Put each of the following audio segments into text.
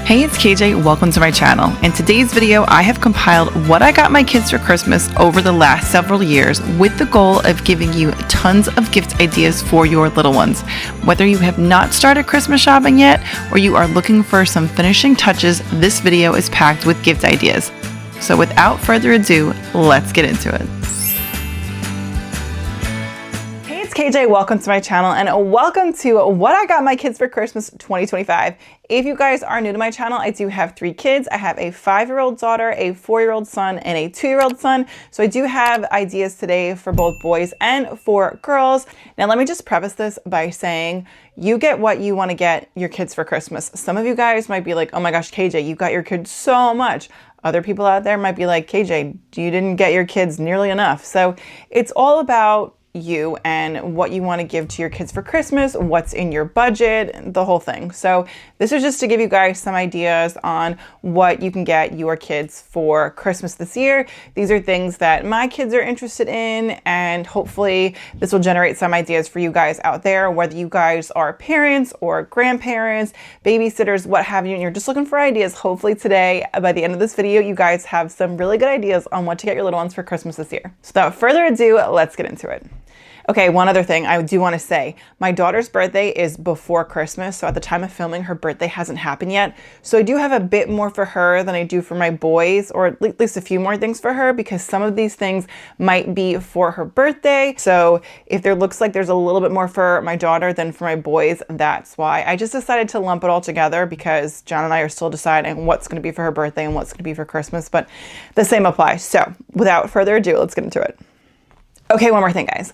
Hey, it's KJ, welcome to my channel. In today's video, I have compiled what I got my kids for Christmas over the last several years with the goal of giving you tons of gift ideas for your little ones. Whether you have not started Christmas shopping yet or you are looking for some finishing touches, this video is packed with gift ideas. So without further ado, let's get into it. It's KJ, welcome to my channel and welcome to what I got my kids for Christmas 2025. If you guys are new to my channel, I do have 3 kids. I have a 5-year-old daughter, a 4-year-old son, and a 2-year-old son. So I do have ideas today for both boys and for girls. Now let me just preface this by saying you get what you want to get your kids for Christmas. Some of you guys might be like, oh my gosh, KJ, you got your kids so much. Other people out there might be like, KJ, you didn't get your kids nearly enough. So it's all about you and what you want to give to your kids for Christmas, what's in your budget, the whole thing. So this is just to give you guys some ideas on what you can get your kids for Christmas this year. These are things that my kids are interested in, and hopefully this will generate some ideas for you guys out there, whether you guys are parents or grandparents, babysitters, what have you, and you're just looking for ideas. Hopefully today, by the end of this video, you guys have some really good ideas on what to get your little ones for Christmas this year. So without further ado, let's get into it. Okay, one other thing I do want to say. My daughter's birthday is before Christmas, so at the time of filming, her birthday hasn't happened yet. So I do have a bit more for her than I do for my boys, or at least a few more things for her, because some of these things might be for her birthday. So if there looks like there's a little bit more for my daughter than for my boys, that's why. I just decided to lump it all together because John and I are still deciding what's going to be for her birthday and what's going to be for Christmas, but the same applies. So without further ado, let's get into it. Okay, one more thing, guys.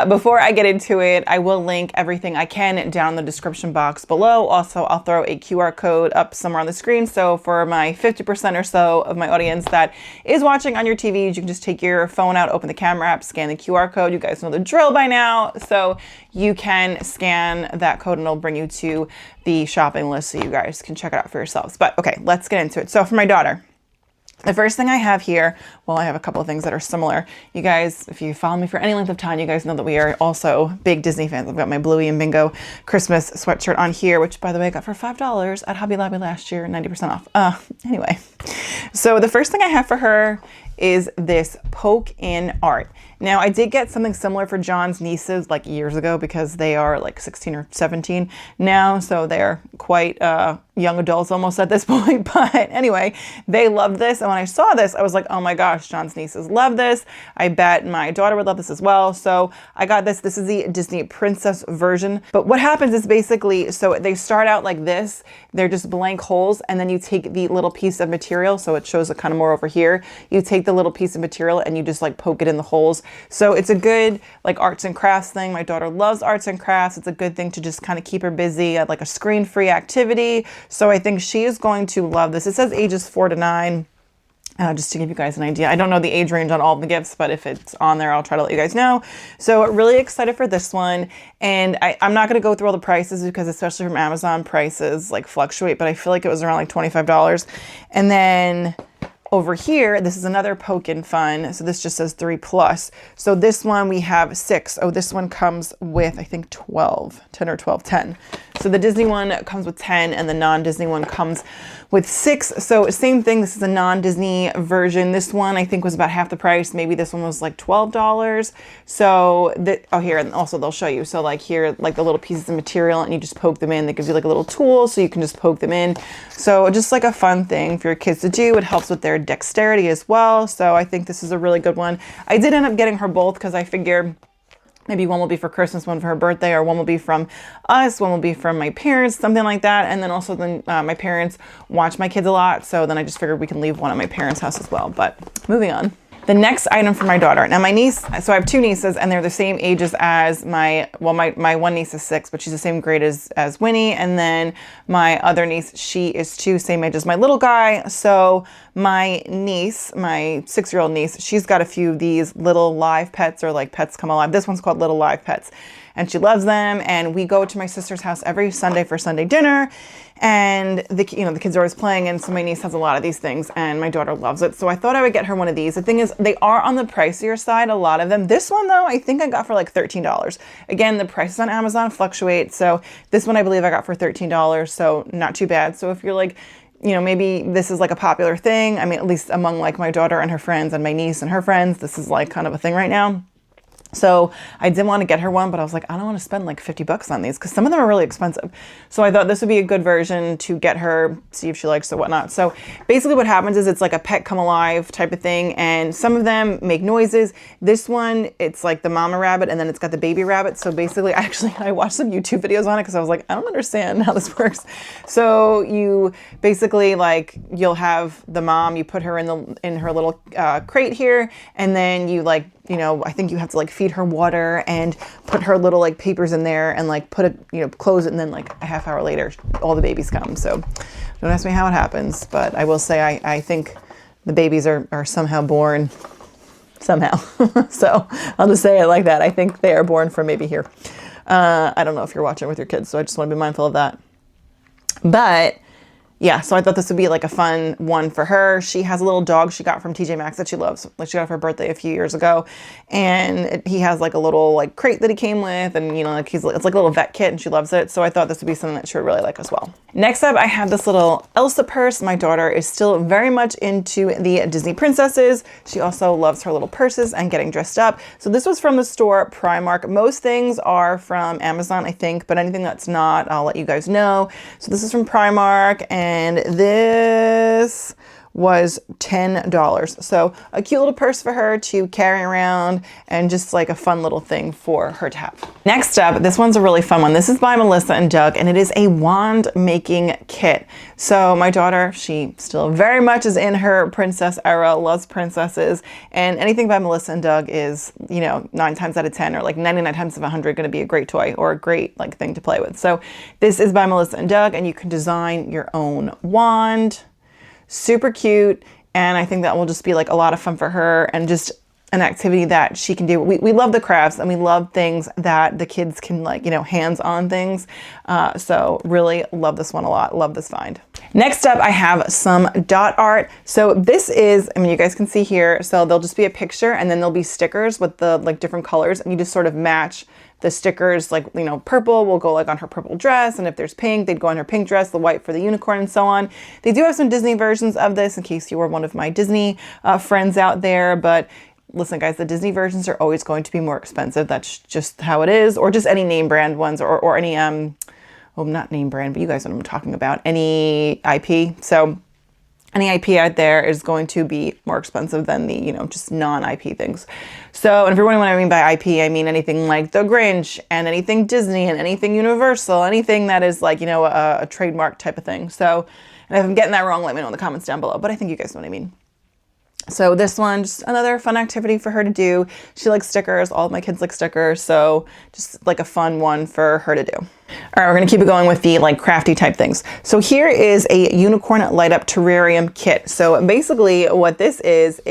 Before I get into it, I will link everything I can down in the description box below. Also, I'll throw a QR code up somewhere on the screen. So for my 50% or so of my audience that is watching on your TVs, you can just take your phone out, open the camera app, scan the QR code. You guys know the drill by now. So you can scan that code and it'll bring you to the shopping list so you guys can check it out for yourselves. But okay, let's get into it. So for my daughter, the first thing I have here, well, I have a couple of things that are similar. You guys, if you follow me for any length of time, you guys know that we are also big Disney fans. I've got my Bluey and Bingo Christmas sweatshirt on here, which, by the way, I got for $5 at Hobby Lobby last year, 90% off. Anyway, so the first thing I have for her is this poke in art. Now, I did get something similar for John's nieces like years ago because they are like 16 or 17 now, so they're quite young adults almost at this point. But anyway, they love this, and when I saw this, I was like, oh my gosh, John's nieces love this. I bet my daughter would love this as well. So I got this. This is the Disney princess version. But what happens is basically, so they start out like this. They're just blank holes, and then you take the little piece of material, so it shows it kind of more over here. You take the little piece of material and you just like poke it in the holes. So it's a good like arts and crafts thing. My daughter loves arts and crafts. It's a good thing to just kind of keep her busy at like a screen-free activity. So I think she is going to love this. It says ages 4 to 9. Just to give you guys an idea. I don't know the age range on all the gifts, but if it's on there, I'll try to let you guys know. So really excited for this one. And I'm not going to go through all the prices because especially from Amazon, prices like fluctuate, but I feel like it was around like $25. And then over here, this is another poke in fun. So this just says 3+. So this one we have 6. Oh, this one comes with, I think 10 or 12, 10. So the Disney one comes with 10 and the non-Disney one comes with 6. So same thing. This is a non-Disney version. This one I think was about half the price. Maybe this one was like $12. So oh, here, and also they'll show you. So like here, like the little pieces of material, and you just poke them in. That gives you like a little tool so you can just poke them in. So just like a fun thing for your kids to do. It helps with their dexterity as well. So I think this is a really good one. I did end up getting her both because I figured maybe one will be for Christmas, one for her birthday, or one will be from us, one will be from my parents, something like that. And then also my parents watch my kids a lot. So then I just figured we can leave one at my parents' house as well. But moving on. The next item for my daughter. Now my niece, so I have 2 nieces and they're the same ages as my one niece is 6, but she's the same grade as Winnie. And then my other niece, she is 2, same age as my little guy. So my niece, my 6-year-old niece, she's got a few of these little live pets, or like Pets Come Alive. This one's called Little Live Pets. and she loves them. And we go to my sister's house every Sunday for Sunday dinner. And the kids are always playing, and so my niece has a lot of these things, and my daughter loves it. So I thought I would get her one of these. The thing is, they are on the pricier side, a lot of them. This one though, I think I got for like $13. Again, the prices on Amazon fluctuate. So this one I believe I got for $13, so not too bad. So if you're like, maybe this is like a popular thing. I mean, at least among like my daughter and her friends and my niece and her friends, this is like kind of a thing right now. So I did want to get her one, but I was like, I don't want to spend like $50 on these because some of them are really expensive. So I thought this would be a good version to get her, see if she likes it or whatnot. So basically what happens is it's like a pet come alive type of thing. And some of them make noises. This one, it's like the mama rabbit and then it's got the baby rabbit. So basically I watched some YouTube videos on it because I was like, I don't understand how this works. So you basically like, you'll have the mom, you put her in her little crate here, and then you like, I think you have to like feed her water and put her little like papers in there and like put it, close it. And then like a half hour later, all the babies come. So don't ask me how it happens, but I will say, I think the babies are somehow born somehow. So I'll just say it like that. I think they are born from maybe here. I don't know if you're watching with your kids, so I just want to be mindful of that. But yeah, so I thought this would be like a fun one for her. She has a little dog she got from TJ Maxx that she loves. Like she got for her birthday a few years ago. And he has like a little like crate that he came with, and like it's like a little vet kit, and she loves it. So I thought this would be something that she would really like as well. Next up, I have this little Elsa purse. My daughter is still very much into the Disney princesses. She also loves her little purses and getting dressed up. So this was from the store Primark. Most things are from Amazon, I think, but anything that's not, I'll let you guys know. So this is from Primark, and this was $10. So a cute little purse for her to carry around and just like a fun little thing for her to have. Next up, this one's a really fun one. This is by Melissa and Doug, and it is a wand making kit. So my daughter, she still very much is in her princess era, loves princesses, and anything by Melissa and Doug is, 9 times out of 10 or like 99 times out of 100 going to be a great toy or a great like thing to play with. So this is by Melissa and Doug, and you can design your own wand. Super cute, and I think that will just be like a lot of fun for her and just an activity that she can do. We love the crafts, and we love things that the kids can like, hands-on things. So really love this one a lot. Love this find. Next up, I have some dot art. So this is, you guys can see here, so there'll just be a picture and then there'll be stickers with the like different colors, and you just sort of match the stickers. Like, purple will go like on her purple dress, and if there's pink, they'd go on her pink dress, the white for the unicorn, and so on. They do have some Disney versions of this in case you were one of my Disney friends out there, but listen guys, the Disney versions are always going to be more expensive. That's just how it is, or just any name brand ones, or any, well, not name brand, but you guys know what I'm talking about, any IP. So any IP out there is going to be more expensive than the, just non-IP things. So, and if you're wondering what I mean by IP, I mean anything like The Grinch and anything Disney and anything Universal, anything that is like, a trademark type of thing. So, and if I'm getting that wrong, let me know in the comments down below, but I think you guys know what I mean. So this one, just another fun activity for her to do. She likes stickers. All of my kids like stickers. So just like a fun one for her to do. All right, we're going to keep it going with the like crafty type things. So here is a unicorn light up terrarium kit. So basically what this is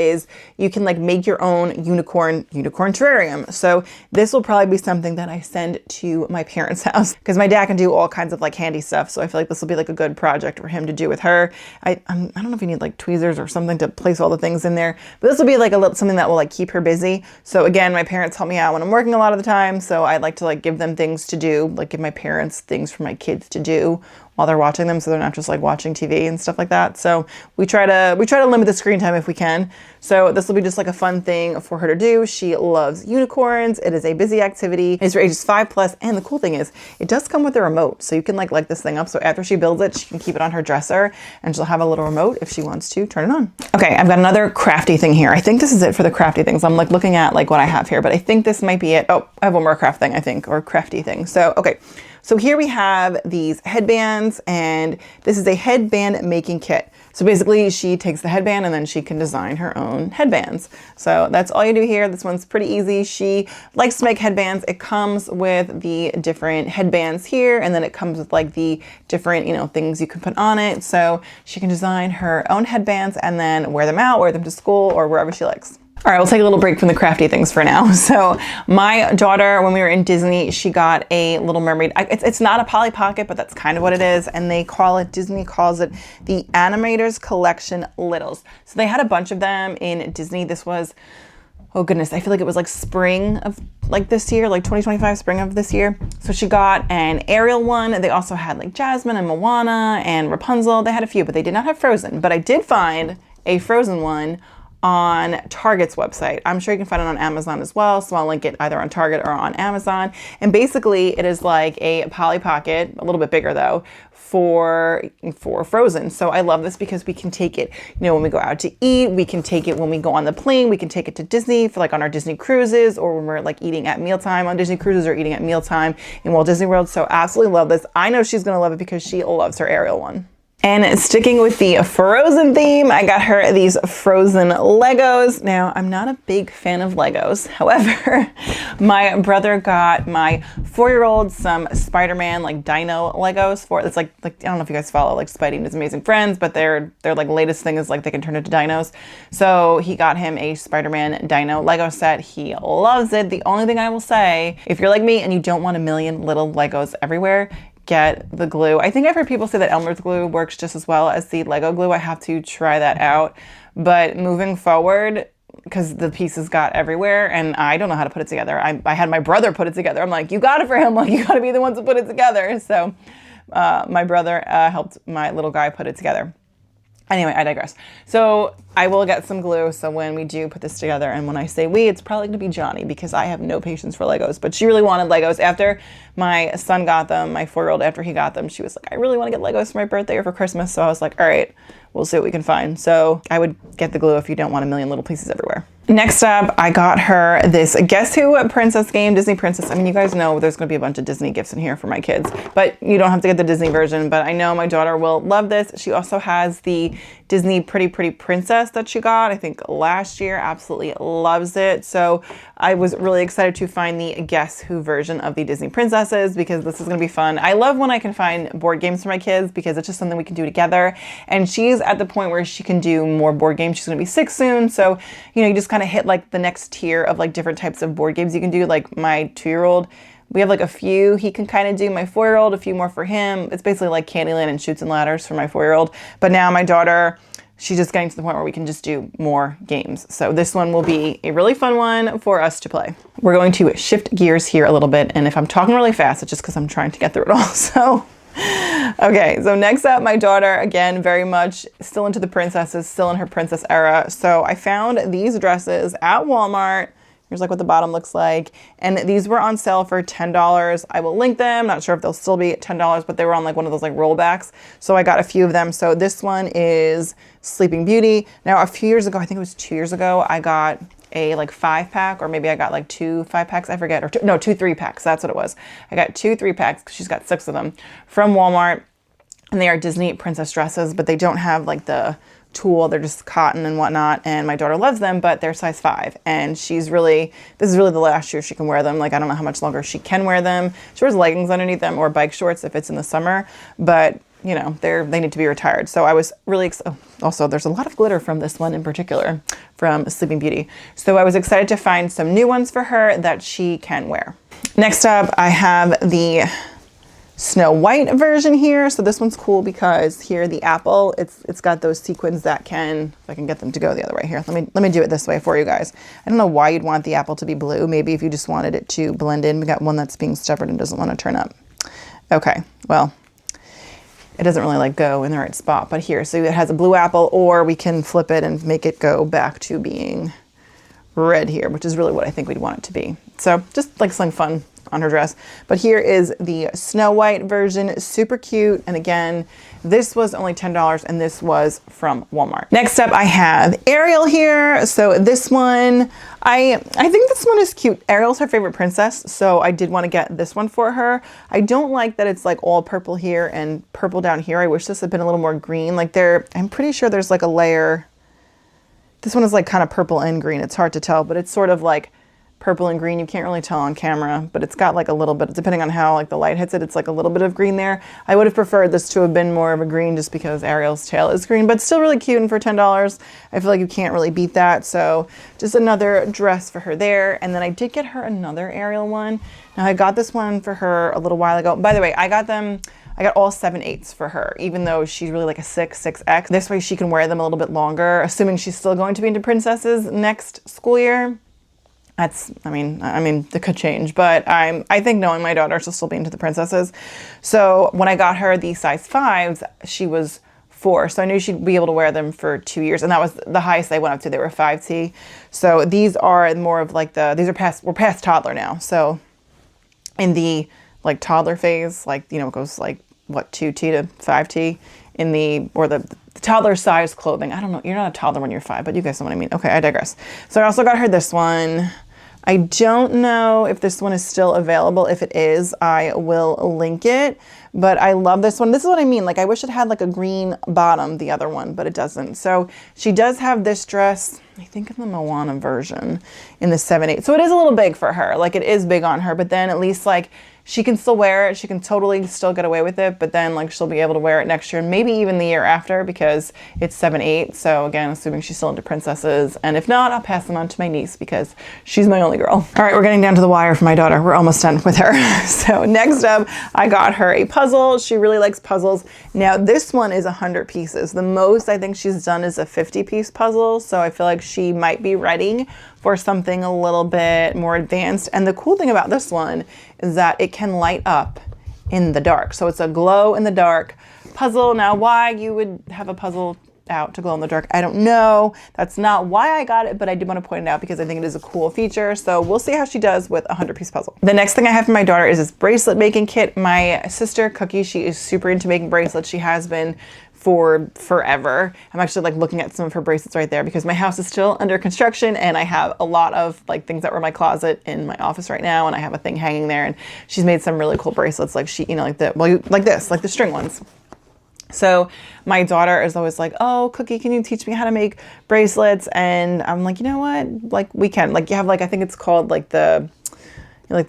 you can like make your own unicorn terrarium. So this will probably be something that I send to my parents' house because my dad can do all kinds of like handy stuff. So I feel like this will be like a good project for him to do with her. I don't know if you need like tweezers or something to place all the things in there, but this will be like something that will like keep her busy. So again, my parents help me out when I'm working a lot of the time. So I like to like give them things to do, like give my parents things for my kids to do while they're watching them, so they're not just like watching TV and stuff like that. So we try to limit the screen time if we can. So this will be just like a fun thing for her to do. She loves unicorns. It is a busy activity. It's for ages 5+, and the cool thing is it does come with a remote, so you can like this thing up. So after she builds it, she can keep it on her dresser, and she'll have a little remote if she wants to turn it on. Okay, I've got another crafty thing here. I think this is it for the crafty things. I'm like looking at like what I have here, but I think this might be it. Oh, I have one more craft thing, I think, or crafty thing. So okay. So here we have these headbands, and this is a headband making kit. So basically she takes the headband and then she can design her own headbands. So that's all you do here. This one's pretty easy. She likes to make headbands. It comes with the different headbands here, and then it comes with like the different, things you can put on it. So she can design her own headbands and then wear them out, wear them to school or wherever she likes. All right, we'll take a little break from the crafty things for now. So my daughter, when we were in Disney, she got a Little Mermaid. It's not a Polly Pocket, but that's kind of what it is. And Disney calls it the Animators Collection Littles. So they had a bunch of them in Disney. This was, oh goodness, I feel like it was like spring of like this year, like 2025, spring of this year. So she got an Ariel one. They also had like Jasmine and Moana and Rapunzel. They had a few, but they did not have Frozen. But I did find a Frozen one on Target's website. I'm sure you can find it on Amazon as well, so I'll link it either on Target or on Amazon. And basically it is like a Polly Pocket, a little bit bigger though, for Frozen. So I love this because we can take it, you know, when we go out to eat, we can take it when we go on the plane, we can take it to Disney for like on our Disney cruises, or when we're like eating at mealtime on Disney cruises or eating at mealtime in Walt Disney World. So absolutely love this. I know she's gonna love it because she loves her Ariel one. And sticking with the Frozen theme, I got her these Frozen Legos. Now, I'm not a big fan of Legos. However, my brother got my 4-year-old some Spider-Man like dino Legos for, it's like I don't know if you guys follow like Spidey and His Amazing Friends, but their like latest thing is like they can turn into dinos. So he got him a Spider-Man dino Lego set. He loves it. The only thing I will say, if you're like me and you don't want a million little Legos everywhere, get the glue. I think I've heard people say that Elmer's glue works just as well as the Lego glue. I have to try that out. But moving forward, because the pieces got everywhere and I don't know how to put it together. I had my brother put it together. I'm like, you got it for him. Like, you got to be the ones to put it together. So my brother helped my little guy put it together. Anyway, I digress. So I will get some glue. So when we do put this together, and when I say we, it's probably going to be Johnny because I have no patience for Legos. But she really wanted Legos. After my son got them, my 4-year-old, after he got them, she was like, I really want to get Legos for my birthday or for Christmas. So I was like, all right, we'll see what we can find. So I would get the glue if you don't want a million little pieces everywhere. Next up, I got her this Guess Who princess game, Disney Princess. I mean, you guys know there's going to be a bunch of Disney gifts in here for my kids, but you don't have to get the Disney version. But I know my daughter will love this. She also has the Disney Pretty Princess that she got, I think last year. Absolutely loves it. So I was really excited to find the Guess Who version of the Disney Princesses because this is going to be fun. I love when I can find board games for my kids because it's just something we can do together. And she's at the point where she can do more board games. She's going to be 6 soon. So, you know, you just kind of hit like the next tier of like different types of board games you can do. Like my 2-year-old, we have like a few he can kind of do. My 4-year-old, a few more for him. It's basically like Candyland and Chutes and Ladders for my 4-year-old. But now my daughter, she's just getting to the point where we can just do more games. So this one will be a really fun one for us to play. We're going to shift gears here a little bit. And if I'm talking really fast, it's just because I'm trying to get through it all. So, okay, so next up, my daughter, again, very much still into the princesses, still in her princess era. So I found these dresses at Walmart. Here's like what the bottom looks like. And these were on sale for $10. I will link them. Not sure if they'll still be at $10, but they were on like one of those like rollbacks. So I got a few of them. So this one is Sleeping Beauty. Now a few years ago, I think it was 2 years ago, I got a like 5-pack, or maybe I got like 2 5-packs, I forget, or 2 3-packs, that's what it was. I got 2 3-packs because she's got 6 of them from Walmart, and they are Disney princess dresses, but they don't have like the tulle, they're just cotton and whatnot, and my daughter loves them, but they're size 5, and this is really the last year she can wear them. Like, I don't know how much longer she can wear them. She wears leggings underneath them or bike shorts if it's in the summer, but you know, they need to be retired. So I was really also there's a lot of glitter from this one in particular from Sleeping Beauty. So I was excited to find some new ones for her that she can wear. Next up, I have the Snow White version here. So this one's cool because here the apple, it's got those sequins that can, if I can get them to go the other way here. Let me do it this way for you guys. I don't know why you'd want the apple to be blue. Maybe if you just wanted it to blend in. We got one that's being stubborn and doesn't want to turn up. Okay, well, it doesn't really like go in the right spot, but here, so it has a blue apple, or we can flip it and make it go back to being red here, which is really what I think we'd want it to be. So just like something fun on her dress. But here is the Snow White version, super cute. And again, this was only $10 and this was from Walmart. Next up, I have Ariel here. So this one, I think this one is cute. Ariel's her favorite princess, so I did want to get this one for her. I don't like that it's like all purple here and purple down here. I wish this had been a little more green. Like I'm pretty sure there's like a layer. This one is like kind of purple and green. It's hard to tell, but it's sort of like purple and green. You can't really tell on camera, but it's got like a little bit, depending on how like the light hits it, it's like a little bit of green there. I would have preferred this to have been more of a green just because Ariel's tail is green, but still really cute. And for $10, I feel like you can't really beat that. So just another dress for her there. And then I did get her another Ariel one. Now I got this one for her a little while ago. By the way, I got all 7/8s for her, even though she's really like a 6X. This way she can wear them a little bit longer, assuming she's still going to be into princesses next school year. That's, I mean, it could change, but I think knowing my daughter, she'll still be into the princesses. So when I got her the size 5s, she was 4. So I knew she'd be able to wear them for 2 years. And that was the highest they went up to. They were 5T. So these are more of like we're past toddler now. So in the like toddler phase, like, you know, it goes like what, 2T to 5T in the toddler size clothing. I don't know. You're not a toddler when you're 5, but you guys know what I mean. Okay, I digress. So I also got her this one. I don't know if this one is still available. If it is, I will link it. But I love this one. This is what I mean. Like, I wish it had like a green bottom, the other one, but it doesn't. So she does have this dress, I think in the Moana version, in the 7/8. So it is a little big for her. Like, it is big on her, but then at least like she can still wear it. She can totally still get away with it, but then like she'll be able to wear it next year and maybe even the year after because it's 7/8. So again, assuming she's still into princesses. And if not, I'll pass them on to my niece because she's my only girl. All right, we're getting down to the wire for my daughter. We're almost done with her. So next up, I got her a puzzle. She really likes puzzles. Now this one is 100 pieces. The most I think she's done is a 50-piece puzzle. So I feel like she might be ready for something a little bit more advanced. And the cool thing about this one is that it can light up in the dark. So it's a glow in the dark puzzle. Now, why you would have a puzzle out to glow in the dark, I don't know. That's not why I got it, but I did want to point it out because I think it is a cool feature. So we'll see how she does with a 100-piece puzzle. The next thing I have for my daughter is this bracelet making kit. My sister Cookie, she is super into making bracelets. She has been for forever. I'm actually like looking at some of her bracelets right there because my house is still under construction and I have a lot of like things that were in my closet in my office right now, and I have a thing hanging there, and she's made some really cool bracelets like she, you know, like the string ones. So my daughter is always like, oh, Cookie, can you teach me how to make bracelets? And I'm like, you know what? Like, we can. Like, you have like, I think it's called like the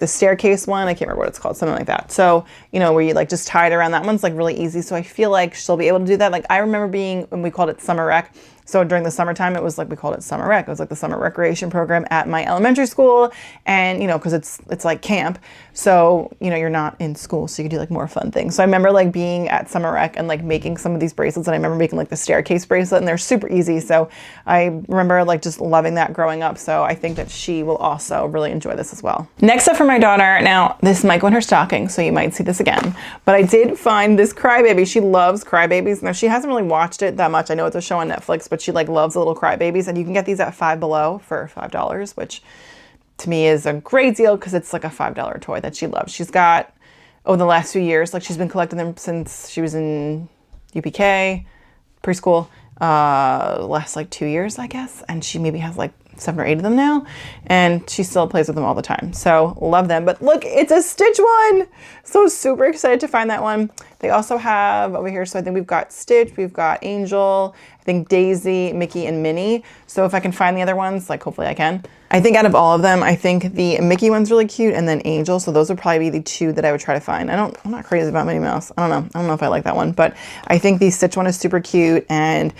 staircase one. I can't remember what it's called, something like that. So, you know, where you like just tie it around, that one's like really easy. So I feel like she'll be able to do that. Like, I remember being, when we called it summer rec. So during the summertime, it was like, we called it summer rec. It was like the summer recreation program at my elementary school. And, you know, cause it's like camp. So, you know, you're not in school, so you can do like more fun things. So I remember like being at summer rec and like making some of these bracelets, and I remember making like the staircase bracelet, and they're super easy. So I remember like just loving that growing up. So I think that she will also really enjoy this as well. Next up for my daughter, now this might go in her stocking, so you might see this again, but I did find this Crybaby. She loves Crybabies. Now she hasn't really watched it that much. I know it's a show on Netflix, but she like loves the little Crybabies, and you can get these at Five Below for $5, which to me is a great deal because it's like a $5 toy that she loves. She's got, over the last few years, like she's been collecting them since she was in UPK, preschool, last like 2 years, I guess. And she maybe has like 7 or 8 of them now, and she still plays with them all the time. So love them. But look, it's a Stitch one. So super excited to find that one. They also have over here, so I think we've got Stitch, we've got Angel, I think Daisy, Mickey, and Minnie. So if I can find the other ones, like hopefully I can. I think out of all of them, I think the Mickey one's really cute, and then Angel. So those would probably be the 2 that I would try to find. I'm not crazy about Minnie Mouse. I don't know if I like that one, but I think the Stitch one is super cute, and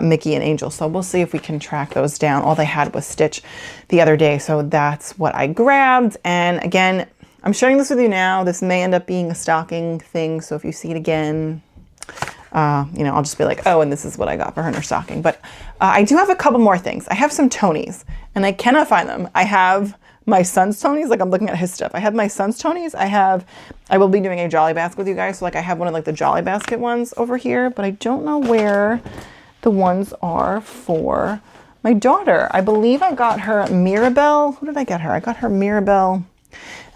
Mickey and Angel. So we'll see if we can track those down. All they had was Stitch the other day. So that's what I grabbed. And again, I'm sharing this with you now. This may end up being a stocking thing. So if you see it again, you know, I'll just be like, oh, and this is what I got for her in her stocking. But I do have a couple more things. I have some Tonys, and I cannot find them. I have my son's Tonys. Like, I'm looking at his stuff. I have my son's Tonys. I will be doing a Jolly Basket with you guys. So like, I have one of like the Jolly Basket ones over here, but I don't know where the ones are for my daughter. I believe I got her Mirabelle. Who did I get her? I got her Mirabelle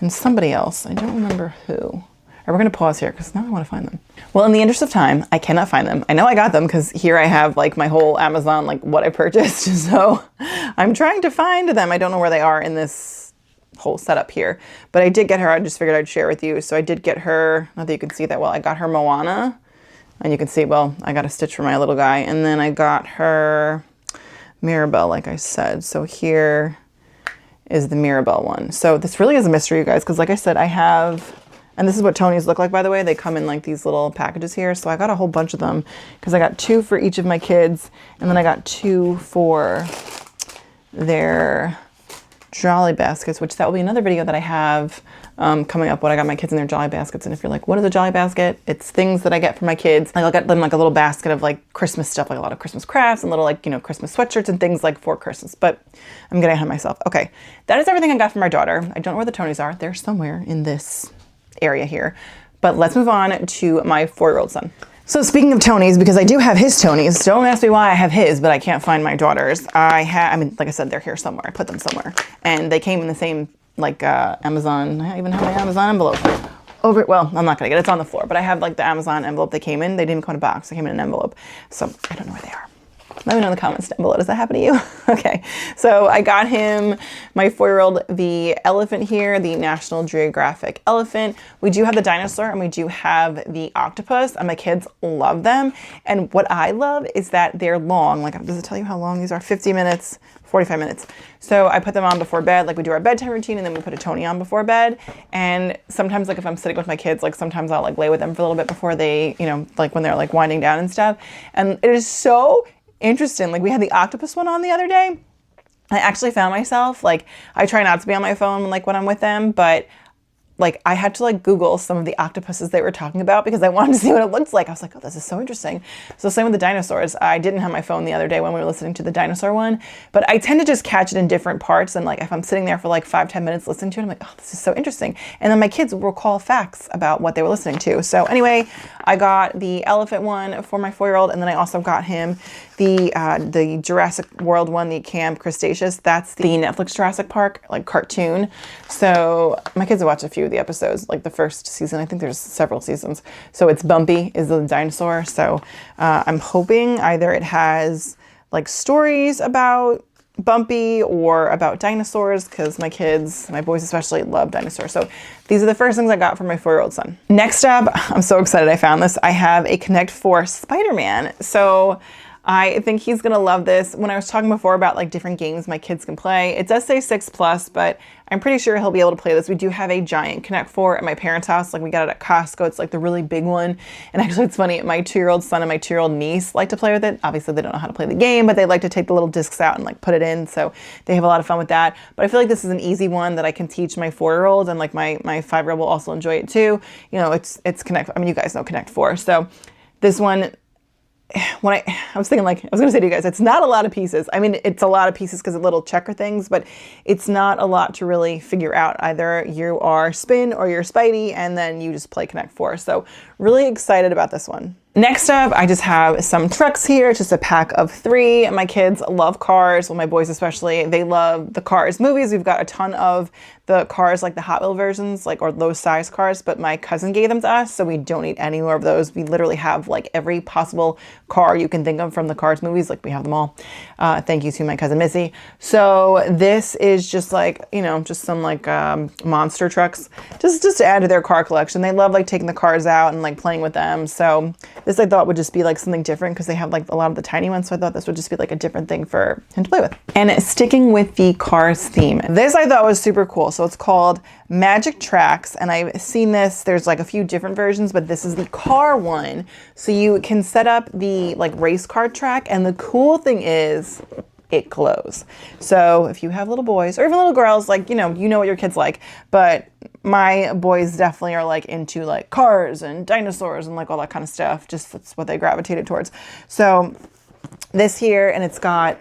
and somebody else. I don't remember who. All right, we're going to pause here because now I want to find them. Well, in the interest of time, I cannot find them. I know I got them because here I have like my whole Amazon, like what I purchased. So I'm trying to find them. I don't know where they are in this whole setup here, but I did get her. I just figured I'd share with you. So I did get her, not that you can see that well, I got her Moana, and you can see, well, I got a Stitch for my little guy, and then I got her Mirabelle, like I said. So here is the Mirabelle one. So this really is a mystery, you guys, because like I said, I have, and this is what Tony's look like, by the way. They come in like these little packages here. So I got a whole bunch of them because I got 2 for each of my kids. And then I got 2 for their Jolly baskets, which that will be another video that I have coming up, what I got my kids in their Jolly baskets. And if you're like, what is a Jolly basket? It's things that I get for my kids. Like I'll get them like a little basket of like Christmas stuff, like a lot of Christmas crafts and little like, you know, Christmas sweatshirts and things like for Christmas. But I'm getting ahead of myself. Okay, that is everything I got from our daughter. I don't know where the Tonys are. They're somewhere in this area here. But let's move on to my 4-year-old son. So speaking of Tonys, because I do have his Tonys, don't ask me why I have his, but I can't find my daughter's. I mean, like I said, they're here somewhere. I put them somewhere. And they came in the same, like, Amazon. I even have my Amazon envelope. Well, I'm not gonna get it. It's on the floor, but I have, like, the Amazon envelope they came in. They didn't come in a box. They came in an envelope. So I don't know where they are. Let me know in the comments down below. Does that happen to you? Okay, so I got him, my 4-year-old, the elephant here, the National Geographic elephant. We do have the dinosaur and we do have the octopus, and my kids love them. And what I love is that they're long. Like, does it tell you how long these are? 50 minutes, 45 minutes. So I put them on before bed. Like we do our bedtime routine and then we put a Tony on before bed. And sometimes like if I'm sitting with my kids, like sometimes I'll like lay with them for a little bit before they, you know, like when they're like winding down and stuff. And it is so interesting. Like we had the octopus one on the other day. I actually found myself, like, I try not to be on my phone like when I'm with them, but like I had to like Google some of the octopuses they were talking about because I wanted to see what it looks like. I was like, oh, this is so interesting. So same with the dinosaurs. I didn't have my phone the other day when we were listening to the dinosaur one, but I tend to just catch it in different parts. And like, if I'm sitting there for like 5-10 minutes listening to it, I'm like, oh, this is so interesting. And then my kids will recall facts about what they were listening to. So anyway, I got the elephant one for my 4-year-old. And then I also got him the Jurassic World one, the Camp Cretaceous. That's the Netflix Jurassic Park, like cartoon. So my kids have watched a few of the episodes, like the first season. I think there's several seasons. So it's Bumpy is the dinosaur. So I'm hoping either it has like stories about Bumpy or about dinosaurs, because my kids, my boys especially, love dinosaurs. So these are the first things I got for my 4-year-old son. Next up, I'm so excited I found this. I have a Connect 4 Spider-Man. So I think he's gonna love this. When I was talking before about like different games my kids can play, it does say 6+, but I'm pretty sure he'll be able to play this. We do have a giant Connect 4 at my parents' house. Like we got it at Costco. It's like the really big one. And actually it's funny, my 2-year-old son and my 2-year-old niece like to play with it. Obviously they don't know how to play the game, but they like to take the little discs out and like put it in. So they have a lot of fun with that. But I feel like this is an easy one that I can teach my 4-year-old, and like my 5-year-old will also enjoy it too. You know, it's Connect, I mean, you guys know Connect 4. So this one, when I was thinking, like, I was going to say to you guys, it's not a lot of pieces. I mean, it's a lot of pieces because of little checker things, but it's not a lot to really figure out. Either you are Spin or you're Spidey, and then you just play Connect 4. So really excited about this one. Next up, I just have some trucks here, just a pack of 3. My kids love cars, well, my boys especially. They love the Cars movies. We've got a ton of the cars, like the Hot Wheel versions, like, or those size cars, but my cousin gave them to us, so we don't need any more of those. We literally have like every possible car you can think of from the Cars movies. Like we have them all. Thank you to my cousin Missy. So this is just like, you know, just some like monster trucks, just to add to their car collection. They love like taking the cars out and like playing with them. So this I thought would just be like something different because they have like a lot of the tiny ones. So I thought this would just be like a different thing for him to play with. And sticking with the Cars theme, this I thought was super cool. So it's called Magic Tracks, and I've seen this, there's like a few different versions, but this is the car one. So you can set up the like race car track, and the cool thing is it glows. So if you have little boys or even little girls, like, you know what your kids like, but my boys definitely are like into like cars and dinosaurs and like all that kind of stuff. Just that's what they gravitated towards. So this here, and it's got,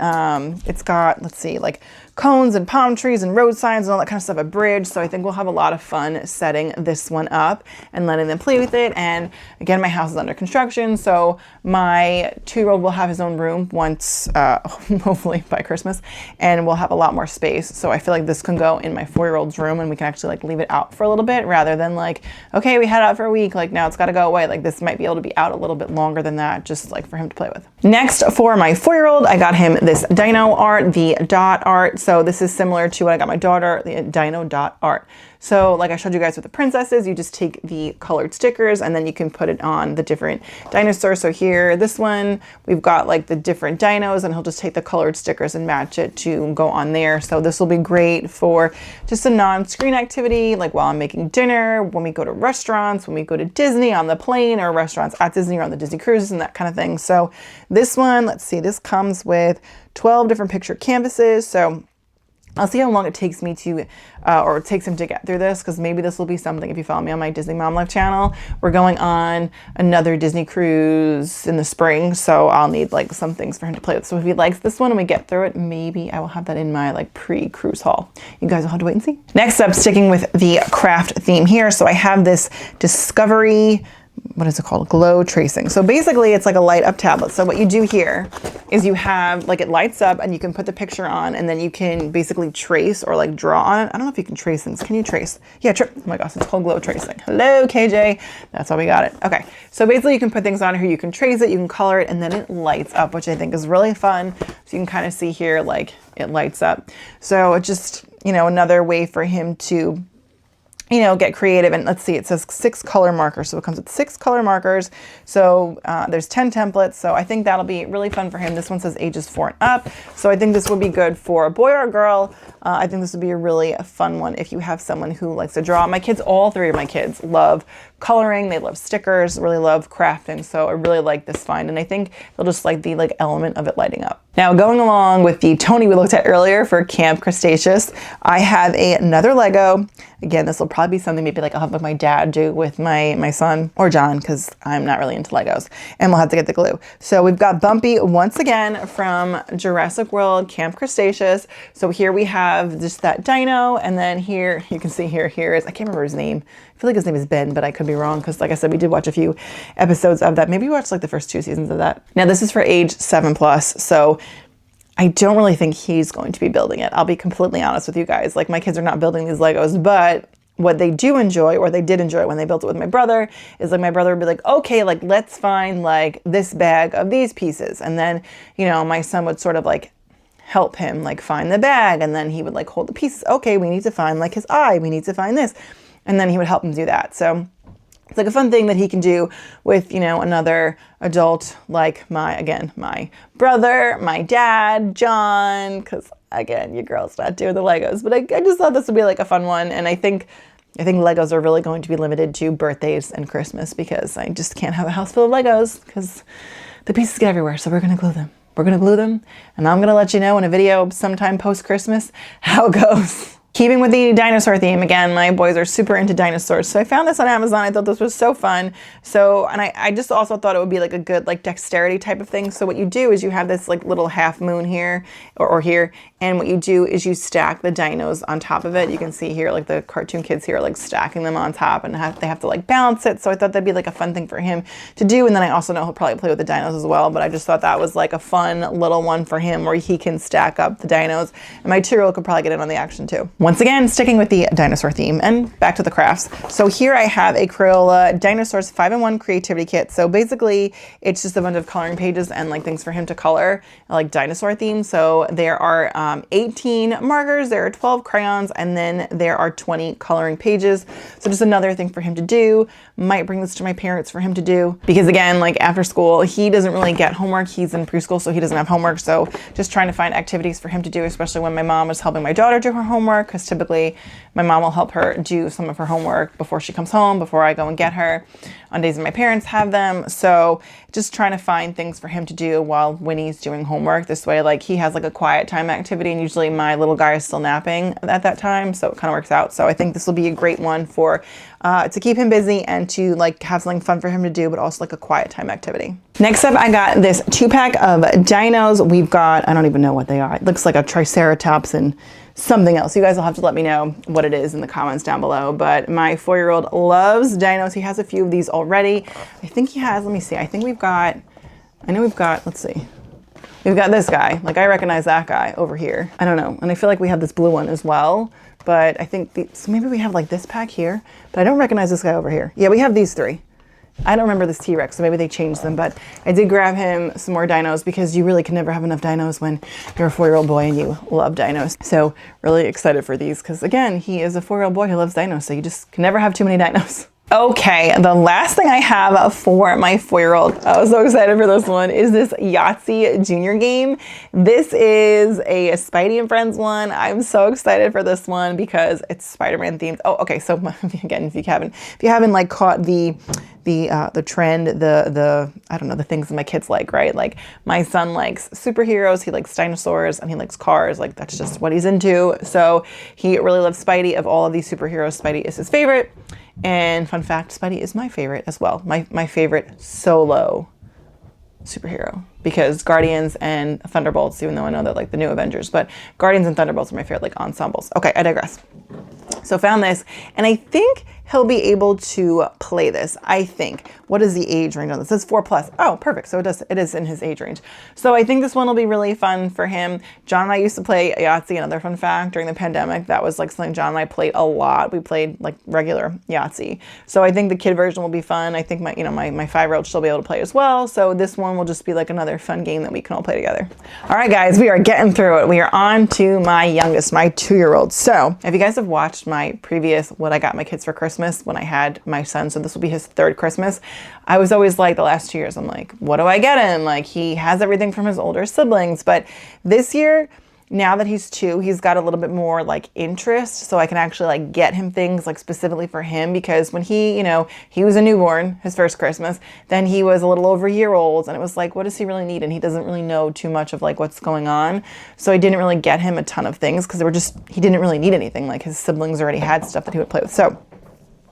let's see, like cones and palm trees and road signs and all that kind of stuff, a bridge. So I think we'll have a lot of fun setting this one up and letting them play with it. And again, my house is under construction, so my 2-year-old will have his own room once, hopefully by Christmas, and we'll have a lot more space. So I feel like this can go in my 4-year-old's room, and we can actually like leave it out for a little bit rather than like, okay, we had it out for a week, like now it's got to go away. Like this might be able to be out a little bit longer than that, just like for him to play with. Next, for my 4-year-old, I got him this dino art, the dot art. So this is similar to what I got my daughter, the Dino Dot Art. So like I showed you guys with the princesses, you just take the colored stickers and then you can put it on the different dinosaurs. So here, this one, we've got like the different dinos, and he'll just take the colored stickers and match it to go on there. So this will be great for just a non-screen activity, like while I'm making dinner, when we go to restaurants, when we go to Disney on the plane, or restaurants at Disney or on the Disney cruises and that kind of thing. So this one, let's see, this comes with 12 different picture canvases. So I'll see how long it takes me to, or it takes him to get through this, because maybe this will be something, if you follow me on my Disney Mom Life channel, we're going on another Disney cruise in the spring, so I'll need like some things for him to play with. So if he likes this one and we get through it, maybe I will have that in my like pre-cruise haul. You guys will have to wait and see. Next up, sticking with the craft theme here. So I have this Discovery, what is it called? Glow tracing. So basically it's like a light up tablet. So what you do here is you have like, it lights up and you can put the picture on, and then you can basically trace or like draw on it. I don't know if you can trace things. Can you trace? Yeah, oh my gosh, it's called glow tracing. Hello, KJ. That's why we got it. Okay. So basically you can put things on here, you can trace it, you can color it, and then it lights up, which I think is really fun. So you can kind of see here, like it lights up. So it's just, you know, another way for him to, you know, get creative. And let's see, it says 6 color markers. So it comes with 6 color markers. So there's 10 templates. So I think that'll be really fun for him. This one says ages 4 and up. So I think this would be good for a boy or a girl. I think this would be a really fun one if you have someone who likes to draw. My kids, all 3 of my kids love coloring. They love stickers, really love crafting. So I really like this find. And I think they'll just like the like element of it lighting up. Now, going along with the Tony we looked at earlier for Camp Crustaceous, I have another Lego. Again, this will probably be something maybe like I'll have my dad do with my son or John, because I'm not really into Legos, and we'll have to get the glue. So we've got Bumpy once again from Jurassic World Camp Crustaceous. So here we have just that dino, and then here you can see here is, I can't remember his name. I feel like his name is Ben, but I could be wrong, because like I said, we did watch a few episodes of that. Maybe we watched like the first 2 seasons of that. Now this is for age 7+, so I don't really think he's going to be building it. I'll be completely honest with you guys. Like, my kids are not building these Legos, but what they do enjoy, or they did enjoy when they built it with my brother, is like my brother would be like, okay, like let's find like this bag of these pieces. And then, you know, my son would sort of like help him like find the bag, and then he would like hold the pieces. Okay, we need to find like his eye. We need to find this. And then he would help him do that. So it's like a fun thing that he can do with, you know, another adult, like my brother, my dad, John, because again, your girl's not doing the Legos, but I just thought this would be like a fun one. And I think Legos are really going to be limited to birthdays and Christmas, because I just can't have a house full of Legos because the pieces get everywhere. So we're going to glue them. We're going to glue them. And I'm going to let you know in a video sometime post-Christmas how it goes. Keeping with the dinosaur theme, again, my boys are super into dinosaurs. So I found this on Amazon. I thought this was so fun. So, and I just also thought it would be like a good like dexterity type of thing. So what you do is you have this like little half moon here or here. And what you do is you stack the dinos on top of it. You can see here, like the cartoon kids here, like stacking them on top, and they have to like balance it. So I thought that'd be like a fun thing for him to do. And then I also know he'll probably play with the dinos as well. But I just thought that was like a fun little one for him where he can stack up the dinos. And my 2-year-old could probably get in on the action too. Once again, sticking with the dinosaur theme and back to the crafts. So here I have a Crayola Dinosaurs 5-in-1 Creativity Kit. So basically it's just a bunch of coloring pages and like things for him to color, like dinosaur themes. So there are 18 markers, there are 12 crayons, and then there are 20 coloring pages. So just another thing for him to do. Might bring this to my parents for him to do, because again, like after school, he doesn't really get homework. He's in preschool, so he doesn't have homework. So just trying to find activities for him to do, especially when my mom is helping my daughter do her homework, because typically my mom will help her do some of her homework before she comes home, before I go and get her on days that my parents have them. So just trying to find things for him to do while Winnie's doing homework. This way, like he has like a quiet time activity, and usually my little guy is still napping at that time. So it kind of works out. So I think this will be a great one for to keep him busy and to like have something fun for him to do, but also like a quiet time activity. Next up, I got this 2-pack of dinos. We've got, I don't even know what they are. It looks like a Triceratops and something else. You guys will have to let me know what it is in the comments down below. But my 4-year-old loves dinos. He has a few of these already. I think he has, let me see. I think we've got, let's see. We've got this guy. Like I recognize that guy over here. I don't know. And I feel like we have this blue one as well. But I think, so maybe we have like this pack here, but I don't recognize this guy over here. Yeah, we have these 3. I don't remember this T-Rex, so maybe they changed them, but I did grab him some more dinos because you really can never have enough dinos when you're a 4-year-old boy and you love dinos. So really excited for these because, again, he is a 4-year-old boy who loves dinos, so you just can never have too many dinos. Okay, the last thing I have for my 4-year-old, I was so excited for this one, is this Yahtzee Junior game. This is a Spidey and Friends one. I'm so excited for this one because it's Spider-Man themed. Oh, okay, so again, if you haven't like caught the trend, I don't know, the things that my kids like, right? Like my son likes superheroes, he likes dinosaurs, and he likes cars. Like that's just what he's into. So he really loves Spidey. Of all of these superheroes, Spidey is his favorite. And fun fact, Spidey is my favorite as well. My favorite solo superhero, because Guardians and Thunderbolts, even though I know they're like the new Avengers, but Guardians and Thunderbolts are my favorite like ensembles. Okay, I digress. So found this, and I think he'll be able to play this. I think. What is the age range on this? It says 4+. Oh, perfect. So it is in his age range. So I think this one will be really fun for him. John and I used to play Yahtzee. Another fun fact, during the pandemic, that was like something John and I played a lot. We played like regular Yahtzee. So I think the kid version will be fun. I think my 5-year-old she'll be able to play as well. So this one will just be like another fun game that we can all play together. All right, guys, we are getting through it. We are on to my youngest, my 2-year-old. So if you guys have watched my previous What I Got My Kids for Christmas when I had my son, so this will be his 3rd Christmas, I was always like, the last 2 years, I'm like, what do I get him? Like, he has everything from his older siblings. But this year, now that he's 2, he's got a little bit more like interest. So I can actually like get him things like specifically for him, because when he was a newborn, his 1st Christmas, then he was a little over a year old, and it was like, what does he really need? And he doesn't really know too much of like what's going on. So I didn't really get him a ton of things because he didn't really need anything. Like his siblings already had stuff that he would play with. So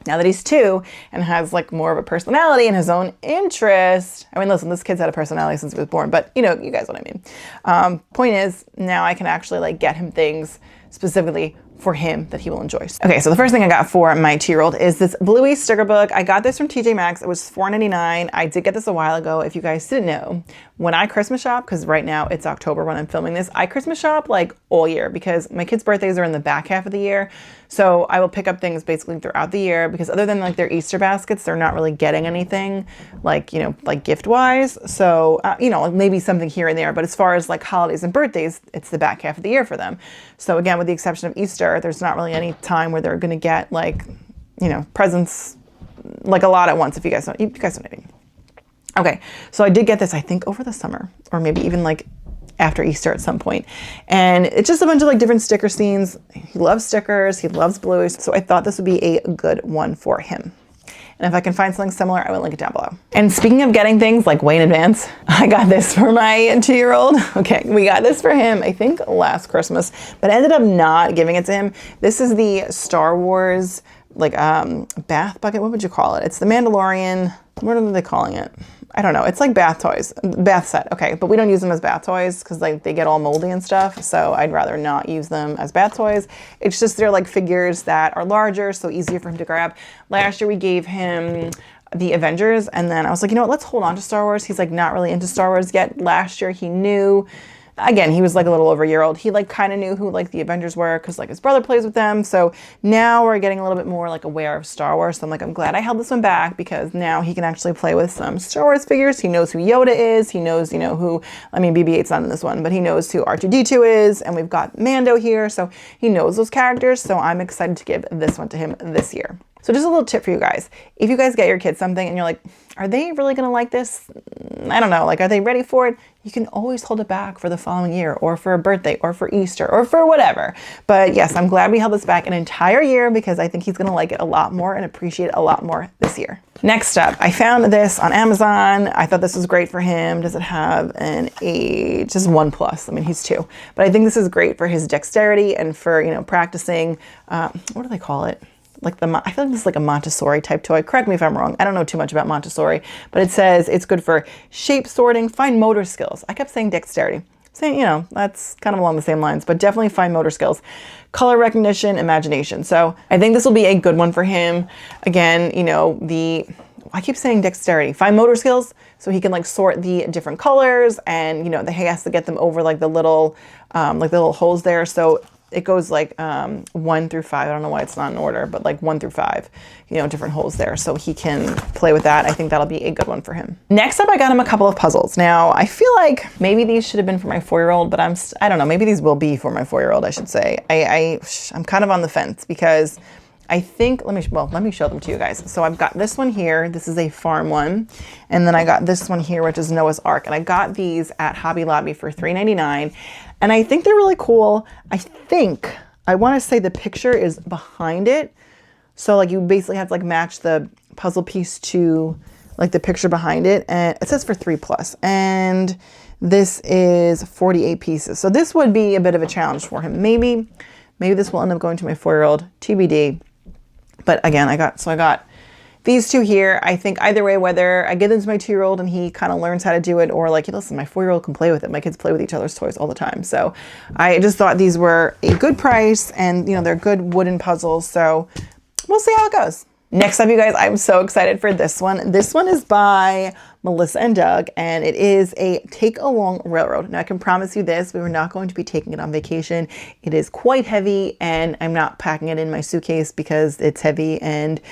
now that he's 2 and has like more of a personality and his own interest, I mean, listen, this kid's had a personality since he was born, but you guys know what I mean. Point is, now I can actually like get him things specifically for him that he will enjoy. Okay, so the first thing I got for my 2-year-old is this Bluey sticker book. I got this from TJ Maxx. It was $4.99. I did get this a while ago. If you guys didn't know, when I Christmas shop, because right now it's October when I'm filming this, I Christmas shop like all year because my kids' birthdays are in the back half of the year. So I will pick up things basically throughout the year, because other than like their Easter baskets, they're not really getting anything like, like gift wise. So, maybe something here and there, but as far as like holidays and birthdays, it's the back half of the year for them. So again, with the exception of Easter, there's not really any time where they're going to get like, presents like a lot at once. If you guys know what I mean. Okay, so I did get this, I think over the summer, or maybe even like after Easter at some point. And it's just a bunch of like different sticker scenes. He loves stickers, he loves blues. So I thought this would be a good one for him. And if I can find something similar, I will link it down below. And speaking of getting things like way in advance, I got this for my 2-year-old. Okay, we got this for him, I think last Christmas, but I ended up not giving it to him. This is the Star Wars like bath bucket. What would you call it? It's the Mandalorian. What are they calling it? I don't know. It's like bath toys, bath set. Okay, but we don't use them as bath toys because like they get all moldy and stuff. So I'd rather not use them as bath toys. It's just they're like figures that are larger, so easier for him to grab. Last year we gave him the Avengers, and then I was like, you know what? Let's hold on to Star Wars. He's like not really into Star Wars yet. Last year he knew. Again, he was like a little over a year old. He like kind of knew who like the Avengers were because like his brother plays with them. So now we're getting a little bit more like aware of Star Wars. So I'm like, I'm glad I held this one back because now he can actually play with some Star Wars figures. He knows who Yoda is. He knows, who, BB-8's not in this one, but he knows who R2-D2 is. And we've got Mando here. So he knows those characters. So I'm excited to give this one to him this year. So just a little tip for you guys. If you guys get your kids something and you're like, are they really going to like this? I don't know. Like, are they ready for it? You can always hold it back for the following year or for a birthday or for Easter or for whatever. But yes, I'm glad we held this back an entire year because I think he's going to like it a lot more and appreciate it a lot more this year. Next up, I found this on Amazon. I thought this was great for him. Does it have an age? Just 1+. I mean, he's 2. But I think this is great for his dexterity and for, practicing, what do they call it? Like I feel like this is like a Montessori type toy. Correct me if I'm wrong. I don't know too much about Montessori, but it says it's good for shape sorting, fine motor skills. I kept saying dexterity. Saying, that's kind of along the same lines, but definitely fine motor skills, color recognition, imagination. So I think this will be a good one for him. Again, I keep saying dexterity, fine motor skills, so he can like sort the different colors and, he has to get them over like the little holes there. So it goes like 1 through 5. I don't know why it's not in order, but like 1 through 5, you know, different holes there. So he can play with that. I think that'll be a good one for him. Next up, I got him a couple of puzzles. Now, I feel like maybe these should have been for my 4-year-old, but I don't know. Maybe these will be for my 4-year-old, I should say. I'm kind of on the fence because I think, let me show them to you guys. So I've got this one here. This is a farm one. And then I got this one here, which is Noah's Ark. And I got these at Hobby Lobby for $3.99. And I think they're really cool. I want to say the picture is behind it. So like you basically have to like match the puzzle piece to like the picture behind it. And it says for 3+. And this is 48 pieces. So this would be a bit of a challenge for him. Maybe this will end up going to my 4-year-old, TBD. But again, I got these two here. I think either way, whether I give them to my 2-year-old and he kind of learns how to do it, or like, hey, listen, my 4-year-old can play with it. My kids play with each other's toys all the time. So I just thought these were a good price, and you know, they're good wooden puzzles. So we'll see how it goes. Next up, you guys, I'm so excited for this one. This one is by Melissa and Doug, and it is a take-along railroad. Now, I can promise you this, we were not going to be taking it on vacation. It is quite heavy, and I'm not packing it in my suitcase because it's heavy. And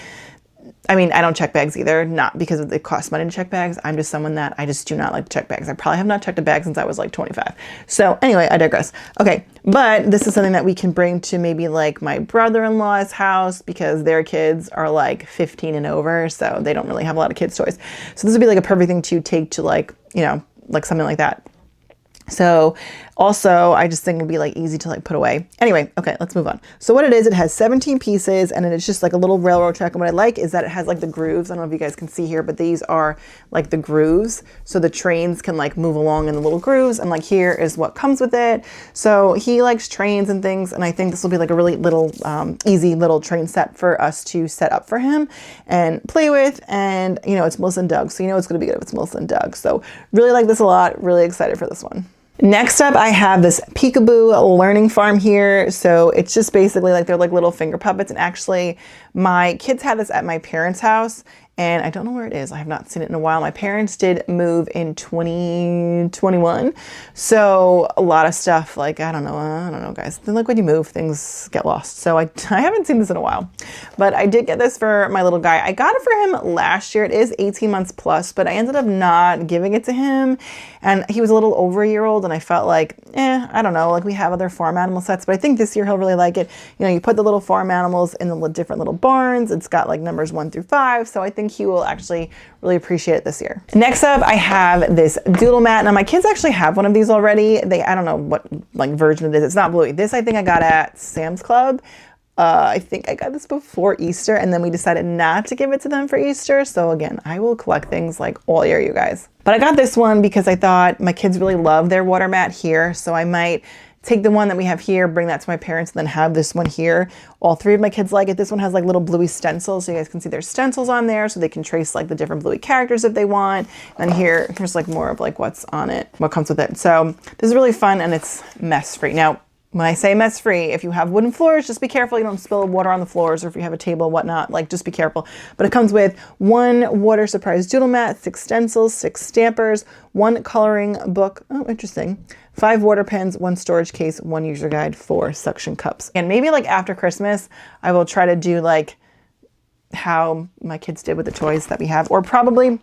I mean, I don't check bags either, not because it costs money to check bags. I'm just someone that I just do not like to check bags. I probably have not checked a bag since I was like 25. So anyway, I digress. Okay, but this is something that we can bring to maybe like my brother-in-law's house because their kids are like 15 and over, so they don't really have a lot of kids' toys. So this would be like a perfect thing to take to like, you know, like something like that. So also, I just think it'll be like easy to like put away. Anyway, okay, let's move on. So what it is, it has 17 pieces, and it's just like a little railroad track. And what I like is that it has like the grooves. I don't know if you guys can see here, but these are like the grooves. So the trains can like move along in the little grooves, and like here is what comes with it. So he likes trains and things, and I think this will be like a really little easy little train set for us to set up for him and play with. And you know, it's Melissa and Doug, so you know it's gonna be good if it's Melissa and Doug. So really like this a lot, really excited for this one. Next up, I have this Peekaboo Learning Farm here. So it's just basically like they're like little finger puppets. And actually, my kids had this at my parents' house, and I don't know where it is. I have not seen it in a while. My parents did move in 2021. So a lot of stuff, like, I don't know, guys. Then like when you move, things get lost. So I haven't seen this in a while, but I did get this for my little guy. I got it for him last year. It is 18 months plus, but I ended up not giving it to him. And he was a little over a year old, and I felt like, I don't know, like we have other farm animal sets, but I think this year he'll really like it. You know, you put the little farm animals in the different little barns. It's got like numbers 1 through 5. So I think he will actually really appreciate it this year. Next up, I have this doodle mat. Now my kids actually have one of these already. I don't know what like version it is. It's not Bluey. This I think I got at Sam's Club. I think I got this before Easter, and then we decided not to give it to them for Easter. So again, I will collect things like all year, you guys. But I got this one because I thought my kids really love their water mat here. So I might take the one that we have here, bring that to my parents, and then have this one here. All 3 of my kids like it. This one has like little Bluey stencils, so you guys can see there's stencils on there, so they can trace like the different Bluey characters if they want. And here's like more of like what's on it, what comes with it. So this is really fun, and it's mess free. Now, when I say mess free, if you have wooden floors, just be careful you don't spill water on the floors, or if you have a table, whatnot, like just be careful. But it comes with 1 water surprise doodle mat, 6 stencils, 6 stampers, 1 coloring book. Oh, interesting. 5 water pens, 1 storage case, 1 user guide, 4 suction cups. And maybe like after Christmas, I will try to do like how my kids did with the toys that we have, or probably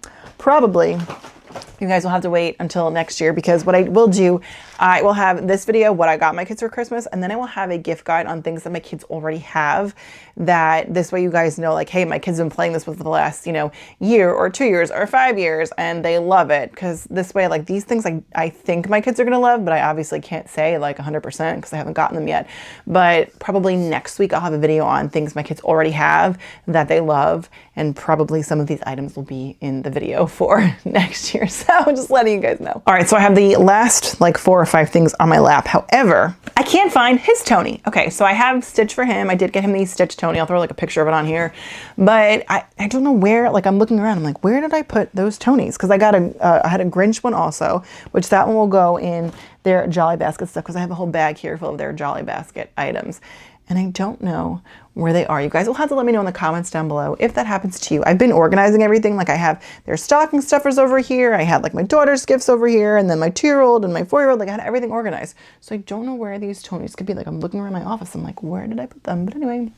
you guys will have to wait until next year, because what I will do, I will have this video, what I got my kids for Christmas, and then I will have a gift guide on things that my kids already have, that this way you guys know, like, hey, my kids have been playing this for the last, you know, year or 2 years or 5 years, and they love it. Because this way, like, these things I think my kids are gonna love, but I obviously can't say like 100% because I haven't gotten them yet. But probably next week I'll have a video on things my kids already have that they love, and probably some of these items will be in the video for next year. So just letting you guys know. All right, so I have the last like 4 or 5 things on my lap. However, I can't find his Tony. Okay, so I have Stitch for him. I did get him the Stitch Tony. I'll throw like a picture of it on here. But I don't know where, like I'm looking around, I'm like, where did I put those Tonys? Because I got I had a Grinch one also, which that one will go in their Jolly Basket stuff, because I have a whole bag here full of their Jolly Basket items. and I don't know where they are. You guys will have to let me know in the comments down below if that happens to you. I've been organizing everything. Like I have their stocking stuffers over here. I had like my daughter's gifts over here, and then my 2-year-old and my 4-year-old. Like I had everything organized. So I don't know where these Tonys could be. Like I'm looking around my office. I'm like, where did I put them? But anyway,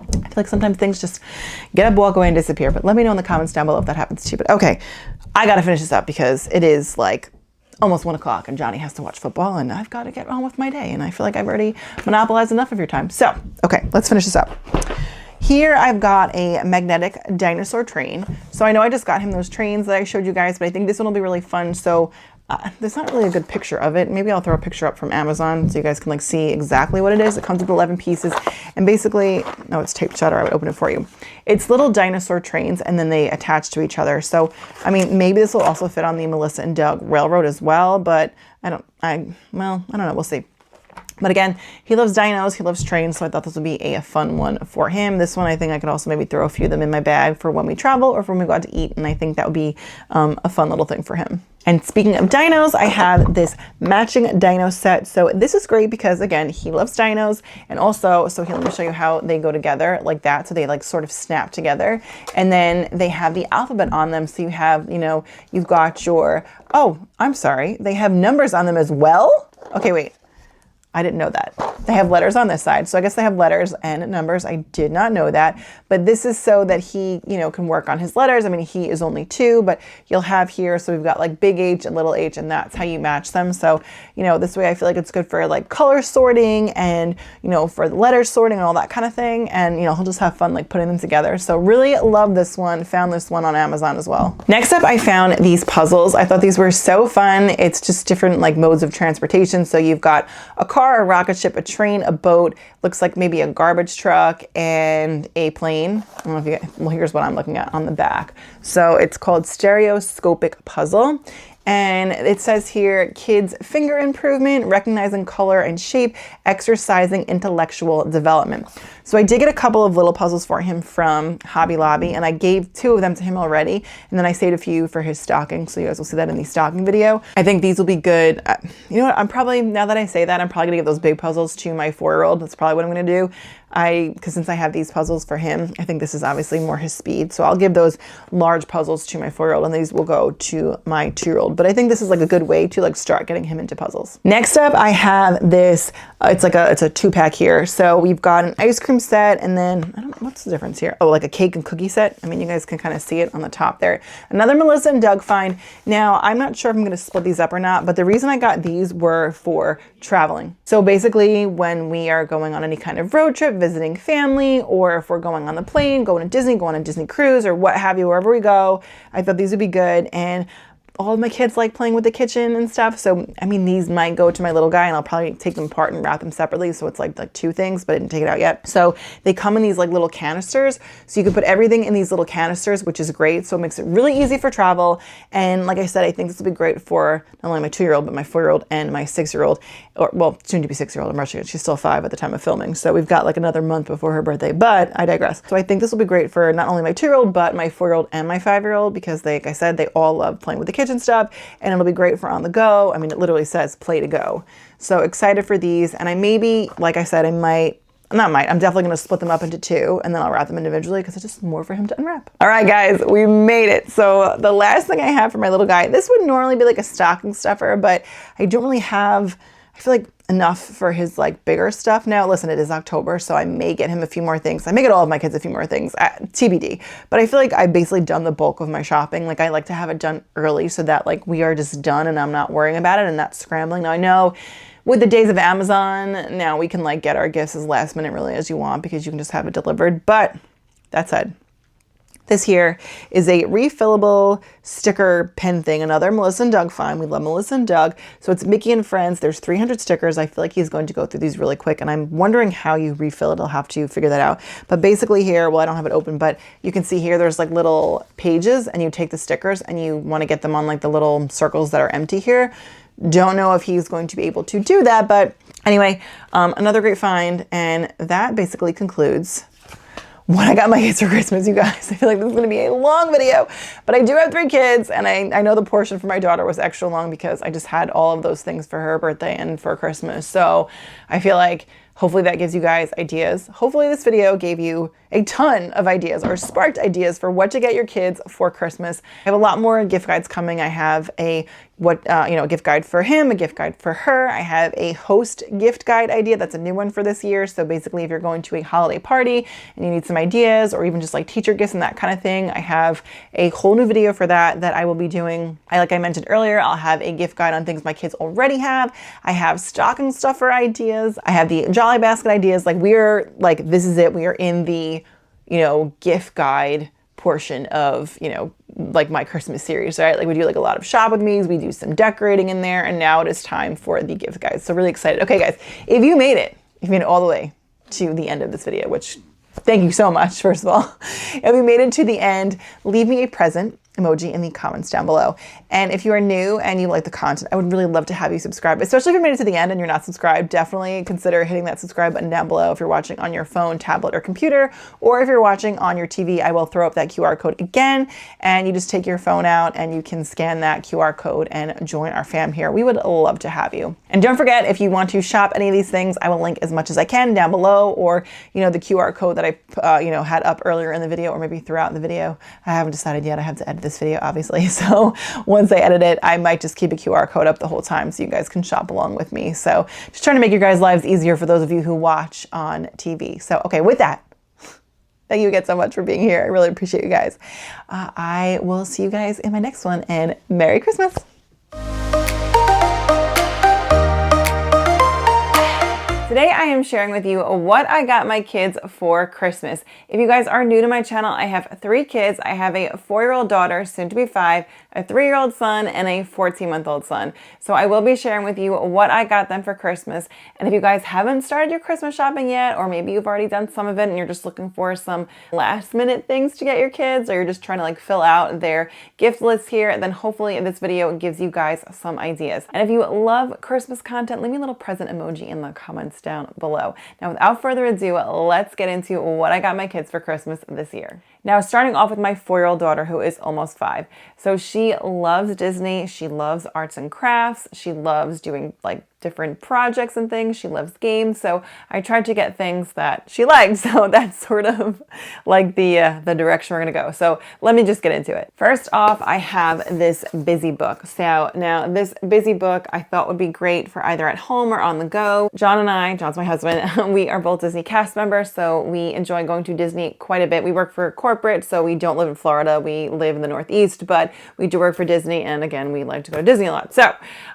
I feel like sometimes things just get up, walk away, and disappear. But let me know in the comments down below if that happens to you. But okay, I got to finish this up because it is like almost 1 o'clock and Johnny has to watch football and I've got to get on with my day. And I feel like I've already monopolized enough of your time. So, okay, let's finish this up. Here I've got a magnetic dinosaur train. So I know I just got him those trains that I showed you guys, but I think this one will be really fun. So there's not really a good picture of it. Maybe I'll throw a picture up from Amazon so you guys can like see exactly what it is. It comes with 11 pieces and basically, no, it's taped shut, or I would open it for you. It's little dinosaur trains and then they attach to each other. So, I mean, maybe this will also fit on the Melissa and Doug Railroad as well, but I don't know. We'll see. But again, he loves dinos, he loves trains, so I thought this would be a fun one for him. This one, I think I could also maybe throw a few of them in my bag for when we travel or for when we go out to eat, and I think that would be a fun little thing for him. And speaking of dinos, I have this matching dino set. So this is great because, again, he loves dinos, and also, so here, let me show you how they go together like that. So they like sort of snap together, and then they have the alphabet on them. So you have, you know, you've got your, oh, I'm sorry, they have numbers on them as well. Okay, wait. I didn't know that. They have letters on this side. So I guess they have letters and numbers. I did not know that. But this is so that he, you know, can work on his letters. I mean, he is only 2, but you'll have here, so we've got like big H and little h, and that's how you match them. So, you know, this way I feel like it's good for like color sorting and, you know, for the letter sorting and all that kind of thing. And, you know, he'll just have fun like putting them together. So really love this one. Found this one on Amazon as well. Next up, I found these puzzles. I thought these were so fun. It's just different like modes of transportation. So you've got a car, a rocket ship, a train, a boat, looks like maybe a garbage truck, and a plane. I don't know if you get, well, here's what I'm looking at on the back. So it's called Stereoscopic Puzzle. And it says here, kids finger improvement, recognizing color and shape, exercising intellectual development. So I did get a couple of little puzzles for him from Hobby Lobby, and I gave 2 of them to him already. And then I saved a few for his stocking. So you guys will see that in the stocking video. I think these will be good. You know what? I'm probably, now that I say that, I'm probably gonna give those big puzzles to my 4-year-old. That's probably what I'm gonna do. Because since I have these puzzles for him, I think this is obviously more his speed. So I'll give those large puzzles to my 4-year-old, and these will go to my 2-year-old. But I think this is like a good way to like start getting him into puzzles. Next up, I have this, it's a 2-pack here. So we've got an ice cream set, and then, I don't know, what's the difference here? Oh, like a cake and cookie set. I mean, you guys can kind of see it on the top there. Another Melissa and Doug find. Now, I'm not sure if I'm gonna split these up or not, but the reason I got these were for traveling. So basically, when we are going on any kind of road trip, visiting family, or if we're going on the plane, going to Disney, going on a Disney cruise, or what have you, wherever we go, I thought these would be good. And all of my kids like playing with the kitchen and stuff. So, I mean, these might go to my little guy, and I'll probably take them apart and wrap them separately. So it's like 2 things, but I didn't take it out yet. So they come in these like little canisters. So you can put everything in these little canisters, which is great. So it makes it really easy for travel. And like I said, I think this will be great for not only my 2-year-old, but my 4-year-old and my 6-year-old, or well, soon to be 6-year-old. I'm rushing it. She's still 5 at the time of filming. So we've got like another month before her birthday, but I digress. So I think this will be great for not only my 2-year-old, but my 4-year-old and my 5-year-old, because they, like I said, they all love playing with the kitchen stuff. And it'll be great for on the go. I mean, it literally says play to go. So excited for these. And I maybe, like I said, I'm definitely going to split them up into 2, and then I'll wrap them individually because it's just more for him to unwrap. All right, guys, we made it. So the last thing I have for my little guy, this would normally be like a stocking stuffer, but I don't really have, I feel like, enough for his like bigger stuff. Now, listen, it is October, so I may get him a few more things. I may get all of my kids a few more things, TBD. But I feel like I've basically done the bulk of my shopping. Like I like to have it done early so that like we are just done and I'm not worrying about it and not scrambling. Now I know with the days of Amazon, now we can like get our gifts as last minute really as you want because you can just have it delivered. But that said, this here is a refillable sticker pen thing. Another Melissa and Doug find. We love Melissa and Doug. So it's Mickey and Friends. There's 300 stickers. I feel like he's going to go through these really quick, and I'm wondering how you refill it. I'll have to figure that out. But basically here, well, I don't have it open, but you can see here there's like little pages, and you take the stickers and you want to get them on like the little circles that are empty here. Don't know if he's going to be able to do that, but anyway, another great find. And that basically concludes what I got my kids for Christmas, you guys. I feel like this is gonna be a long video, but I do have 3 kids, and I know the portion for my daughter was extra long because I just had all of those things for her birthday and for Christmas. So I feel like Hopefully that gives you guys ideas. Hopefully this video gave you a ton of ideas or sparked ideas for what to get your kids for Christmas. I have a lot more gift guides coming. I have a gift guide for him, a gift guide for her. I have a host gift guide idea. That's a new one for this year. So basically if you're going to a holiday party and you need some ideas or even just like teacher gifts and that kind of thing, I have a whole new video for that I will be doing. Like I mentioned earlier, I'll have a gift guide on things my kids already have. I have stocking stuffer ideas. I have the Jolly Basket ideas. This is it. We are in the, gift guide portion of, like my Christmas series, right? Like we do like a lot of shop with me's, we do some decorating in there, and now it is time for the gift guides. So really excited. Okay guys, if you made it all the way to the end of this video, which thank you so much, first of all. If you made it to the end, leave me a present emoji in the comments down below. And if you are new and you like the content, I would really love to have you subscribe, especially if you made it to the end and you're not subscribed. Definitely consider hitting that subscribe button down below if you're watching on your phone, tablet, or computer, or if you're watching on your TV. I will throw up that QR code again, and you just take your phone out and you can scan that QR code and join our fam here. We would love to have you. And don't forget, if you want to shop any of these things, I will link as much as I can down below, or the QR code that I had up earlier in the video, or maybe throughout the video. I haven't decided yet. I have to edit this video, obviously. So once I edit it, I might just keep a QR code up the whole time so you guys can shop along with me. So just trying to make your guys' lives easier for those of you who watch on TV. So, okay, with that, thank you again so much for being here. I really appreciate you guys. I will see you guys in my next one, and Merry Christmas. Today I am sharing with you what I got my kids for Christmas. If you guys are new to my channel, I have 3 kids. I have a 4-year-old daughter, soon to be 5, a 3-year-old son, and a 14-month-old son. So I will be sharing with you what I got them for Christmas. And if you guys haven't started your Christmas shopping yet, or maybe you've already done some of it and you're just looking for some last minute things to get your kids, or you're just trying to fill out their gift list here, then hopefully this video gives you guys some ideas. And if you love Christmas content, leave me a little present emoji in the comments down below. Now, without further ado, let's get into what I got my kids for Christmas this year. Now, starting off with my 4-year-old daughter, who is almost 5. So she loves Disney. She loves arts and crafts. She loves doing different projects and things. She loves games. So I tried to get things that she likes. So that's sort of the direction we're going to go. So let me just get into it. First off, I have this busy book. So now this busy book I thought would be great for either at home or on the go. John's my husband, we are both Disney cast members. So we enjoy going to Disney quite a bit. We work for corporate, so we don't live in Florida. We live in the Northeast, but we do work for Disney. And again, we like to go to Disney a lot. So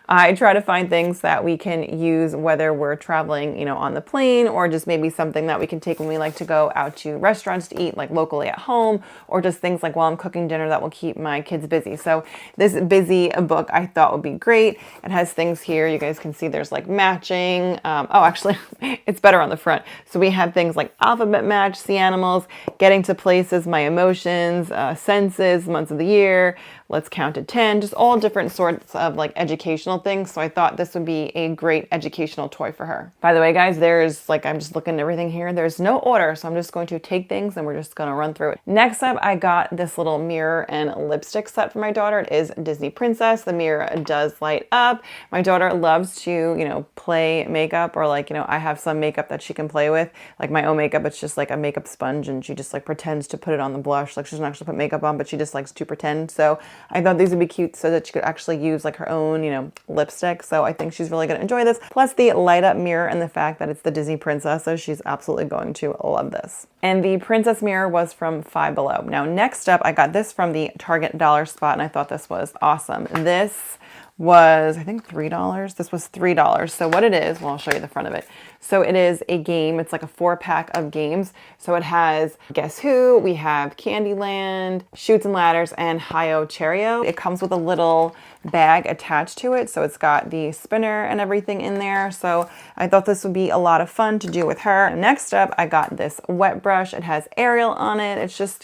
I try to find things that we can use, whether we're traveling, on the plane, or just maybe something that we can take when we like to go out to restaurants to eat, locally at home, or just things while I'm cooking dinner that will keep my kids busy. So this busy book I thought would be great. It has things here. You guys can see there's matching. Actually, it's better on the front. So we have things like alphabet match, sea animals, getting to places, my emotions, senses, months of the year, let's count to 10, just all different sorts of educational things. So I thought this would be a great educational toy for her. By the way, guys, there's I'm just looking at everything here. There's no order, so I'm just going to take things and we're just going to run through it. Next up, I got this little mirror and lipstick set for my daughter. It is Disney Princess. The mirror does light up. My daughter loves to, play makeup, or I have some makeup that she can play with, my own makeup. It's just a makeup sponge, and she just pretends to put it on the blush. She doesn't actually put makeup on, but she just likes to pretend. So I thought these would be cute so that she could actually use her own, lipstick. So I think she's really going to enjoy this. Plus the light up mirror and the fact that it's the Disney Princess. So she's absolutely going to love this. And the princess mirror was from Five Below. Now, next up, I got this from the Target dollar spot, and I thought this was awesome. This was, I think, $3. This was $3. So what it is, well, I'll show you the front of it. So it is a game. It's a 4-pack of games. So it has Guess Who, we have Candyland, Chutes and Ladders, and Hi-Yo Cherry-O. It comes with a little bag attached to it. So it's got the spinner and everything in there. So I thought this would be a lot of fun to do with her. Next up, I got this wet brush. It has Ariel on it. It's just,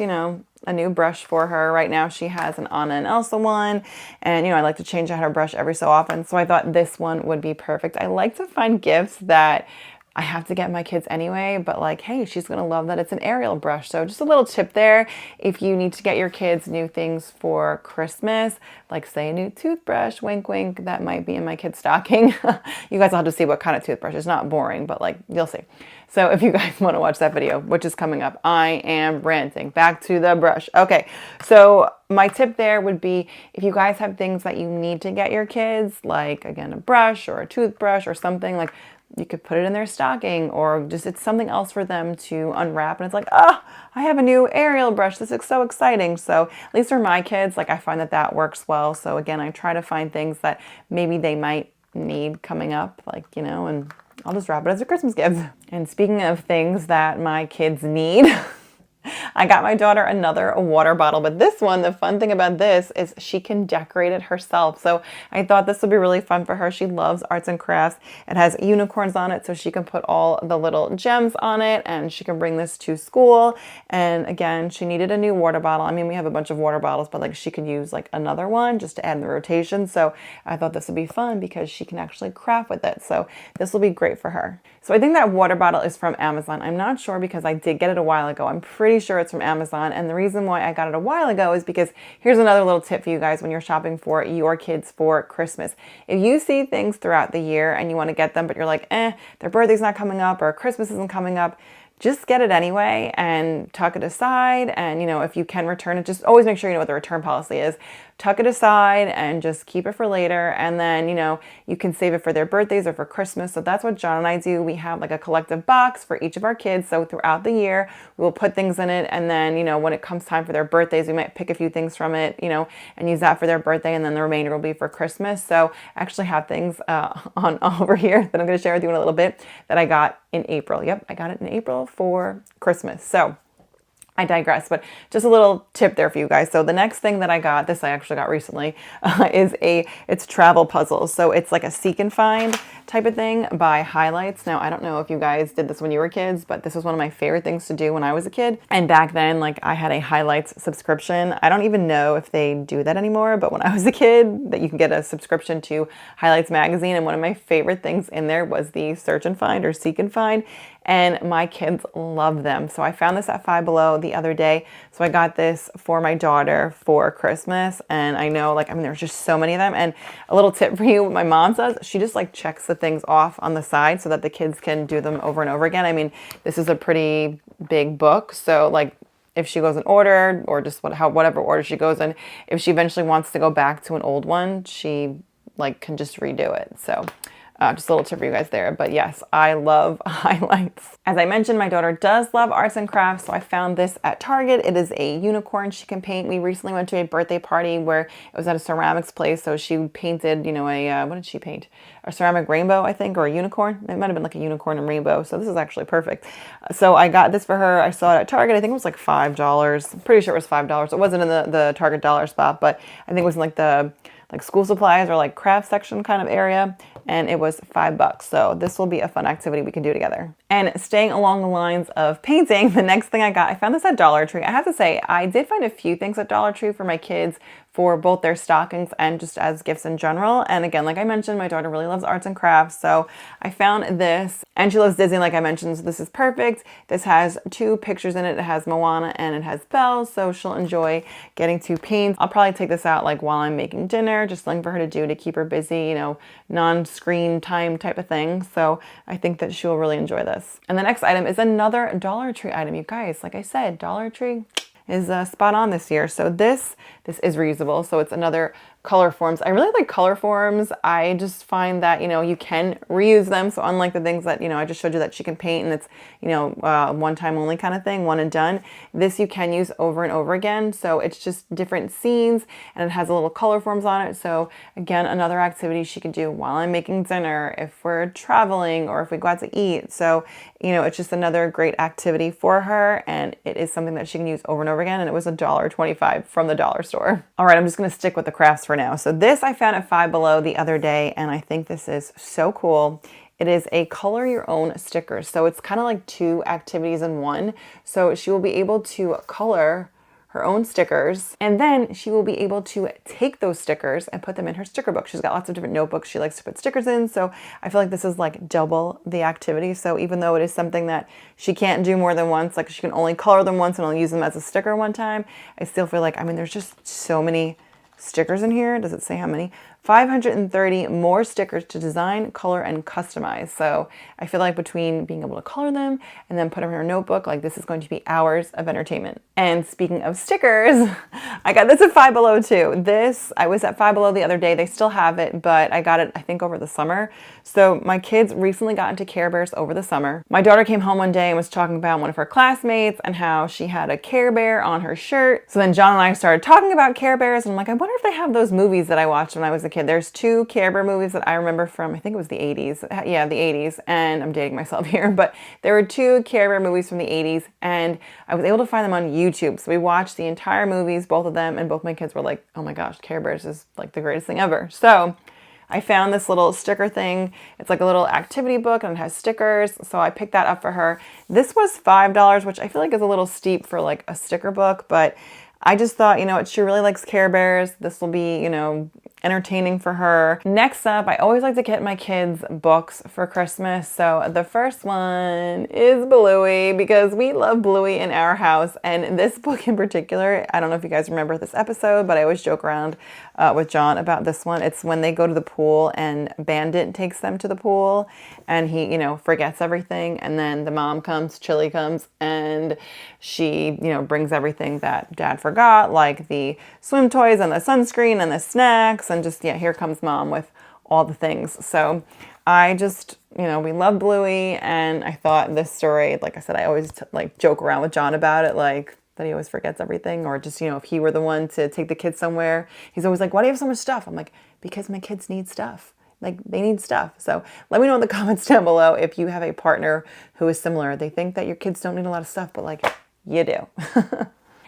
a new brush for her. Right now she has an Anna and Elsa one, and I like to change out her brush every so often, so I thought this one would be perfect. I like to find gifts that I have to get my kids anyway, but like, hey, she's gonna love that it's an aerial brush. So just a little tip there. If you need to get your kids new things for Christmas, like say a new toothbrush, wink, wink, that might be in my kid's stocking. You guys will have to see what kind of toothbrush. It's not boring, but like, you'll see. So if you guys want to watch that video, which is coming up, I am ranting. Back to the brush. Okay, so my tip there would be if you guys have things that you need to get your kids, like again, a brush or a toothbrush or something, like you could put it in their stocking, or just it's something else for them to unwrap. And it's like, oh, I have a new aerial brush. This is so exciting. So at least for my kids, like I find that that works well. So again, I try to find things that maybe they might need coming up, like, you know, and I'll just wrap it as a Christmas gift. And speaking of things that my kids need, I got my daughter another water bottle, but this one, the fun thing about this is she can decorate it herself. So I thought this would be really fun for her. She loves arts and crafts. It has unicorns on it, so she can put all the little gems on it, and she can bring this to school. And again, she needed a new water bottle. I mean, we have a bunch of water bottles, but like she could use like another one just to add in the rotation. So I thought this would be fun because she can actually craft with it. So this will be great for her. So I think that water bottle is from Amazon. I'm not sure because I did get it a while ago. I'm pretty sure it's from Amazon. And the reason why I got it a while ago is because here's another little tip for you guys when you're shopping for your kids for Christmas. If you see things throughout the year and you want to get them, but you're like, their birthday's not coming up or Christmas isn't coming up, just get it anyway and tuck it aside. And, you know, if you can return it, just always make sure you know what the return policy is. Tuck it aside and just keep it for later. And then, you know, you can save it for their birthdays or for Christmas. So that's what John and I do. We have like a collective box for each of our kids. So throughout the year, we'll put things in it. And then, you know, when it comes time for their birthdays, we might pick a few things from it, you know, and use that for their birthday. And then the remainder will be for Christmas. So I actually have things on over here that I'm going to share with you in a little bit that I got in April. Yep, I got it in April for Christmas. So I digress, but just a little tip there for you guys. So the next thing that I got, this I actually got recently, it's travel puzzles. So it's like a seek and find type of thing by Highlights. Now, I don't know if you guys did this when you were kids, but this was one of my favorite things to do when I was a kid. And back then, like I had a Highlights subscription. I don't even know if they do that anymore, but when I was a kid, that you can get a subscription to Highlights magazine. And one of my favorite things in there was the search and find or seek and find. And my kids love them. So I found this at Five Below the other day. So I got this for my daughter for Christmas. And I know, like, I mean, there's just so many of them. And a little tip for you, what my mom does, she just like checks the things off on the side so that the kids can do them over and over again. I mean, this is a pretty big book. So like, if she goes in order or just whatever order she goes in, if she eventually wants to go back to an old one, she like can just redo it. So just a little tip for you guys there. But yes, I love Highlights. As I mentioned, my daughter does love arts and crafts, so I found this at Target. It is a unicorn she can paint. We recently went to a birthday party where it was at a ceramics place, so she painted, you know, what did she paint? A ceramic rainbow, I think, or a unicorn. It might have been like a unicorn and rainbow, so this is actually perfect. So I got this for her. I saw it at Target. I think it was like $5. I'm pretty sure it was $5. It wasn't in the Target dollar spot, but I think it was in like the school supplies or like craft section kind of area, and it was $5. So this will be a fun activity we can do together. And staying along the lines of painting, the next thing I found this at Dollar Tree. I have to say, I did find a few things at Dollar Tree for my kids for both their stockings and just as gifts in general. And again, like I mentioned, my daughter really loves arts and crafts. So I found this, and she loves Disney, like I mentioned, so this is perfect. This has 2 pictures in it. It has Moana and it has Belle, so she'll enjoy getting to paint. I'll probably take this out like while I'm making dinner, just something for her to do to keep her busy, you know, non-screen time type of thing. So I think that she'll really enjoy this. And the next item is another Dollar Tree item. You guys, like I said, Dollar Tree is spot on this year. So this is reusable. So it's another color forms. I really like color forms. I just find that, you know, you can reuse them. So unlike the things that, you know, I just showed you that she can paint and it's, you know, one time only kind of thing, one and done. This you can use over and over again. So it's just different scenes and it has a little color forms on it. So again, another activity she can do while I'm making dinner, if we're traveling or if we go out to eat. So, you know, it's just another great activity for her. And it is something that she can use over and over again. And it was $1.25 from the dollar store. All right, I'm just going to stick with the crafts for now. So this I found at Five Below the other day, and I think this is so cool. It is a color your own sticker. So it's kind of like 2 activities in one. So she will be able to color her own stickers, and then she will be able to take those stickers and put them in her sticker book. She's got lots of different notebooks she likes to put stickers in, so I feel like this is like double the activity. So even though it is something that she can't do more than once, like she can only color them once and only use them as a sticker one time, I still feel like, I mean, there's just so many stickers in here. Does it say how many? 530 more stickers to design, color, and customize. So I feel like between being able to color them and then put them in her notebook, like this is going to be hours of entertainment. And speaking of stickers, I got this at Five Below too. This, I was at Five Below the other day. They still have it, but I got it, I think, over the summer. So my kids recently got into Care Bears over the summer. My daughter came home one day and was talking about one of her classmates and how she had a Care Bear on her shirt. So then John and I started talking about Care Bears, and I'm like, I wonder if they have those movies that I watched when I was a kid. There's two Care Bear movies that I remember from, I think it was the 80s. Yeah, the 80s. And I'm dating myself here, but there were two Care Bear movies from the 80s, and I was able to find them on YouTube. So we watched the entire movies, both of them, and both my kids were like, oh my gosh, Care Bears is like the greatest thing ever. So I found this little sticker thing. It's like a little activity book and it has stickers. So I picked that up for her. This was $5, which I feel like is a little steep for like a sticker book, but I just thought, you know what, she really likes Care Bears. This will be, you know, entertaining for her. Next up, I always like to get my kids books for Christmas. So the first one is Bluey, because we love Bluey in our house. And this book in particular, I don't know if you guys remember this episode, but I always joke around with John about this one. It's when they go to the pool and Bandit takes them to the pool and he, you know, forgets everything. And then the mom comes, Chili comes, and she, you know, brings everything that Dad forgot, like the swim toys and the sunscreen and the snacks, and just, yeah, here comes Mom with all the things. So I just, you know, we love Bluey, and I thought this story, like I said, I always like joke around with John about it, like that he always forgets everything, or just, you know, if he were the one to take the kids somewhere, he's always like, why do you have so much stuff? I'm like, because my kids need stuff. Like, they need stuff. So let me know in the comments down below if you have a partner who is similar. They think that your kids don't need a lot of stuff, but like, you do.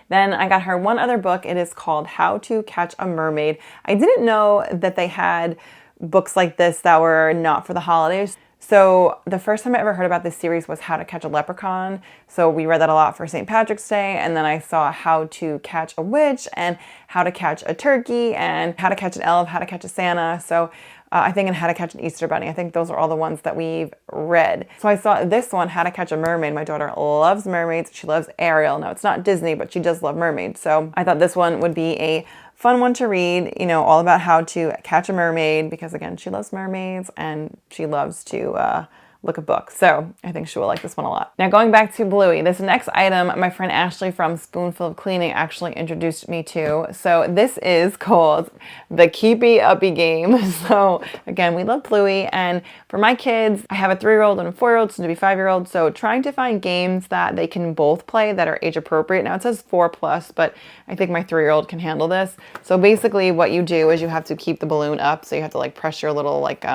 Then I got her one other book. It is called How to Catch a Mermaid. I didn't know that they had books like this that were not for the holidays. So the first time I ever heard about this series was How to Catch a Leprechaun. So we read that a lot for St. Patrick's Day. And then I saw How to Catch a Witch and How to Catch a Turkey and How to Catch an Elf, How to Catch a Santa. So I think, and How to Catch an Easter Bunny. I think those are all the ones that we've read. So I saw this one, How to Catch a Mermaid. My daughter loves mermaids. She loves Ariel. Now, it's not Disney, but she does love mermaids. So I thought this one would be a fun one to read, you know, all about how to catch a mermaid, because again, she loves mermaids and she loves to look at books. So I think she will like this one a lot. Now, going back to Bluey, this next item, my friend Ashley from Spoonful of Cleaning actually introduced me to. So this is called the Keepy Uppy game. So again, we love Bluey, and for my kids, I have a 3-year-old and a 4-year-old, soon to be 5-year-old. So trying to find games that they can both play that are age appropriate. Now it says 4+, but I think my 3-year-old can handle this. So basically what you do is you have to keep the balloon up. So you have to like press your little like,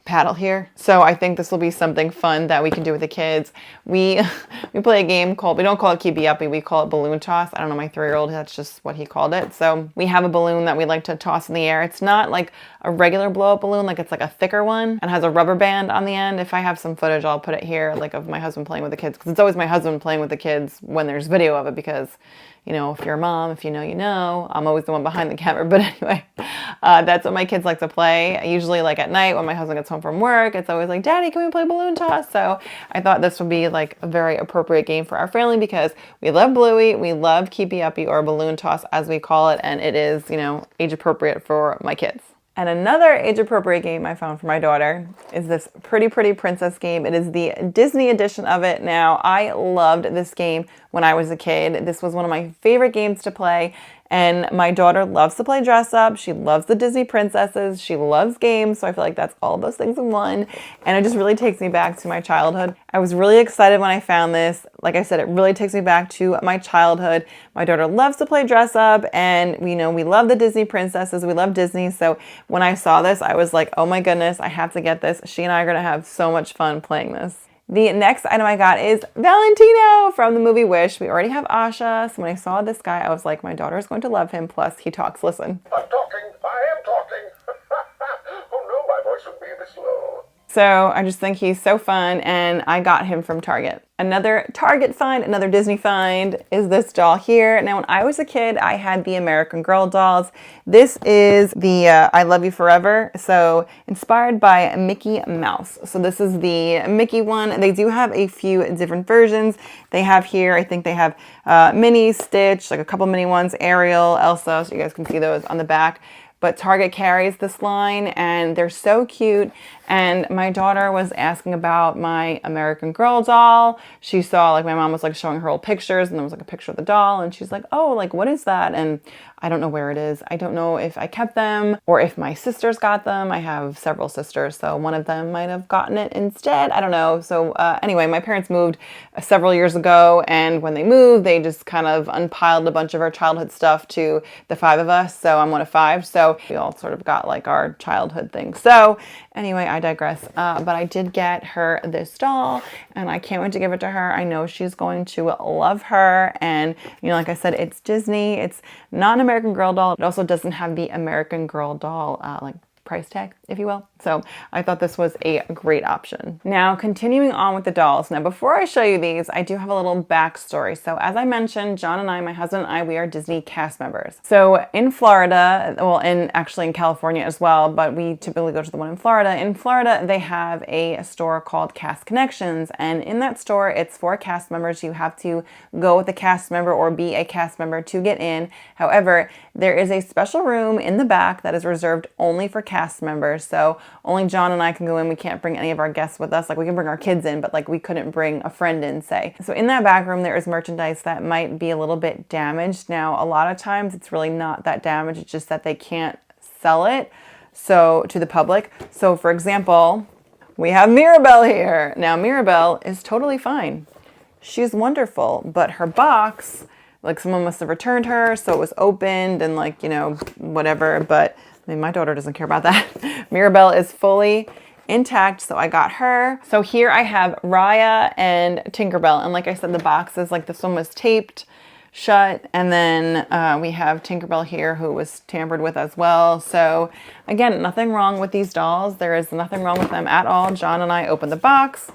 paddle here. So I think this will be something fun that we can do with the kids. We play a game called, we don't call it Keepy Uppy, we call it balloon toss. I don't know, my 3-year-old, that's just what he called it. So we have a balloon that we like to toss in the air. It's not like a regular blow up balloon, like it's like a thicker one and has a rubber band on the end. If I have some footage, I'll put it here, like of my husband playing with the kids, because it's always my husband playing with the kids when there's video of it, because you know, if you're a mom, if you know, you know. I'm always the one behind the camera. But anyway, that's what my kids like to play. Usually like at night when my husband gets home from work, it's always like, Daddy, can we play balloon toss? So I thought this would be like a very appropriate game for our family, because we love Bluey, we love Keepy Uppy, or balloon toss as we call it. And it is, you know, age appropriate for my kids. And another age-appropriate game I found for my daughter is this Pretty Pretty Princess game. It is the Disney edition of it. Now, I loved this game when I was a kid. This was one of my favorite games to play. And my daughter loves to play dress up. She loves the Disney princesses. She loves games. So I feel like that's all those things in one. And it just really takes me back to my childhood. I was really excited when I found this. Like I said, it really takes me back to my childhood. My daughter loves to play dress up, and we know we love the Disney princesses. We love Disney. So when I saw this, I was like, oh my goodness, I have to get this. She and I are going to have so much fun playing this. The next item I got is Valentino from the movie Wish. We already have Asha, so when I saw this guy, I was like, my daughter is going to love him, plus he talks. Listen. I'm talking. I am talking. Oh no, my voice would be a bit slow. So I just think he's so fun, and I got him from Target. Another Target find, another Disney find is this doll here. Now, when I was a kid, I had the American Girl dolls. This is the I Love You Forever, so inspired by Mickey Mouse. So this is the Mickey one. They do have a few different versions. They have here, I think they have Minnie, Stitch, like a couple mini ones, Ariel, Elsa, so you guys can see those on the back. But Target carries this line, and they're so cute. And my daughter was asking about my American Girl doll. She saw, like, my mom was like showing her old pictures, and there was like a picture of the doll, and she's like, oh, like, what is that? And I don't know where it is. I don't know if I kept them or if my sisters got them. I have several sisters, so one of them might have gotten it instead. I don't know. So anyway, my parents moved several years ago, and when they moved, they just kind of unpiled a bunch of our childhood stuff to the 5 of us. So I'm one of 5. So we all sort of got like our childhood things. So anyway, I digress. But I did get her this doll, and I can't wait to give it to her. I know she's going to love her. And, you know, like I said, it's Disney. It's not an American Girl doll. It also doesn't have the American Girl doll like price tag, if you will. So I thought this was a great option. Now, continuing on with the dolls. Now, before I show you these, I do have a little backstory. So as I mentioned, John and I, my husband and I, we are Disney cast members. So in Florida, well, actually in California as well, but we typically go to the one in Florida. In Florida, they have a store called Cast Connections. And in that store, it's for cast members. You have to go with a cast member or be a cast member to get in. However, there is a special room in the back that is reserved only for cast members. So only John and I can go in. We can't bring any of our guests with us. Like, we can bring our kids in, but like we couldn't bring a friend in, say. So in that back room, there is merchandise that might be a little bit damaged. Now, a lot of times it's really not that damaged. It's just that they can't sell it to the public. So for example, we have Mirabelle here. Now, Mirabelle is totally fine. She's wonderful, but her box, like, someone must have returned her, so it was opened and, like, you know, whatever. But I mean, my daughter doesn't care about that. Mirabelle is fully intact, so I got her. So here I have Raya and Tinkerbell, and like I said, the boxes, like this one was taped shut, and then we have Tinkerbell here, who was tampered with as well. So again, nothing wrong with these dolls. There is nothing wrong with them at all. John and I opened the box.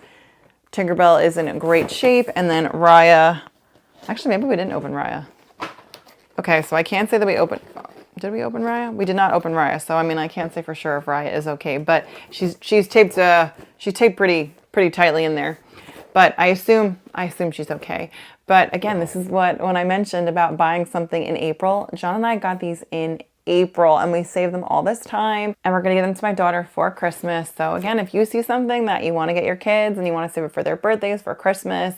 Tinkerbell is in great shape, and then Raya, actually maybe we didn't open Raya. Okay, so I can't say that we opened. Did we open Raya? We did not open Raya, so I mean, I can't say for sure if Raya is okay, but she's taped pretty tightly in there. But I assume she's okay. But again, this is when I mentioned about buying something in April. John and I got these in April, and we saved them all this time, and we're gonna give them to my daughter for Christmas. So again, if you see something that you want to get your kids and you want to save it for their birthdays, for Christmas,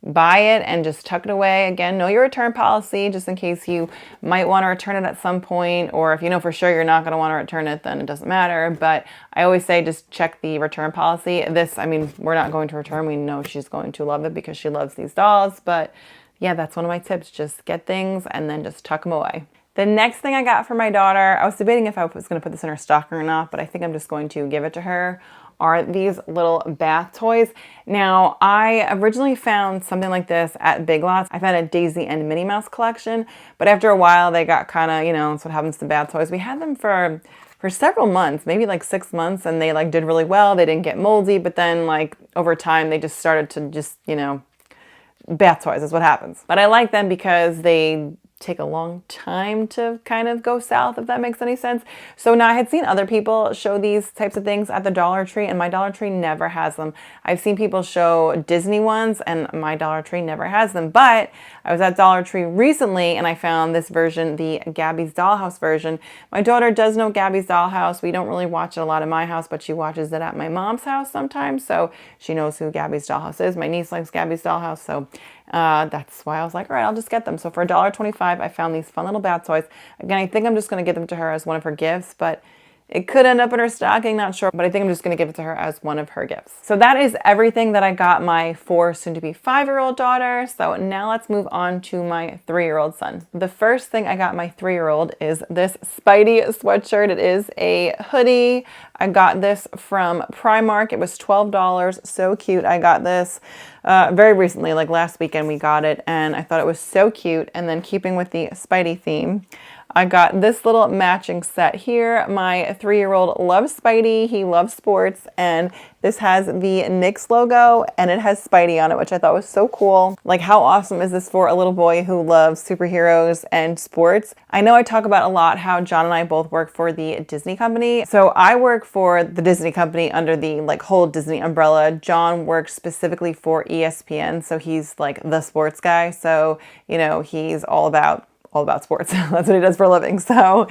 buy it and just tuck it away. Again, know your return policy, just in case you might want to return it at some point, or if you know for sure you're not going to want to return it, then it doesn't matter. But I always say just check the return policy. This, I mean, we're not going to return. We know she's going to love it because she loves these dolls. But yeah, that's one of my tips. Just get things and then just tuck them away. The next thing I got for my daughter, I was debating if I was going to put this in her stocking or not, but I think I'm just going to give it to her, are these little bath toys. Now, I originally found something like this at Big Lots. I found a Daisy and Minnie Mouse collection, but after a while they got kind of, you know, that's what happens to bath toys. We had them for several months, maybe like 6 months, and they like did really well. They didn't get moldy, but then like over time they just started to just, you know, bath toys is what happens. But I like them because they take a long time to kind of go south, if that makes any sense. So now I had seen other people show these types of things at the Dollar Tree, and my Dollar Tree never has them. I've seen people show Disney ones, and my Dollar Tree never has them. But I was at Dollar Tree recently, and I found this version, the Gabby's Dollhouse version. My daughter does know Gabby's Dollhouse. We don't really watch it a lot in my house, but she watches it at my mom's house sometimes, so she knows who Gabby's Dollhouse is. My niece likes Gabby's Dollhouse, so that's why I was like, all right, I'll just get them. So for $1.25, I found these fun little bath toys. Again, I think I'm just going to give them to her as one of her gifts, but it could end up in her stocking, not sure, but I think I'm just going to give it to her as one of her gifts. So that is everything that I got my 4 soon-to-be 5-year-old daughter. So now let's move on to my 3-year-old son. The first thing I got my 3-year-old is this Spidey sweatshirt. It is a hoodie. I got this from Primark. It was $12. So cute. I got this very recently, like last weekend we got it, and I thought it was so cute. And then keeping with the Spidey theme, I got this little matching set here. My 3-year-old loves Spidey. He loves sports, and this has the NYX logo and it has Spidey on it, which I thought was so cool. Like, how awesome is this for a little boy who loves superheroes and sports? I know I talk about a lot how John and I both work for the Disney company. So I work for the Disney company under the like whole Disney umbrella. John works specifically for ESPN. So he's like the sports guy. So, you know, he's all about sports. That's what he does for a living. So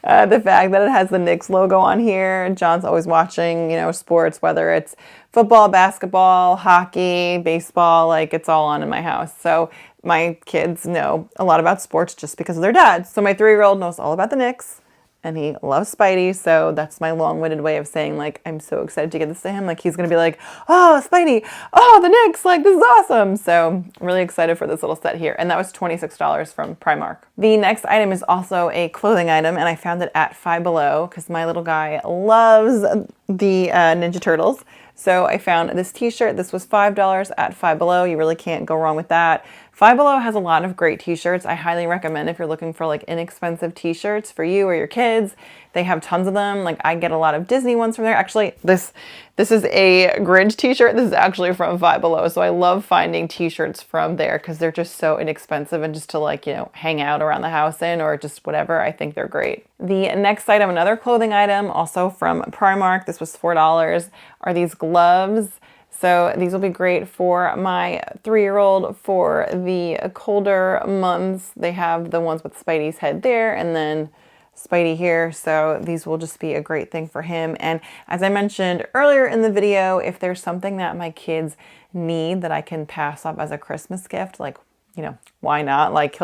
the fact that it has the NYX logo on here, John's always watching, you know, sports, whether it's football, basketball, hockey, baseball, like it's all on in my house. So my kids know a lot about sports just because of their dad. So my 3-year-old knows all about the NYX. And he loves Spidey, so that's my long-winded way of saying, like, I'm so excited to get this to him. Like, he's going to be like, oh, Spidey, oh, the NYX, like, this is awesome. So I'm really excited for this little set here. And that was $26 from Primark. The next item is also a clothing item, and I found it at Five Below because my little guy loves the Ninja Turtles. So I found this t-shirt. This was $5 at Five Below. You really can't go wrong with that. Five Below has a lot of great t-shirts. I highly recommend if you're looking for like inexpensive t-shirts for you or your kids. They have tons of them. Like, I get a lot of Disney ones from there. Actually, this is a Grinch t-shirt. This is actually from Five Below. So I love finding t-shirts from there because they're just so inexpensive and just to like, you know, hang out around the house in or just whatever. I think they're great. The next item, another clothing item, also from Primark. This was $4, are these gloves. So these will be great for my 3-year-old for the colder months. They have the ones with Spidey's head there and then Spidey here. So these will just be a great thing for him. And as I mentioned earlier in the video, if there's something that my kids need that I can pass off as a Christmas gift, like, you know, why not? Like,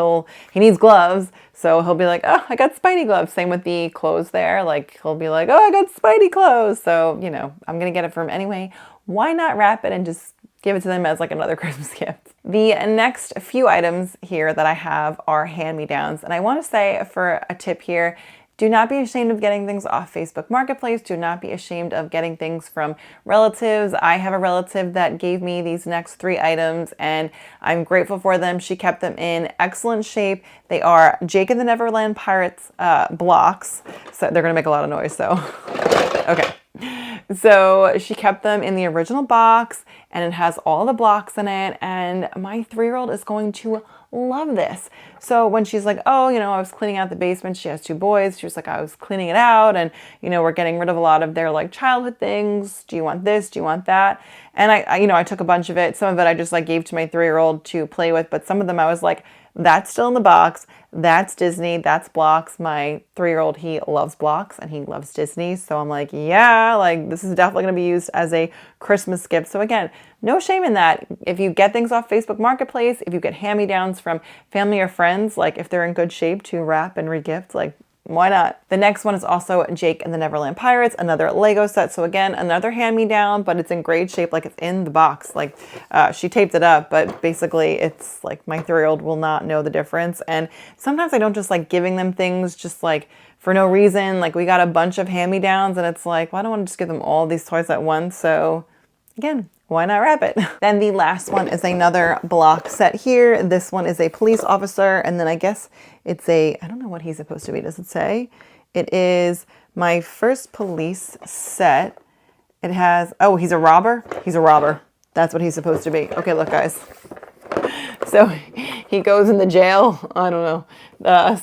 he needs gloves. So he'll be like, oh, I got Spidey gloves. Same with the clothes there. Like, he'll be like, oh, I got Spidey clothes. So, you know, I'm going to get it for him anyway. Why not wrap it and just give it to them as like another Christmas gift? The next few items here that I have are hand-me-downs. And I want to say for a tip here, do not be ashamed of getting things off Facebook Marketplace. Do not be ashamed of getting things from relatives. I have a relative that gave me these next 3 items and I'm grateful for them. She kept them in excellent shape. They are Jake and the Neverland Pirates blocks. So they're going to make a lot of noise, so okay. So she kept them in the original box and it has all the blocks in it, and my 3-year-old is going to love this. So when she's like, oh, you know, I was cleaning out the basement, she has 2 boys. She was like, I was cleaning it out and, you know, we're getting rid of a lot of their like childhood things. Do you want this? Do you want that? And I you know, I took a bunch of it. Some of it I just like gave to my 3-year-old to play with, but some of them I was like, that's still in the box. That's Disney. That's blocks. My 3-year-old, he loves blocks and he loves Disney. So I'm like, yeah, like this is definitely going to be used as a Christmas gift. So again, no shame in that. If you get things off Facebook Marketplace, if you get hand-me-downs from family or friends, like if they're in good shape to wrap and regift, like why not? The next one is also Jake and the Neverland Pirates, another Lego set. So again, another hand-me-down, but it's in great shape, like it's in the box. Like she taped it up, but basically it's like my 3-year-old will not know the difference. And sometimes I don't just like giving them things just like for no reason. Like we got a bunch of hand-me-downs and it's like, well, I don't want to just give them all these toys at once. So again, why not wrap it? Then the last one is another block set here. This one is a police officer. And then I guess it's I don't know what he's supposed to be. Does it say? It is my first police set. It has, oh, he's a robber. He's a robber. That's what he's supposed to be. Okay, look guys. So he goes in the jail. I don't know.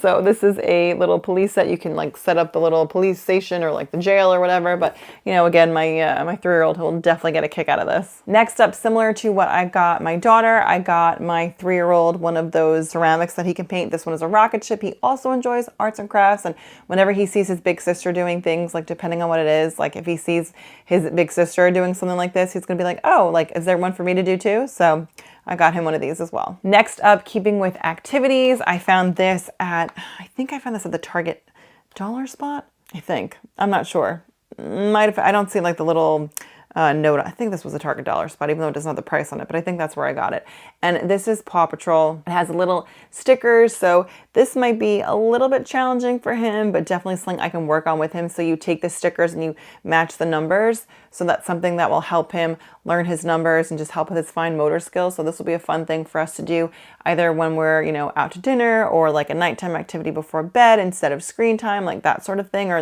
So this is a little police set. You can like set up the little police station or like the jail or whatever. But you know, again, my 3-year-old will definitely get a kick out of this. Next up, similar to what I got my daughter, I got my 3-year-old one of those ceramics that he can paint. This one is a rocket ship. He also enjoys arts and crafts. And whenever he sees his big sister doing things, like depending on what it is, like if he sees his big sister doing something like this, he's going to be like, oh, like, is there one for me to do too? So I got him one of these as well. Next up, keeping with activities, I found this at, I think I found this at the Target dollar spot, I think. I'm not sure. Might have, I don't see like the little note. I think this was a Target dollar spot, even though it doesn't have the price on it, but I think that's where I got it. And this is Paw Patrol. It has little stickers, so this might be a little bit challenging for him, but definitely something I can work on with him. So you take the stickers and you match the numbers. So that's something that will help him learn his numbers and just help with his fine motor skills. So this will be a fun thing for us to do either when we're, out to dinner or like a nighttime activity before bed instead of screen time, like that sort of thing. Or,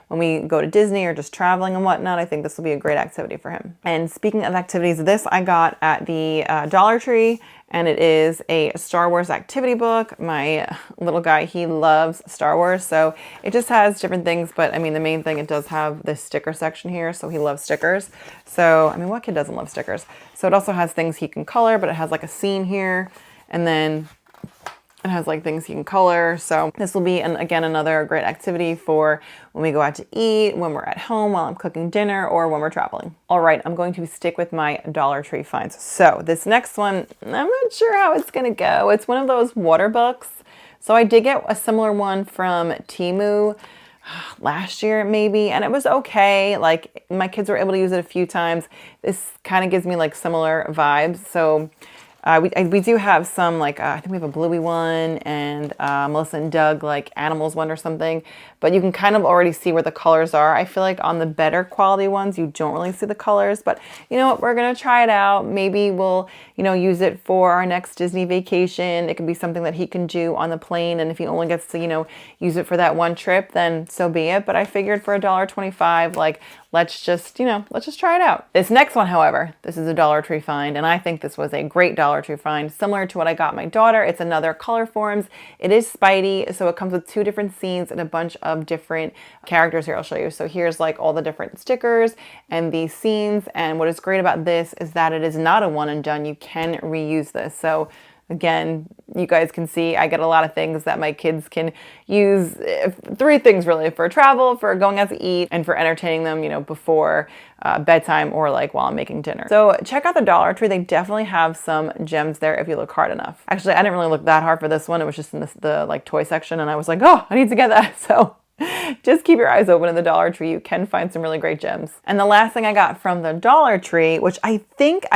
when we go to Disney or just traveling and whatnot, I think this will be a great activity for him. And speaking of activities, this I got at the Dollar Tree. And it is a Star Wars activity book. My little guy, he loves Star Wars, so it just has different things, but I mean, the main thing, it does have this sticker section here, so he loves stickers. So, I mean, what kid doesn't love stickers? So it also has things he can color, but it has like a scene here, and then it has like things he can color. So this will be, again, another great activity for when we go out to eat, when we're at home while I'm cooking dinner, or when we're traveling. All right, I'm going to stick with my Dollar Tree finds. So this next one, I'm not sure how it's gonna go. It's one of those water books. So I did get a similar one from Temu last year maybe, and it was okay. Like my kids were able to use it a few times. This kind of gives me like similar vibes. So we do have some, like, I think we have a Bluey one and Melissa and Doug, like, Animals one or something. But you can kind of already see where the colors are. I feel like on the better quality ones, you don't really see the colors. But you know what? We're going to try it out. Maybe we'll, use it for our next Disney vacation. It could be something that he can do on the plane. And if he only gets to, use it for that one trip, then so be it. But I figured for $1.25, like, let's just try it out. This next one, however, this is a Dollar Tree find, and I think this was a great Dollar Tree find, similar to what I got my daughter. It's another Color Forms. It is Spidey, so it comes with 2 different scenes and a bunch of different characters here. I'll show you. So here's like all the different stickers and these scenes, and what is great about this is that it is not a one and done. You can reuse this. So again, you guys can see I get a lot of things that my kids can use. 3 things really: for travel, for going out to eat, and for entertaining them, before bedtime or like while I'm making dinner. So check out the Dollar Tree. They definitely have some gems there if you look hard enough. Actually, I didn't really look that hard for this one. It was just in the like toy section, and I was like, oh, I need to get that. So just keep your eyes open in the Dollar Tree. You can find some really great gems. And the last thing I got from the Dollar Tree, which I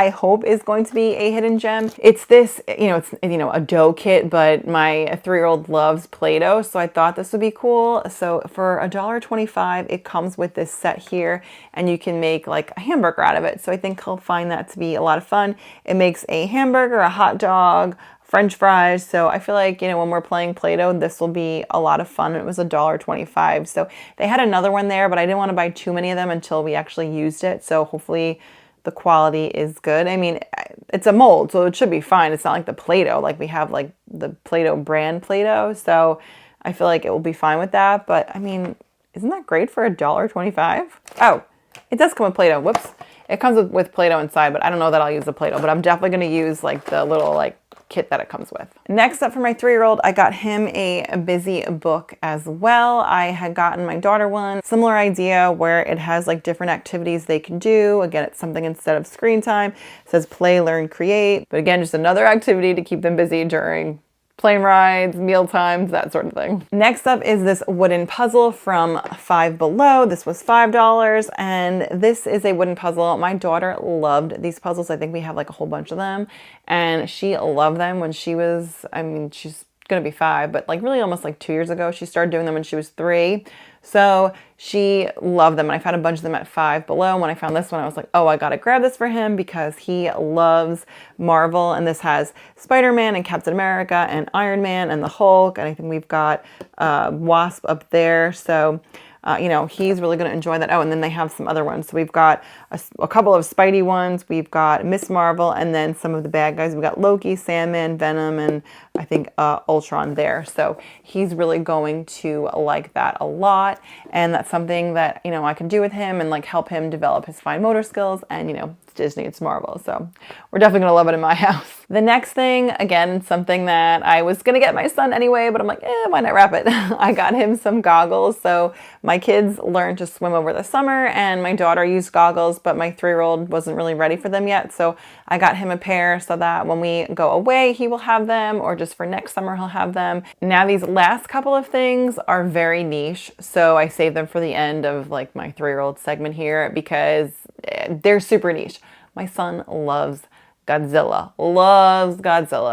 hope is going to be a hidden gem. It's this, it's a dough kit, but my 3-year-old loves Play-Doh, so I thought this would be cool. So for $1.25, it comes with this set here, and you can make like a hamburger out of it. So I think he'll find that to be a lot of fun. It makes a hamburger, a hot dog, French fries. So I feel like, when we're playing Play-Doh, this will be a lot of fun. It was $1.25. So they had another one there, but I didn't want to buy too many of them until we actually used it. So hopefully the quality is good. I mean, it's a mold, so it should be fine. It's not like the Play-Doh, like we have like the Play-Doh brand Play-Doh. So I feel like it will be fine with that. But I mean, isn't that great for $1.25? Oh, it does come with Play-Doh. Whoops. It comes with Play-Doh inside, but I don't know that I'll use the Play-Doh, but I'm definitely going to use like the little like kit that it comes with. Next up for my 3-year-old, I got him a busy book as well. I had gotten my daughter one, similar idea where it has like different activities they can do. Again, it's something instead of screen time. It says play, learn, create. But again, just another activity to keep them busy during plane rides, meal times, that sort of thing. Next up is this wooden puzzle from Five Below. This was $5, and this is a wooden puzzle. My daughter loved these puzzles. I think we have like a whole bunch of them, and she loved them when she was, she's gonna be 5, but like really almost like 2 years ago. She started doing them when she was 3. So she loved them, and I found a bunch of them at Five Below. When I found this one, I was like, oh, I gotta grab this for him because he loves Marvel, and this has Spider-Man and Captain America and Iron Man and the Hulk, and I think we've got Wasp up there. So he's really going to enjoy that. Oh, and then they have some other ones. So we've got a couple of Spidey ones. We've got Miss Marvel, and then some of the bad guys. We've got Loki, Sandman, Venom, and I think Ultron there. So he's really going to like that a lot. And that's something that, I can do with him and like help him develop his fine motor skills. And, it's Disney, it's Marvel. So we're definitely going to love it in my house. The next thing, again, something that I was going to get my son anyway, but I'm like, why not wrap it? I got him some goggles. So my kids learned to swim over the summer, and my daughter used goggles, but my 3-year-old wasn't really ready for them yet. So I got him a pair so that when we go away, he will have them, or just just for next summer he'll have them. Now these last couple of things are very niche, so I saved them for the end of like my 3-year-old segment here because they're super niche. My son loves Godzilla,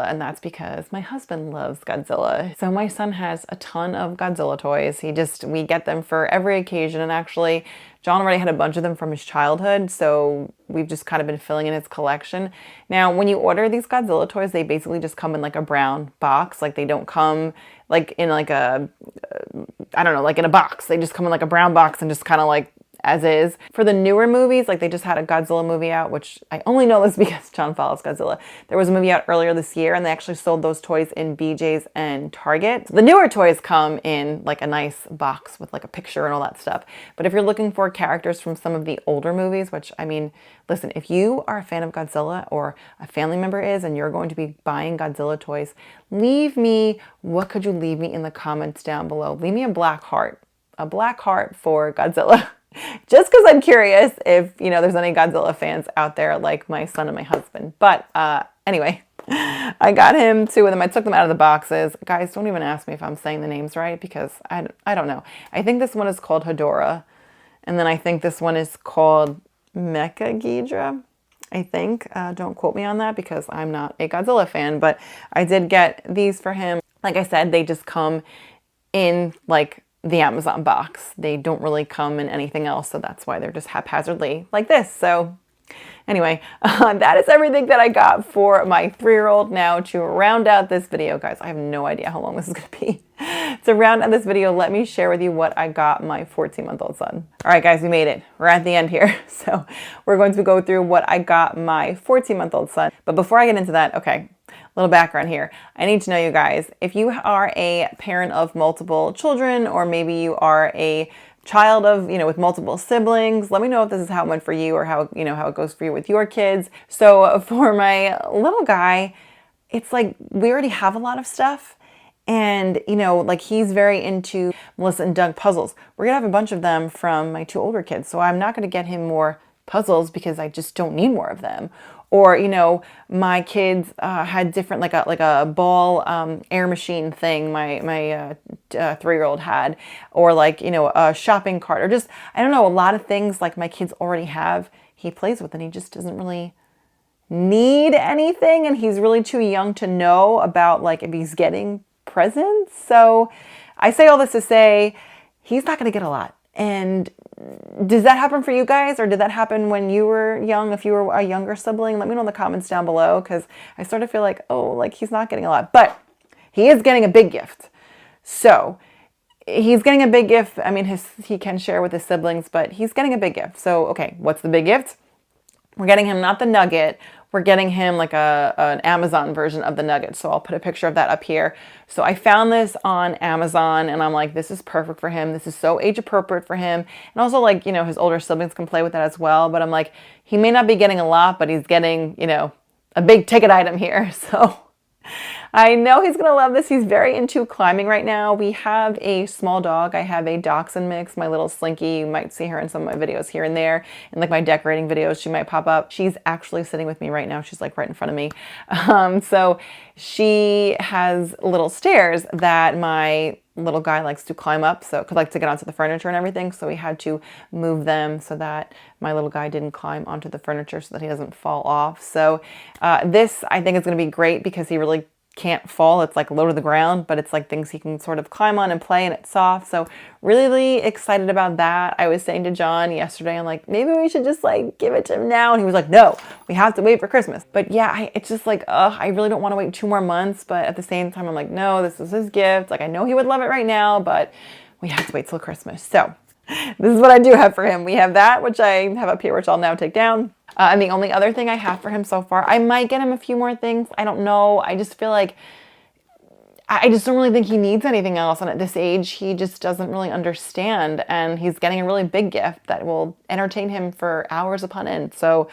and that's because my husband loves Godzilla. So my son has a ton of Godzilla toys. We get them for every occasion, and actually John already had a bunch of them from his childhood, so we've just kind of been filling in his collection. Now, when you order these Godzilla toys, they basically just come in like a brown box. Like they don't come like in like a, I don't know, like in a box. They just come in like a brown box and just kind of like as is. For the newer movies, like they just had a Godzilla movie out, which I only know this because John follows Godzilla. There was a movie out earlier this year and they actually sold those toys in BJ's and Target. So the newer toys come in like a nice box with like a picture and all that stuff. But if you're looking for characters from some of the older movies, which I mean, listen, if you are a fan of Godzilla or a family member is and you're going to be buying Godzilla toys, what could you leave me in the comments down below? Leave me a black heart for Godzilla. Just because I'm curious if, there's any Godzilla fans out there like my son and my husband. But anyway, I got him 2 of them. I took them out of the boxes. Guys, don't even ask me if I'm saying the names right because I don't know. I think this one is called Hedorah. And then I think this one is called Mecha, I think. Don't quote me on that because I'm not a Godzilla fan. But I did get these for him. Like I said, they just come in like the Amazon box. They don't really come in anything else, so that's why they're just haphazardly like this. So anyway, that is everything that I got for my 3-year-old. Now to round out this video, guys, I have no idea how long this is going to be. To round out this video, let me share with you what I got my 14-month-old son. All right, guys, we made it. We're at the end here. So we're going to go through what I got my 14-month-old son. But before I get into that, okay, little background here. I need to know, you guys, if you are a parent of multiple children, or maybe you are a child of, with multiple siblings, let me know if this is how it went for you or how, how it goes for you with your kids. So for my little guy, it's like we already have a lot of stuff. And, like he's very into Melissa and Doug puzzles. We're going to have a bunch of them from my 2 older kids. So I'm not going to get him more puzzles because I just don't need more of them. Or, my kids had different, like a ball air machine thing my 3-year-old had. Or like, a shopping cart. Or just, I don't know, a lot of things like my kids already have, he plays with, and he just doesn't really need anything. And he's really too young to know about like if he's getting presents. So I say all this to say he's not going to get a lot. And does that happen for you guys, or did that happen when you were young? If you were a younger sibling, let me know in the comments down below, because I sort of feel like, oh, like he's not getting a lot, but he is getting a big gift. So he's getting a big gift. I mean, he can share with his siblings, but he's getting a big gift. So, okay, what's the big gift? We're getting him not the nugget. We're getting him like an Amazon version of the nugget. So I'll put a picture of that up here. So I found this on Amazon and I'm like, this is perfect for him. This is so age appropriate for him. And also like, his older siblings can play with that as well. But I'm like, he may not be getting a lot, but he's getting, a big ticket item here. So I know he's going to love this. He's very into climbing right now. We have a small dog. I have a dachshund mix, my little Slinky. You might see her in some of my videos here and there. And like my decorating videos, she might pop up. She's actually sitting with me right now. She's like right in front of me. So she has little stairs that my little guy likes to climb up, so could like to get onto the furniture and everything. So we had to move them so that my little guy didn't climb onto the furniture so that he doesn't fall off. So this I think is going to be great because he really can't fall. It's like low to the ground, but it's like things he can sort of climb on and play, and it's soft. So really excited about that. I was saying to John yesterday, I'm like, maybe we should just like give it to him now. And he was like, no, we have to wait for Christmas. But yeah, it's just like, I really don't want to wait 2 more months. But at the same time, I'm like, no, this is his gift. Like I know he would love it right now, but we have to wait till Christmas. So this is what I do have for him. We have that, which I have up here, which I'll now take down. And the only other thing I have for him so far, I might get him a few more things. I don't know. I just feel like I just don't really think he needs anything else. And at this age, he just doesn't really understand. And he's getting a really big gift that will entertain him for hours upon end. So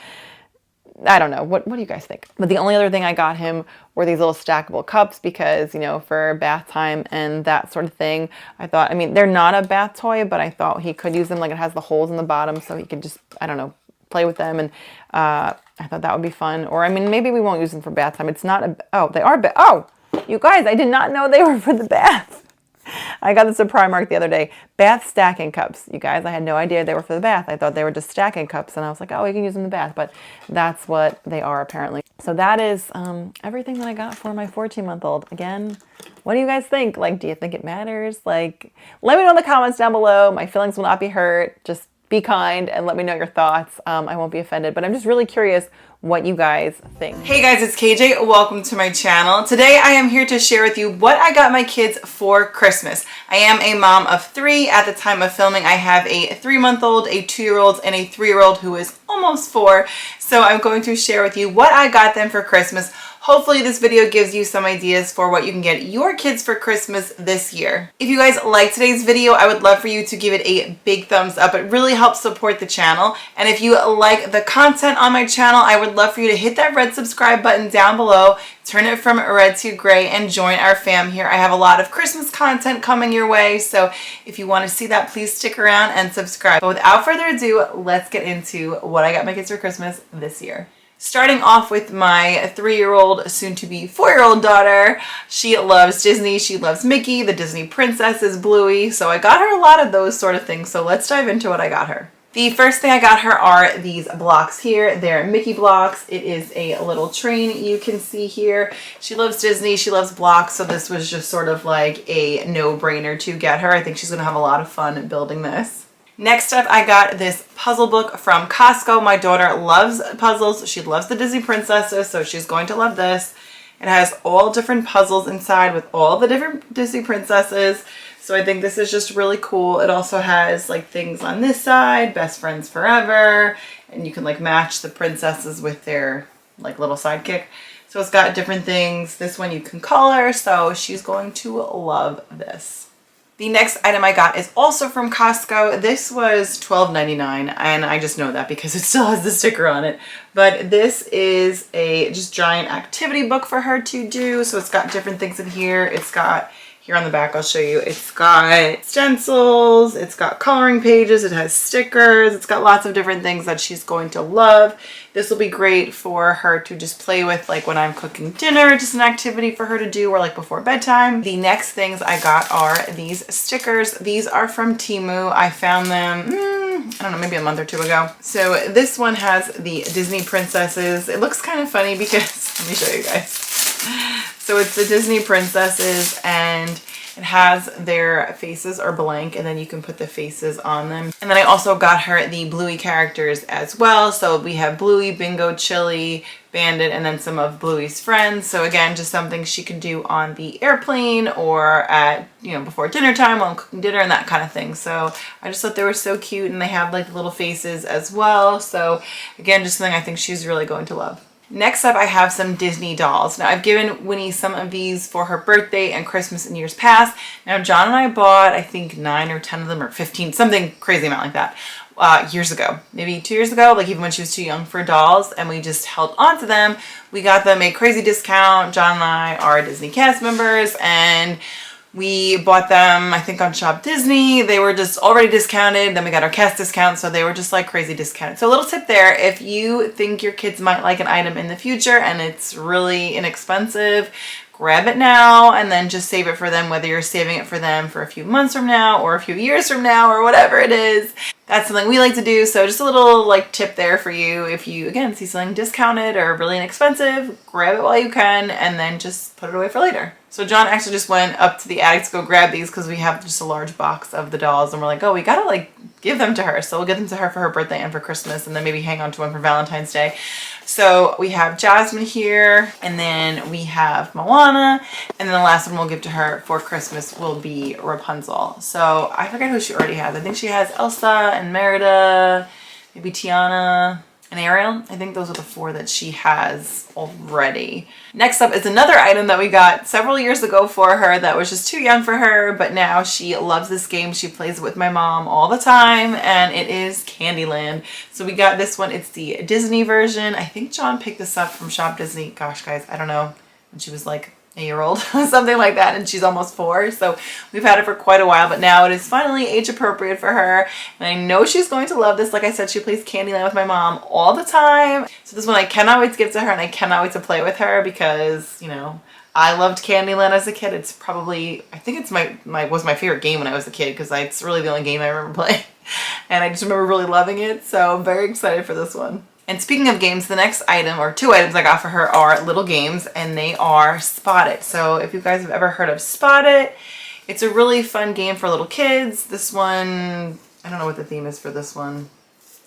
I don't know. What do you guys think? But the only other thing I got him were these little stackable cups because, for bath time and that sort of thing. I thought, I mean, they're not a bath toy, but I thought he could use them. Like it has the holes in the bottom so he could just, I don't know, play with them. And I thought that would be fun. Or, I mean, maybe we won't use them for bath time. It's not they are, You guys, I did not know they were for the bath. I got this at Primark the other day. Bath stacking cups. You guys, I had no idea they were for the bath. I thought they were just stacking cups, and I was like, oh, we can use them in the bath, but that's what they are apparently. So that is everything that I got for my 14-month-old. Again, what do you guys think? Like, do you think it matters? Like, let me know in the comments down below. My feelings will not be hurt. Just be kind and let me know your thoughts. I won't be offended, but I'm just really curious what you guys think. Hey guys, it's KJ. Welcome to my channel. Today I am here to share with you what I got my kids for Christmas. I am a mom of 3. At the time of filming, I have a 3-month-old, a 2-year-old, and a 3-year-old who is almost 4. So I'm going to share with you what I got them for Christmas. Hopefully this video gives you some ideas for what you can get your kids for Christmas this year. If you guys like today's video, I would love for you to give it a big thumbs up. It really helps support the channel. And if you like the content on my channel, I would love for you to hit that red subscribe button down below, turn it from red to gray, and join our fam here. I have a lot of Christmas content coming your way, so if you want to see that, please stick around and subscribe. But without further ado, let's get into what I got my kids for Christmas this year. Starting off with my 3-year-old, soon-to-be 4-year-old daughter. She loves Disney. She loves Mickey, the Disney princesses, Bluey. So I got her a lot of those sort of things. So let's dive into what I got her. The first thing I got her are these blocks here. They're Mickey blocks. It is a little train you can see here. She loves Disney. She loves blocks. So this was just sort of like a no-brainer to get her. I think she's going to have a lot of fun building this. Next up, I got this puzzle book from Costco. My daughter loves puzzles. She loves the Disney princesses, so she's going to love this. It has all different puzzles inside with all the different Disney princesses. So I think this is just really cool. It also has like things on this side, best friends forever, and you can like match the princesses with their like little sidekick. So it's got different things. This one you can color, so she's going to love this. The next item I got is also from Costco. This was $12.99, and I just know that because it still has the sticker on it. But this is a just giant activity book for her to do. So it's got different things in here. It's got, here on the back, I'll show you, it's got stencils, it's got coloring pages, it has stickers, it's got lots of different things that she's going to love. This will be great for her to just play with, like when I'm cooking dinner, just an activity for her to do, or like before bedtime. The next things I got are these stickers. These are from Temu. I found them, I don't know, maybe a month or 2 ago. So this one has the Disney princesses. It looks kind of funny because, let me show you guys. So it's the Disney princesses, and it has their faces are blank, and then you can put the faces on them. And then I also got her the Bluey characters as well. So we have Bluey, Bingo, Chili, Bandit, and then some of Bluey's friends. So again, just something she can do on the airplane or at, you know, before dinner time while I'm cooking dinner and that kind of thing. So I just thought they were so cute, and they have like little faces as well. So again, just something I think she's really going to love. Next up, I have some Disney dolls. Now, I've given Winnie some of these for her birthday and Christmas in years past. Now, John and I bought, I think, 9 or 10 of them, or 15, something crazy amount like that, years ago. Maybe 2 years ago, like even when she was too young for dolls, and we just held on to them. We got them a crazy discount. John and I are Disney cast members, and we bought them, I think, on Shop Disney. They were just already discounted. Then we got our cast discount, so they were just like crazy discounted. So a little tip there, if you think your kids might like an item in the future and it's really inexpensive, grab it now and then just save it for them, whether you're saving it for them for a few months from now or a few years from now or whatever it is. That's something we like to do. So just a little like tip there for you. If you, again, see something discounted or really inexpensive, grab it while you can and then just put it away for later. So John actually just went up to the attic to go grab these because we have just a large box of the dolls, and we're like, oh, we gotta like give them to her. So we'll get them to her for her birthday and for Christmas, and then maybe hang on to one for Valentine's Day. So we have Jasmine here, and then we have Moana, and then the last one we'll give to her for Christmas will be Rapunzel. So I forget who she already has. I think she has Elsa and Merida, maybe Tiana, and Ariel. I think those are the 4 that she has already. Next up is another item that we got several years ago for her that was just too young for her, but now she loves this game. She plays it with my mom all the time, and it is Candyland. So we got this one. It's the Disney version. I think John picked this up from Shop Disney. Gosh, guys, I don't know, when she was like a year old, something like that, and she's almost 4. So we've had it for quite a while, but now it is finally age appropriate for her, and I know she's going to love this. Like I said, she plays Candyland with my mom all the time. So this one I cannot wait to give to her, and I cannot wait to play with her because, you know, I loved Candyland as a kid. It's probably, I think it's was my favorite game when I was a kid because it's really the only game I remember playing. And I just remember really loving it. So I'm very excited for this one. And speaking of games, the next item, or 2 items I got for her, are little games, and they are Spot It. So if you guys have ever heard of Spot It, it's a really fun game for little kids. This one, I don't know what the theme is for this one.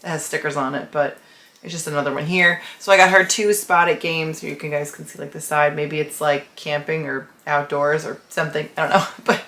It has stickers on it, but it's just another one here. So I got her 2 Spot It games. Here you guys can see like the side. Maybe it's like camping or outdoors or something. I don't know. But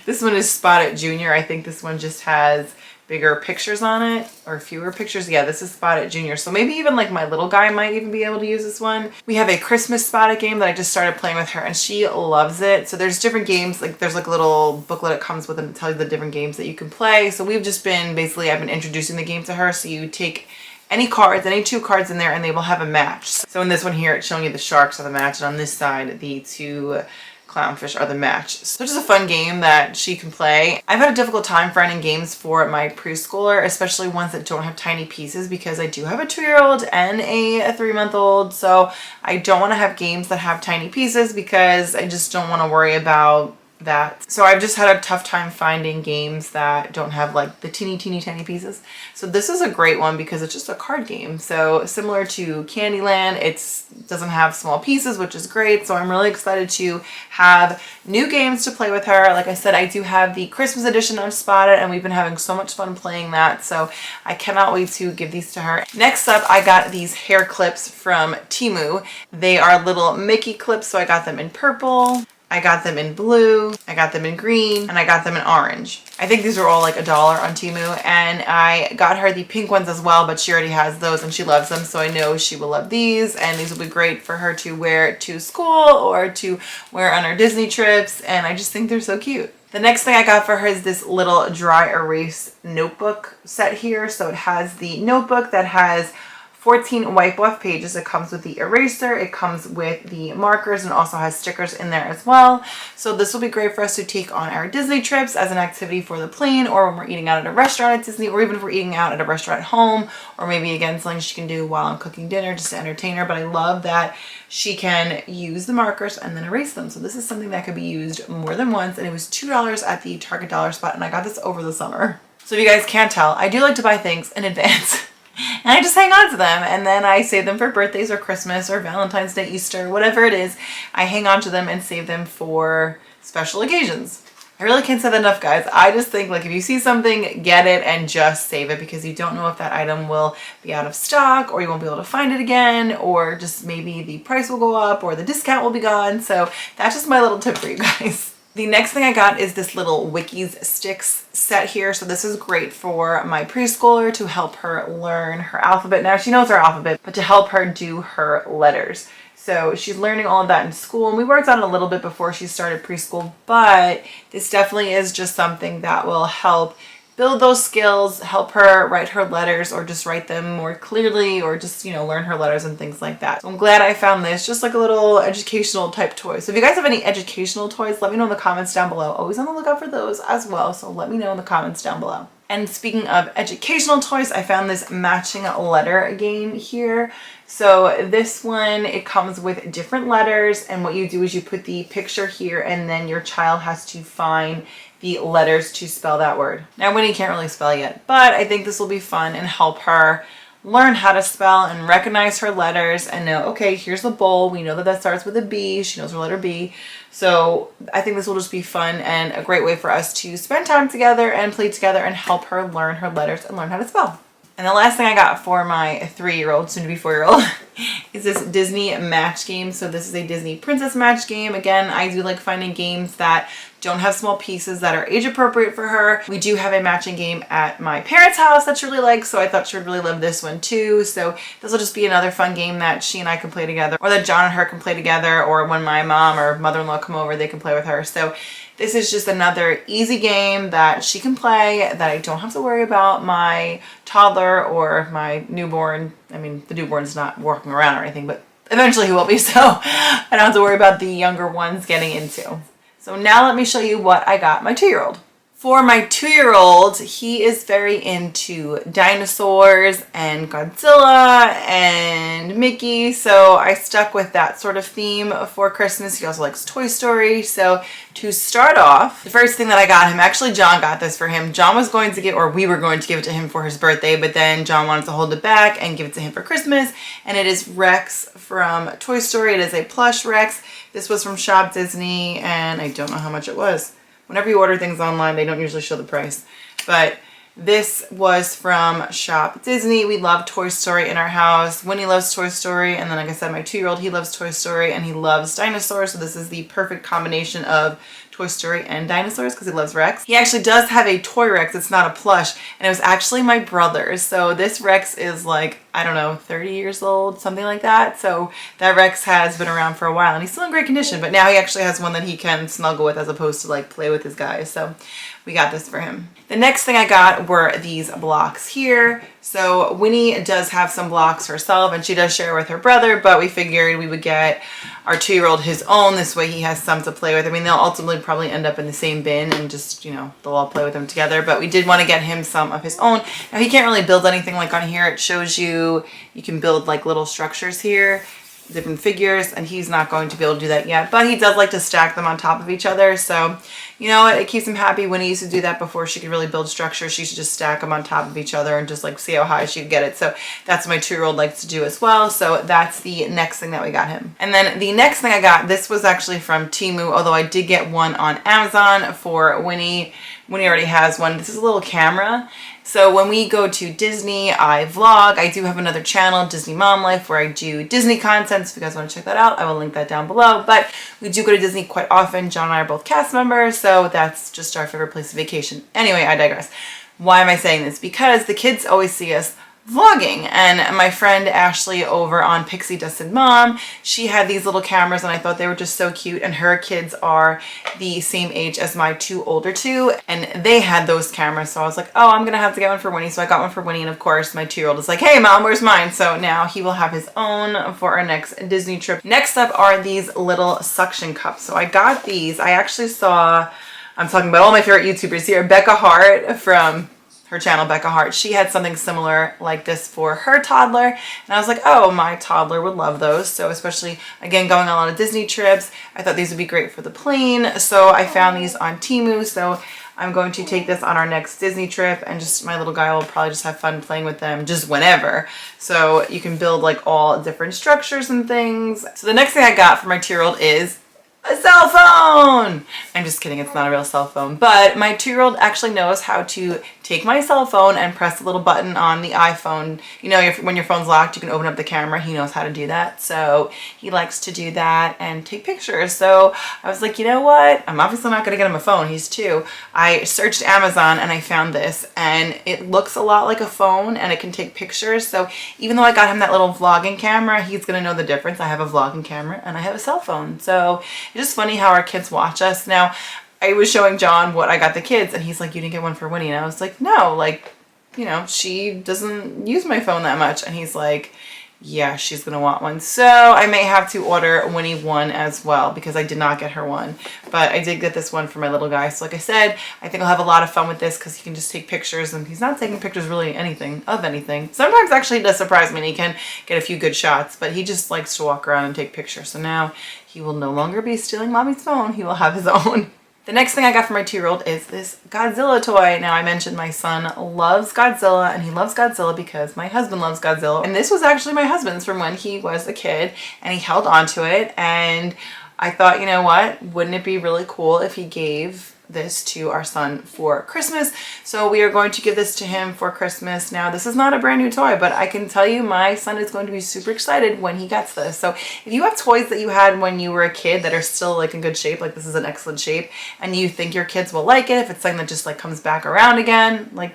this one is Spot It Junior. I think this one just has bigger pictures on it, or fewer pictures. Yeah, this is Spot It Junior. So maybe even like my little guy might even be able to use this one. We have a Christmas Spot It game that I just started playing with her, and she loves it. So there's different games, like there's like a little booklet that comes with it to tell you the different games that you can play. So we've just been, basically I've been introducing the game to her. So you take any cards, any 2 cards in there, and they will have a match. So in this one here, it's showing you the sharks are the match, and on this side, the 2 clownfish are the match. So it's just a fun game that she can play. I've had a difficult time finding games for my preschooler, especially ones that don't have tiny pieces, because I do have a 2-year-old and a 3-month-old. So I don't want to have games that have tiny pieces because I just don't want to worry about that. So I've just had a tough time finding games that don't have like the teeny tiny pieces. So this is a great one because it's just a card game. So similar to Candyland, it doesn't have small pieces, which is great. So I'm really excited to have new games to play with her. Like I said, I do have the Christmas edition of Spot It, and we've been having so much fun playing that. So I cannot wait to give these to her. Next up, I got these hair clips from Temu. They are little Mickey clips. So I got them in purple, I got them in blue, I got them in green, and I got them in orange. I think these are all like $1 on Temu, and I got her the pink ones as well, but she already has those and she loves them, so I know she will love these, and these will be great for her to wear to school or to wear on her Disney trips, and I just think they're so cute. The next thing I got for her is this little dry erase notebook set here. So it has the notebook that has 14 wipe off pages. It comes with the eraser, it comes with the markers, and also has stickers in there as well. So this will be great for us to take on our Disney trips as an activity for the plane, or when we're eating out at a restaurant at Disney, or even if we're eating out at a restaurant at home, or maybe again something she can do while I'm cooking dinner just to entertain her. But I love that she can use the markers and then erase them. So this is something that could be used more than once, and it was $2 at the Target dollar spot, and I got this over the summer. So if you guys can't tell, I do like to buy things in advance. And I just hang on to them, and then I save them for birthdays or Christmas or Valentine's Day, Easter, whatever it is. I hang on to them and save them for special occasions. I really can't say that enough, guys. I just think, like, if you see something, get it and just save it, because you don't know if that item will be out of stock, or you won't be able to find it again, or just maybe the price will go up or the discount will be gone. So that's just my little tip for you guys. The next thing I got is this little Wikis sticks set here. So this is great for my preschooler to help her learn her alphabet. Now she knows her alphabet, but to help her do her letters. So she's learning all of that in school, and we worked on it a little bit before she started preschool, but this definitely is just something that will help build those skills, help her write her letters, or just write them more clearly, or just, you know, learn her letters and things like that. So I'm glad I found this, just like a little educational type toy. So if you guys have any educational toys, let me know in the comments down below. Always on the lookout for those as well, so let me know in the comments down below. And speaking of educational toys, I found this matching letter game here. So this one, it comes with different letters, and what you do is you put the picture here, and then your child has to find the letters to spell that word. Now Winnie can't really spell yet, but I think this will be fun and help her learn how to spell and recognize her letters and know, okay, here's the bowl. We know that that starts with a B. She knows her letter B. So I think this will just be fun and a great way for us to spend time together and play together and help her learn her letters and learn how to spell. And the last thing I got for my 3-year-old, soon to be 4-year-old, is this Disney match game. So this is a Disney princess match game. Again, I do like finding games that don't have small pieces, that are age appropriate for her. We do have a matching game at my parents' house that she really likes, so I thought she would really love this one too. So this will just be another fun game that she and I can play together, or that John and her can play together, or when my mom or mother-in-law come over, they can play with her. So this is just another easy game that she can play, that I don't have to worry about my toddler or my newborn. I mean, the newborn's not walking around or anything, but eventually he will be, so I don't have to worry about the younger ones getting into. So now let me show you what I got my 2-year-old. For my 2-year-old, he is very into dinosaurs and Godzilla and Mickey, so I stuck with that sort of theme for Christmas. He also likes Toy Story, so to start off, the first thing that I got him, actually John got this for him. John was going to give, or we were going to give it to him for his birthday, but then John wanted to hold it back and give it to him for Christmas, and it is Rex from Toy Story. It is a plush Rex. This was from Shop Disney, and I don't know how much it was. Whenever you order things online, they don't usually show the price. But this was from Shop Disney. We love Toy Story in our house. Winnie loves Toy Story. And then, like I said, my 2-year-old, he loves Toy Story and he loves dinosaurs. So this is the perfect combination of Toy Story and dinosaurs because he loves Rex. He actually does have a toy Rex. It's not a plush. And it was actually my brother's. So this Rex is like, I don't know, 30 years old, something like that. So that Rex has been around for a while and he's still in great condition. But now he actually has one that he can snuggle with as opposed to like play with his guys. So we got this for him. The next thing I got were these blocks here. So Winnie does have some blocks herself and she does share with her brother, but we figured we would get our 2-year-old his own. This way he has some to play with. I mean, they'll ultimately probably end up in the same bin and just, you know, they'll all play with them together, but we did want to get him some of his own. Now he can't really build anything like on here. It shows you can build like little structures here, different figures, and he's not going to be able to do that yet, but he does like to stack them on top of each other. So you know what, it keeps him happy. When he used to do that before she could really build structure, she should just stack them on top of each other and just like see how high she could get it. So that's what my 2-year-old likes to do as well. So that's the next thing that we got him. And then the next thing I got, this was actually from Temu, although I did get one on Amazon for Winnie. Winnie already has one. This is a little camera. So when we go to Disney, I vlog. I do have another channel, Disney Mom Life, where I do Disney content. So if you guys want to check that out, I will link that down below. But we do go to Disney quite often. John and I are both cast members, so that's just our favorite place of vacation. Anyway, I digress. Why am I saying this? Because the kids always see us vlogging, and my friend Ashley over on Pixie Dusted Mom, she had these little cameras and I thought they were just so cute, and her kids are the same age as my 2 older 2 and they had those cameras, so I was like, oh, I'm gonna have to get one for Winnie. So I got one for Winnie, and of course my 2-year-old is like, hey mom, where's mine? So now he will have his own for our next Disney trip. Next up are these little suction cups. So I got these. I actually saw, I'm talking about all my favorite YouTubers here, Becca Hart from her channel, Becca Hart. She had something similar like this for her toddler, and I was like, oh, my toddler would love those. So especially, again, going on a lot of Disney trips, I thought these would be great for the plane. So I found these on Temu. So I'm going to take this on our next Disney trip, and just my little guy will probably just have fun playing with them just whenever. So you can build like all different structures and things. So the next thing I got for my 2-year-old is a cell phone! I'm just kidding, it's not a real cell phone. But my 2-year-old actually knows how to take my cell phone and press a little button on the iPhone. You know, when your phone's locked, you can open up the camera. He knows how to do that. So he likes to do that and take pictures. So I was like, you know what? I'm obviously not gonna get him a phone, he's 2. I searched Amazon and I found this, and it looks a lot like a phone and it can take pictures. So even though I got him that little vlogging camera, he's gonna know the difference. I have a vlogging camera and I have a cell phone. So it's just funny how our kids watch us. Now, I was showing John what I got the kids, and he's like, you didn't get one for Winnie. And I was like, no, like, you know, she doesn't use my phone that much. And he's like, yeah, she's gonna want one. So I may have to order Winnie one as well, because I did not get her one. But I did get this one for my little guy. So like I said, I think I'll have a lot of fun with this because he can just take pictures, and he's not taking pictures really of anything. Sometimes actually it does surprise me and he can get a few good shots, but he just likes to walk around and take pictures. So now he will no longer be stealing mommy's phone. He will have his own. The next thing I got for my 2-year-old is this Godzilla toy. Now, I mentioned my son loves Godzilla, and he loves Godzilla because my husband loves Godzilla. And this was actually my husband's from when he was a kid, and he held on to it. And I thought, you know what? Wouldn't it be really cool if he gave this to our son for Christmas? So we are going to give this to him for Christmas. Now, this is not a brand new toy, but I can tell you my son is going to be super excited when he gets this. So if you have toys that you had when you were a kid that are still like in good shape, like this is an excellent shape, and you think your kids will like it, if it's something that just like comes back around again, like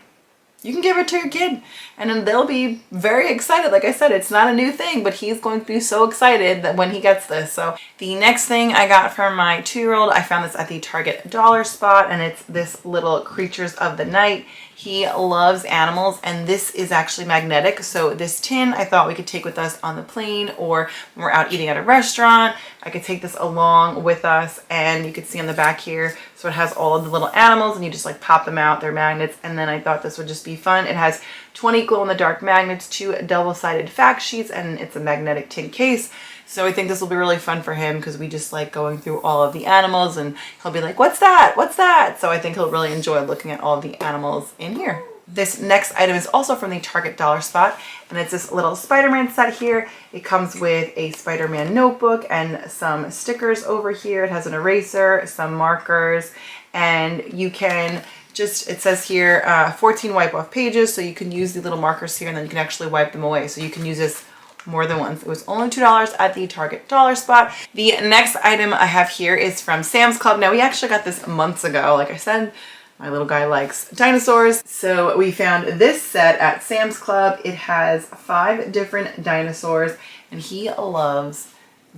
you can give it to your kid and then they'll be very excited. Like I said, it's not a new thing, but he's going to be so excited that when he gets this. So the next thing I got for my 2-year-old, I found this at the Target dollar spot, and it's this little Creatures of the Night. He loves animals, and this is actually magnetic. So this tin I thought we could take with us on the plane, or when we're out eating at a restaurant, I could take this along with us. And you can see on the back here, so it has all of the little animals and you just like pop them out, they're magnets. And then I thought this would just be fun. It has 20 glow-in-the-dark magnets, 2 double-sided fact sheets, and it's a magnetic tin case. So I think this will be really fun for him because we just like going through all of the animals, and he'll be like, what's that? What's that? So I think he'll really enjoy looking at all of the animals in here. This next item is also from the Target dollar spot, and it's this little Spider-Man set here. It comes with a Spider-Man notebook and some stickers over here. It has an eraser, some markers, and you can just, it says here 14 wipe off pages, so you can use the little markers here and then you can actually wipe them away. So you can use this more than once. It was only $2 at the Target dollar spot. The next item I have here is from Sam's Club. Now we actually got this months ago. Like I said, my little guy likes dinosaurs. So we found this set at Sam's Club. It has 5 different dinosaurs and he loves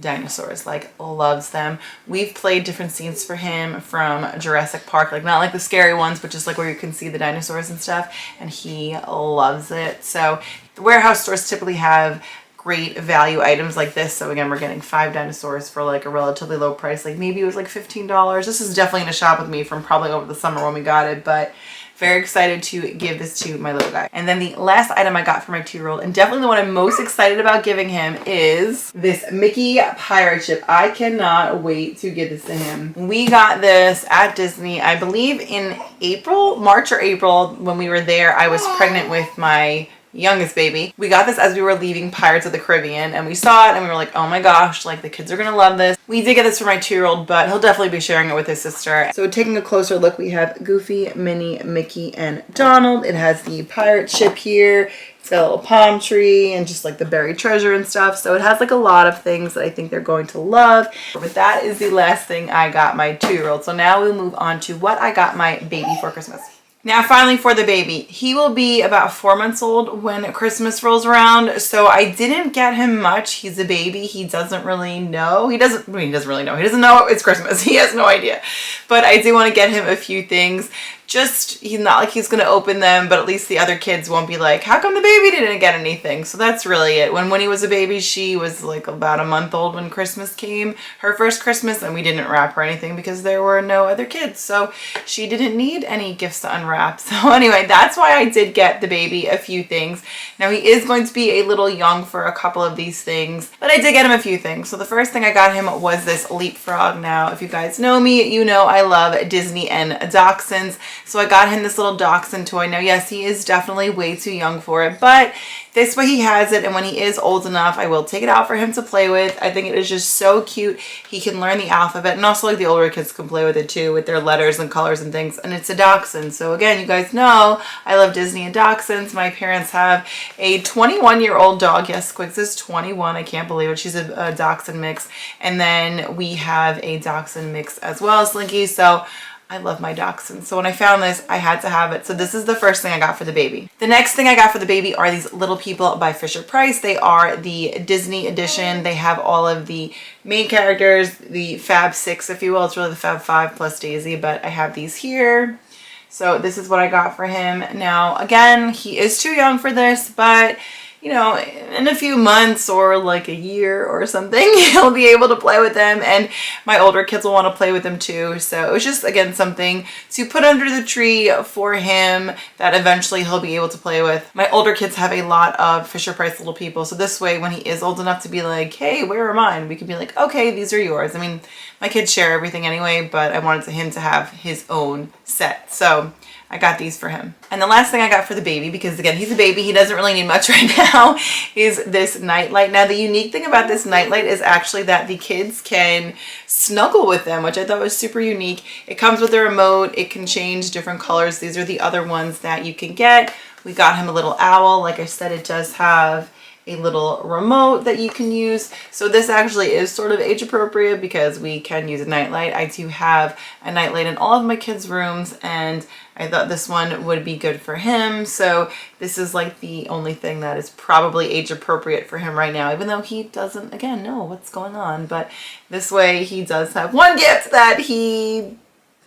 dinosaurs, like loves them. We've played different scenes for him from Jurassic Park, like not like the scary ones, but just like where you can see the dinosaurs and stuff, and he loves it. So the warehouse stores typically have great value items like this. So again, we're getting 5 dinosaurs for like a relatively low price. Like maybe it was like $15. This is definitely gonna shop with me from probably over the summer when we got it, but very excited to give this to my little guy. And then the last item I got for my 2-year-old, and definitely the one I'm most excited about giving him, is this Mickey pirate ship. I cannot wait to give this to him. We got this at Disney, I believe in April, March or April. When we were there, I was pregnant with my youngest baby. We got this as we were leaving Pirates of the Caribbean, and we saw it and we were like, oh my gosh, like the kids are gonna love this. We did get this for my 2-year-old, but he'll definitely be sharing it with his sister. So taking a closer look, we have Goofy, Minnie, Mickey, and Donald. It has the pirate ship here. It's got a little palm tree and just like the buried treasure and stuff. So it has like a lot of things that I think they're going to love. But that is the last thing I got my 2-year-old. So now we'll move on to what I got my baby for Christmas. Now finally for the baby, he will be about 4 months old when Christmas rolls around. So I didn't get him much. He's a baby. He doesn't really know. He doesn't really know. He doesn't know it's Christmas. He has no idea. But I do want to get him a few things. Just, he's not like he's going to open them, but at least the other kids won't be like, how come the baby didn't get anything? So that's really it. When he was a baby, she was like about a month old when Christmas came, her first Christmas, and we didn't wrap her anything because there were no other kids. So she didn't need any gifts to unwrap. So anyway, that's why I did get the baby a few things. Now he is going to be a little young for a couple of these things, but I did get him a few things. So the first thing I got him was this Leapfrog. Now, if you guys know me, you know I love Disney and dachshunds. So I got him this little dachshund toy. Now, yes, he is definitely way too young for it, but this way he has it, and when he is old enough, I will take it out for him to play with. I think it is just so cute. He can learn the alphabet, and also like the older kids can play with it too, with their letters and colors and things, and it's a dachshund. So again, you guys know I love Disney and dachshunds. My parents have a 21-year-old dog. Yes, Squigs is 21. I can't believe it. She's a dachshund mix. And then we have a dachshund mix as well, Slinky. So I love my dachshunds. So when I found this, I had to have it. So this is the first thing I got for the baby. The next thing I got for the baby are these Little People by Fisher-Price. They are the Disney edition. They have all of the main characters, the Fab 6, if you will. It's really the Fab 5 plus Daisy, but I have these here. So this is what I got for him. Now, again, he is too young for this, but you know, in a few months or like a year or something, he'll be able to play with them, and my older kids will want to play with them too. So it was just, again, something to put under the tree for him that eventually he'll be able to play with. My older kids have a lot of Fisher-Price Little People, so this way when he is old enough to be like, hey, where are mine? We could be like, okay, these are yours. I mean, my kids share everything anyway, but I wanted him to have his own set. So I got these for him. And the last thing I got for the baby, because again, he's a baby, he doesn't really need much right now, is this nightlight. Now, the unique thing about this nightlight is actually that the kids can snuggle with them, which I thought was super unique. It comes with a remote. It can change different colors. These are the other ones that you can get. We got him a little owl. Like I said, it does have a little remote that you can use. So this actually is sort of age appropriate because we can use a nightlight. I do have a nightlight in all of my kids' rooms, and I thought this one would be good for him. So this is like the only thing that is probably age appropriate for him right now, even though he doesn't, again, know what's going on. But this way he does have one gift that he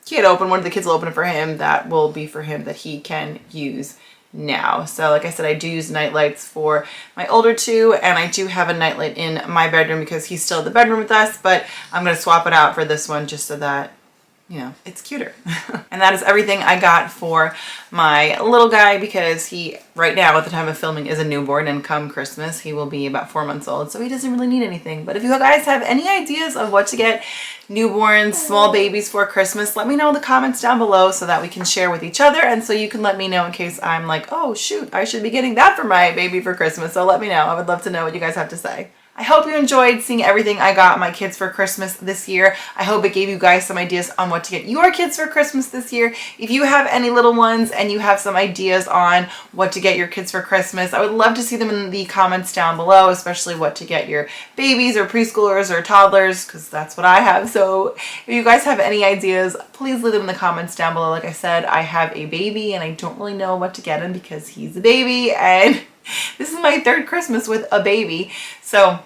can't open. One of the kids will open it for him. That will be for him that he can use now. So like I said, I do use night lights for my older two, and I do have a nightlight in my bedroom because he's still in the bedroom with us, but I'm going to swap it out for this one just so that, you know, it's cuter. And that is everything I got for my little guy, because he right now at the time of filming is a newborn, and come Christmas he will be about 4 months old, so he doesn't really need anything. But if you guys have any ideas of what to get newborns, small babies for Christmas, let me know in the comments down below so that we can share with each other, and so you can let me know in case I'm like, oh shoot, I should be getting that for my baby for Christmas. So let me know. I would love to know what you guys have to say. I hope you enjoyed seeing everything I got my kids for Christmas this year. I hope it gave you guys some ideas on what to get your kids for Christmas this year. If you have any little ones and you have some ideas on what to get your kids for Christmas, I would love to see them in the comments down below, especially what to get your babies or preschoolers or toddlers, because that's what I have. So if you guys have any ideas, please leave them in the comments down below. Like I said, I have a baby and I don't really know what to get him because he's a baby, and this is my third Christmas with a baby. So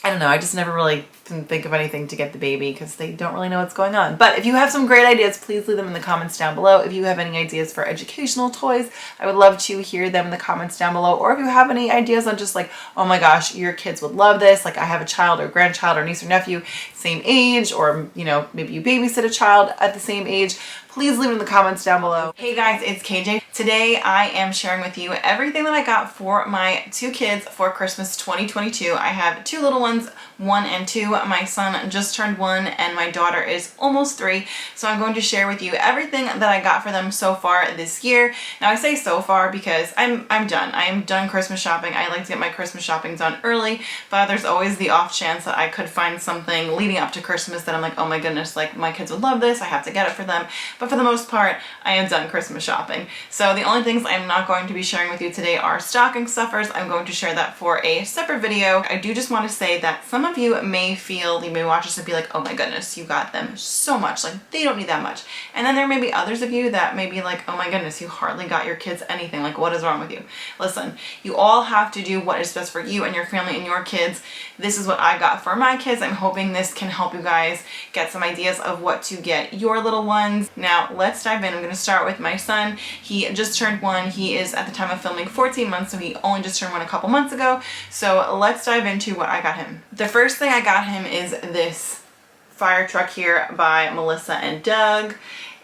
I don't know, I just never really can think of anything to get the baby because they don't really know what's going on. But if you have some great ideas, please leave them in the comments down below. If you have any ideas for educational toys, I would love to hear them in the comments down below. Or if you have any ideas on just like, oh my gosh, your kids would love this. Like I have a child or grandchild or niece or nephew, same age, or you know, maybe you babysit a child at the same age. Please leave it in the comments down below. Hey guys, it's KJ. Today I am sharing with you everything that I got for my two kids for Christmas 2022. I have two little ones, 1 and 2. My son just turned 1 and my daughter is almost 3. So I'm going to share with you everything that I got for them so far this year. Now I say so far because I'm done. I am done Christmas shopping. I like to get my Christmas shopping done early, but there's always the off chance that I could find something leading up to Christmas that I'm like, oh my goodness, like my kids would love this. I have to get it for them. But for the most part, I am done Christmas shopping. So the only things I'm not going to be sharing with you today are stocking stuffers. I'm going to share that for a separate video. I do just want to say that some of you may feel, you may watch this and be like, oh my goodness, you got them so much. Like they don't need that much. And then there may be others of you that may be like, oh my goodness, you hardly got your kids anything. Like what is wrong with you? Listen, you all have to do what is best for you and your family and your kids. This is what I got for my kids. I'm hoping this can help you guys get some ideas of what to get your little ones. Now let's dive in. I'm going to start with my son. He just turned 1. He is at the time of filming 14 months, so he only just turned 1 a couple months ago. So let's dive into what I got him. The first thing I got him is this fire truck here by Melissa and Doug.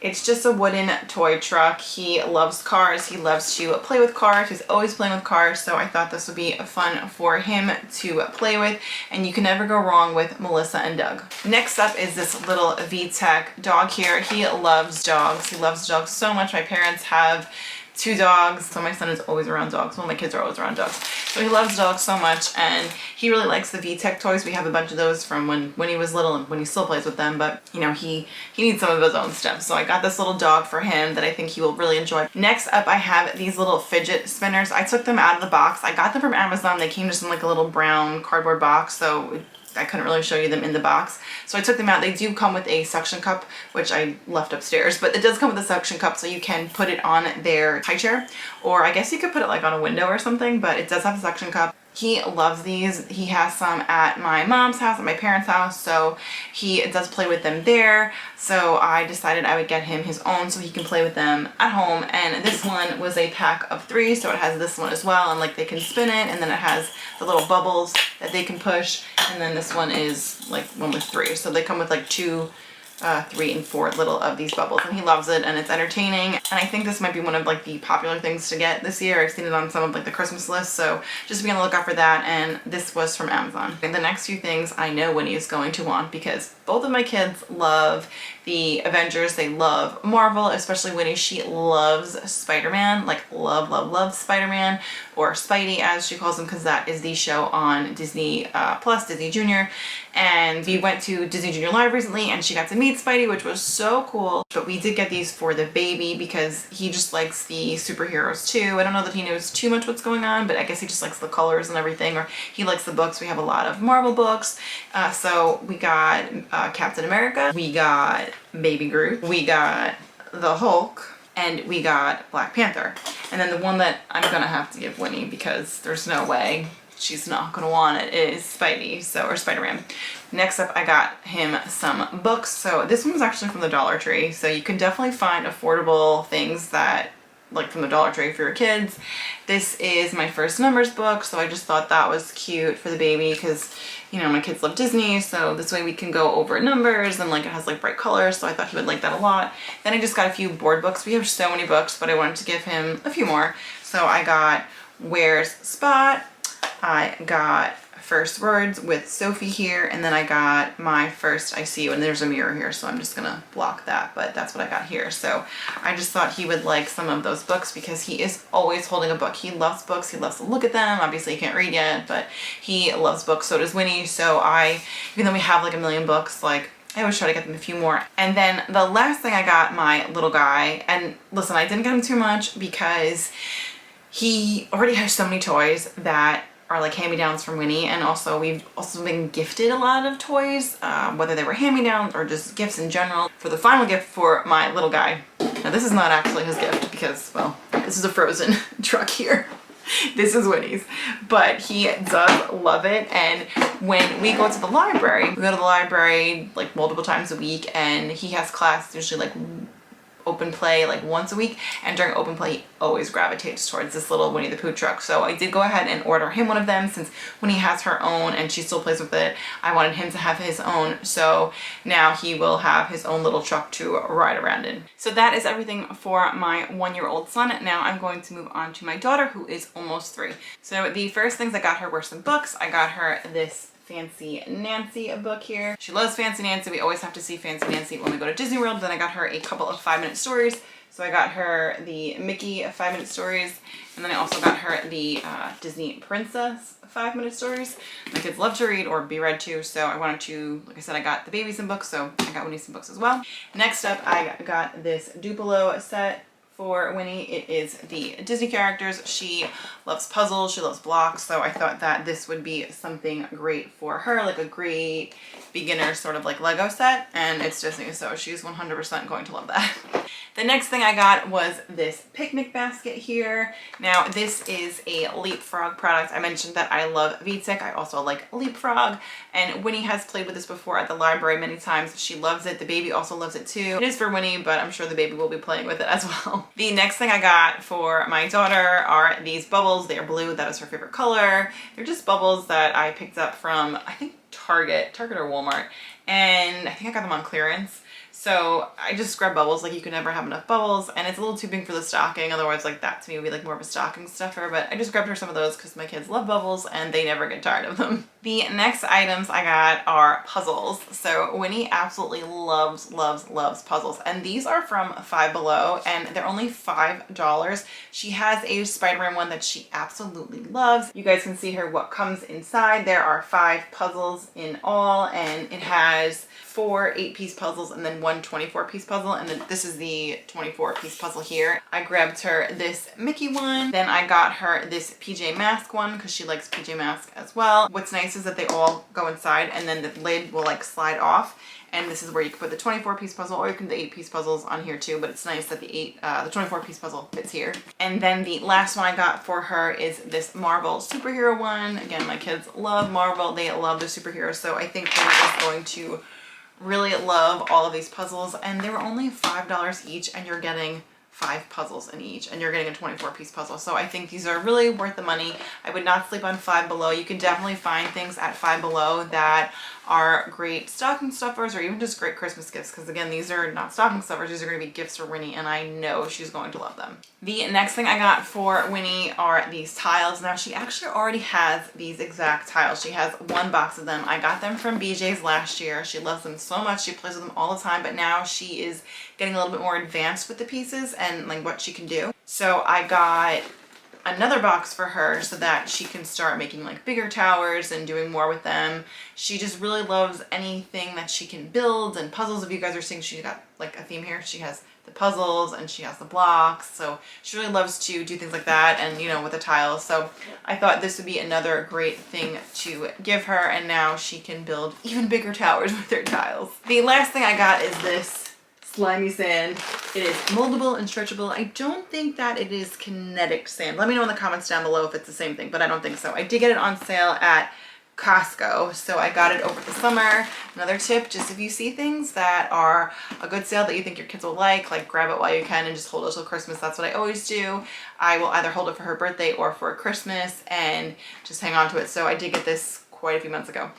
It's just a wooden toy truck. He loves cars. He loves to play with cars. He's always playing with cars, so I thought this would be fun for him to play with, and you can never go wrong with Melissa and Doug. Next up is this little VTech dog here. He loves dogs. He loves dogs so much. My parents have 2 dogs, so my son is always around dogs. Well, my kids are always around dogs. So he loves dogs so much, and he really likes the VTech toys. We have a bunch of those from when he was little and when he still plays with them, but you know, he needs some of his own stuff. So I got this little dog for him that I think he will really enjoy. Next up, I have these little fidget spinners. I took them out of the box. I got them from Amazon. They came just in like a little brown cardboard box, so I couldn't really show you them in the box. So I took them out. They do come with a suction cup, which I left upstairs, but it does come with a suction cup, so you can put it on their high chair, or I guess you could put it like on a window or something, but it does have a suction cup. He loves these. He has some at my mom's house, at my parents' house, so he does play with them there. So I decided I would get him his own so he can play with them at home. And this one was a pack of 3, so it has this one as well, and like they can spin it, and then it has the little bubbles that they can push, and then this one is like one with 3. So they come with like 2, 3 and 4 little of these bubbles, and he loves it, and it's entertaining. And I think this might be one of like the popular things to get this year. I've seen it on some of like the Christmas lists, so just be on the lookout for that. And this was from Amazon. And the next few things I know Winnie is going to want, because both of my kids love the Avengers. They love Marvel, especially Winnie. She loves Spider-Man, like love Spider-Man, or Spidey as she calls him, because that is the show on Disney Plus, Disney Junior. And we went to Disney Junior Live recently and she got to meet Spidey, which was so cool. But we did get these for the baby because because he just likes the superheroes too. I don't know that he knows too much what's going on, but I guess he just likes the colors and everything, or he likes the books. We have a lot of Marvel books. So we got Captain America, we got Baby Groot, we got the Hulk, and we got Black Panther. And then the one that I'm gonna have to give Winnie, because there's no way she's not gonna want it, is Spidey, or Spider-Man. Next up, I got him some books. So this one was actually from the Dollar Tree. So you can definitely find affordable things that, like from the Dollar Tree for your kids. This is my first numbers book, so I just thought that was cute for the baby because, you know, my kids love Disney, so this way we can go over numbers, and like it has like bright colors, so I thought he would like that a lot. Then I just got a few board books. We have so many books, but I wanted to give him a few more. So I got Where's Spot, I got First Words with Sophie here, and then I got My First I See You, and there's a mirror here, so I'm just gonna block that, but that's what I got here. So I just thought he would like some of those books because he is always holding a book. He loves books, he loves to look at them. Obviously he can't read yet, but he loves books, so does Winnie. So even though we have like a million books, like I always try to get them a few more. And then the last thing I got my little guy, and listen, I didn't get him too much because he already has so many toys that are like hand-me-downs from Winnie, and also we've also been gifted a lot of toys, whether they were hand-me-downs or just gifts in general. For the final gift for my little guy, now this is not actually his gift because, well, this is a Frozen truck here. This is Winnie's, but he does love it. And when we go to the library, we go to the library like multiple times a week, and he has class usually like open play like once a week, and during open play he always gravitates towards this little Winnie the Pooh truck. So I did go ahead and order him one of them, since Winnie has her own and she still plays with it. I wanted him to have his own, so now he will have his own little truck to ride around in. So that is everything for my 1-year-old son. Now I'm going to move on to my daughter, who is almost 3. So the first things I got her were some books. I got her this Fancy Nancy book here. She loves Fancy Nancy. We always have to see Fancy Nancy when we go to Disney World. Then I got her a couple of 5-minute stories. So I got her the Mickey 5-minute stories, and then I also got her the Disney Princess 5-minute stories. My kids love to read or be read to, so I wanted to, like I said, I got the baby some books, so I got Winnie some books as well. Next up, I got this Duplo set for Winnie. It is the Disney characters. She loves puzzles, she loves blocks, so I thought that this would be something great for her, like a great beginner sort of like Lego set, and it's Disney, so she's 100% going to love that. The next thing I got was this picnic basket here. Now this is a Leapfrog product. I mentioned that I love VTech. I also like Leapfrog, and Winnie has played with this before at the library many times. She loves it. The baby also loves it too. It is for Winnie, but I'm sure the baby will be playing with it as well. The next thing I got for my daughter are these bubbles. They are blue. That is her favorite color. They're just bubbles that I picked up from, I think, Target or Walmart, and I think I got them on clearance. So I just grab bubbles. Like, you can never have enough bubbles, and it's a little too big for the stocking. Otherwise, like, that to me would be like more of a stocking stuffer, but I just grabbed her some of those because my kids love bubbles and they never get tired of them. The next items I got are puzzles. So Winnie absolutely loves puzzles, and these are from Five Below, and they're only $5. She has a Spider-Man one that she absolutely loves. You guys can see here what comes inside. There are 5 puzzles in all, and it has 4 8-piece puzzles and then 1 24-piece puzzle, and then this is the 24-piece puzzle here. I grabbed her this Mickey one, then I got her this PJ Masks one because she likes PJ Masks as well. What's nice is that they all go inside, and then the lid will like slide off, and this is where you can put the 24-piece puzzle, or you can do the 8-piece puzzles on here too, but it's nice that the 24-piece puzzle fits here. And then the last one I got for her is this Marvel superhero one. Again, my kids love Marvel. They love the superheroes, so I think they're going to really love all of these puzzles, and they were only $5 each, and you're getting 5 puzzles in each, and you're getting a 24-piece puzzle. So I think these are really worth the money. I would not sleep on Five Below. You can definitely find things at Five Below that are great stocking stuffers, or even just great Christmas gifts, because again, these are not stocking stuffers, these are going to be gifts for Winnie, and I know she's going to love them. The next thing I got for Winnie are these tiles. Now she actually already has these exact tiles. She has 1 box of them. I got them from BJ's last year. She loves them so much. She plays with them all the time, but now she is getting a little bit more advanced with the pieces and like what she can do. So I got another box for her so that she can start making like bigger towers and doing more with them. She just really loves anything that she can build, and puzzles. If you guys are seeing, she got like a theme here. She has the puzzles and she has the blocks, so she really loves to do things like that, and you know, with the tiles. So I thought this would be another great thing to give her, and now she can build even bigger towers with her tiles. The last thing I got is this slimy sand. It is moldable and stretchable. I don't think that it is kinetic sand. Let me know in the comments down below if it's the same thing, but I don't think so. I did get it on sale at Costco, so I got it over the summer. Another tip, just if you see things that are a good sale that you think your kids will like grab it while you can and just hold it till Christmas. That's what I always do. I will either hold it for her birthday or for Christmas and just hang on to it. So I did get this quite a few months ago.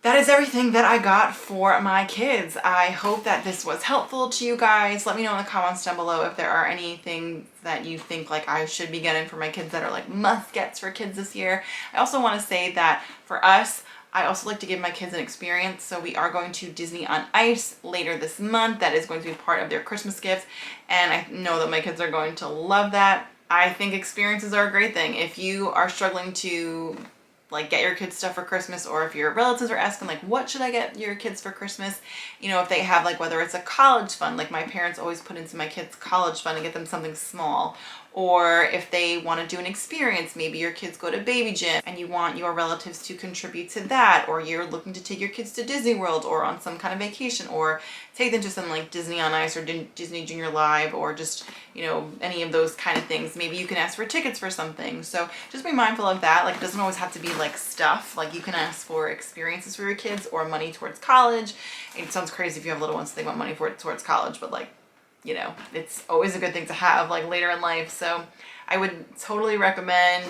That is everything that I got for my kids. I hope that this was helpful to you guys. Let me know in the comments down below if there are anything that you think like I should be getting for my kids that are like must-gets for kids this year. I also want to say that for us, I also like to give my kids an experience. So we are going to Disney on Ice later this month. That is going to be part of their Christmas gift, and I know that my kids are going to love that. I think experiences are a great thing. If you are struggling to like get your kids stuff for Christmas, or if your relatives are asking like what should I get your kids for Christmas, you know, if they have like whether it's a college fund, like my parents always put into my kids' college fund and get them something small, or if they want to do an experience, maybe your kids go to baby gym and you want your relatives to contribute to that, or you're looking to take your kids to Disney World or on some kind of vacation, or take them to some like Disney on Ice or Disney Junior Live, or just, you know, any of those kind of things. Maybe you can ask for tickets for something. So just be mindful of that. Like it doesn't always have to be like stuff. Like you can ask for experiences for your kids or money towards college. It sounds crazy if you have little ones, they want money towards college, but like, you know, it's always a good thing to have like later in life. So I would totally recommend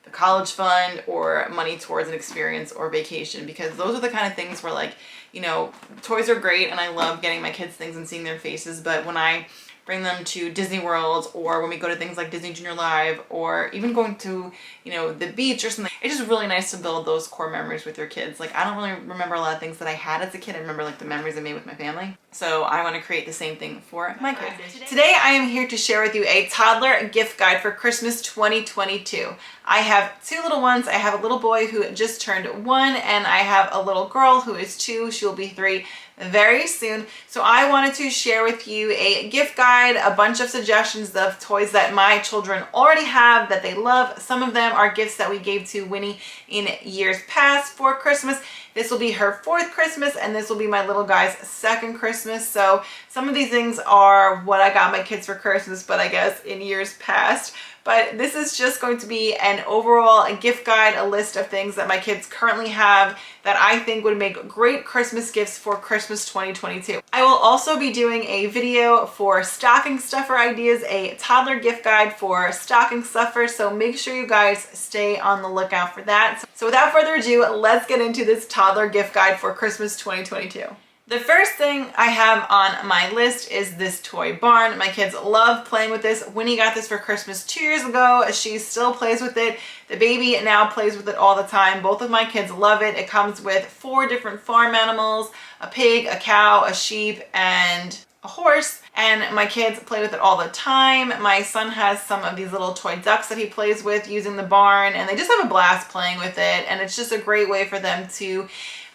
the college fund or money towards an experience or vacation, because those are the kind of things where like, you know, toys are great and I love getting my kids things and seeing their faces, but when I bring them to Disney World, or when we go to things like Disney Junior Live, or even going to, you know, the beach or something, it's just really nice to build those core memories with your kids. Like I don't really remember a lot of things that I had as a kid. I remember like the memories I made with my family. So I want to create the same thing for my kids. Today I am here to share with you a toddler gift guide for Christmas 2022. I have two little ones. I have a little boy who just turned 1, and I have a little girl who is 2. She will be 3 very soon. So I wanted to share with you a gift guide, a bunch of suggestions of toys that my children already have that they love. Some of them are gifts that we gave to Winnie in years past for Christmas. This will be her 4th Christmas, and this will be my little guy's 2nd Christmas. So some of these things are what I got my kids for Christmas, but I guess in years past. But this is just going to be an overall gift guide, a list of things that my kids currently have that I think would make great Christmas gifts for Christmas 2022. I will also be doing a video for stocking stuffer ideas, a toddler gift guide for stocking stuffers, so make sure you guys stay on the lookout for that. So without further ado, let's get into this toddler gift guide for Christmas 2022. The first thing I have on my list is this toy barn. My kids love playing with this. Winnie got this for Christmas 2 years ago. She still plays with it. The baby now plays with it all the time. Both of my kids love it. It comes with 4 different farm animals, a pig, a cow, a sheep, and a horse, and my kids play with it all the time. My son has some of these little toy ducks that he plays with using the barn, and they just have a blast playing with it, and it's just a great way for them to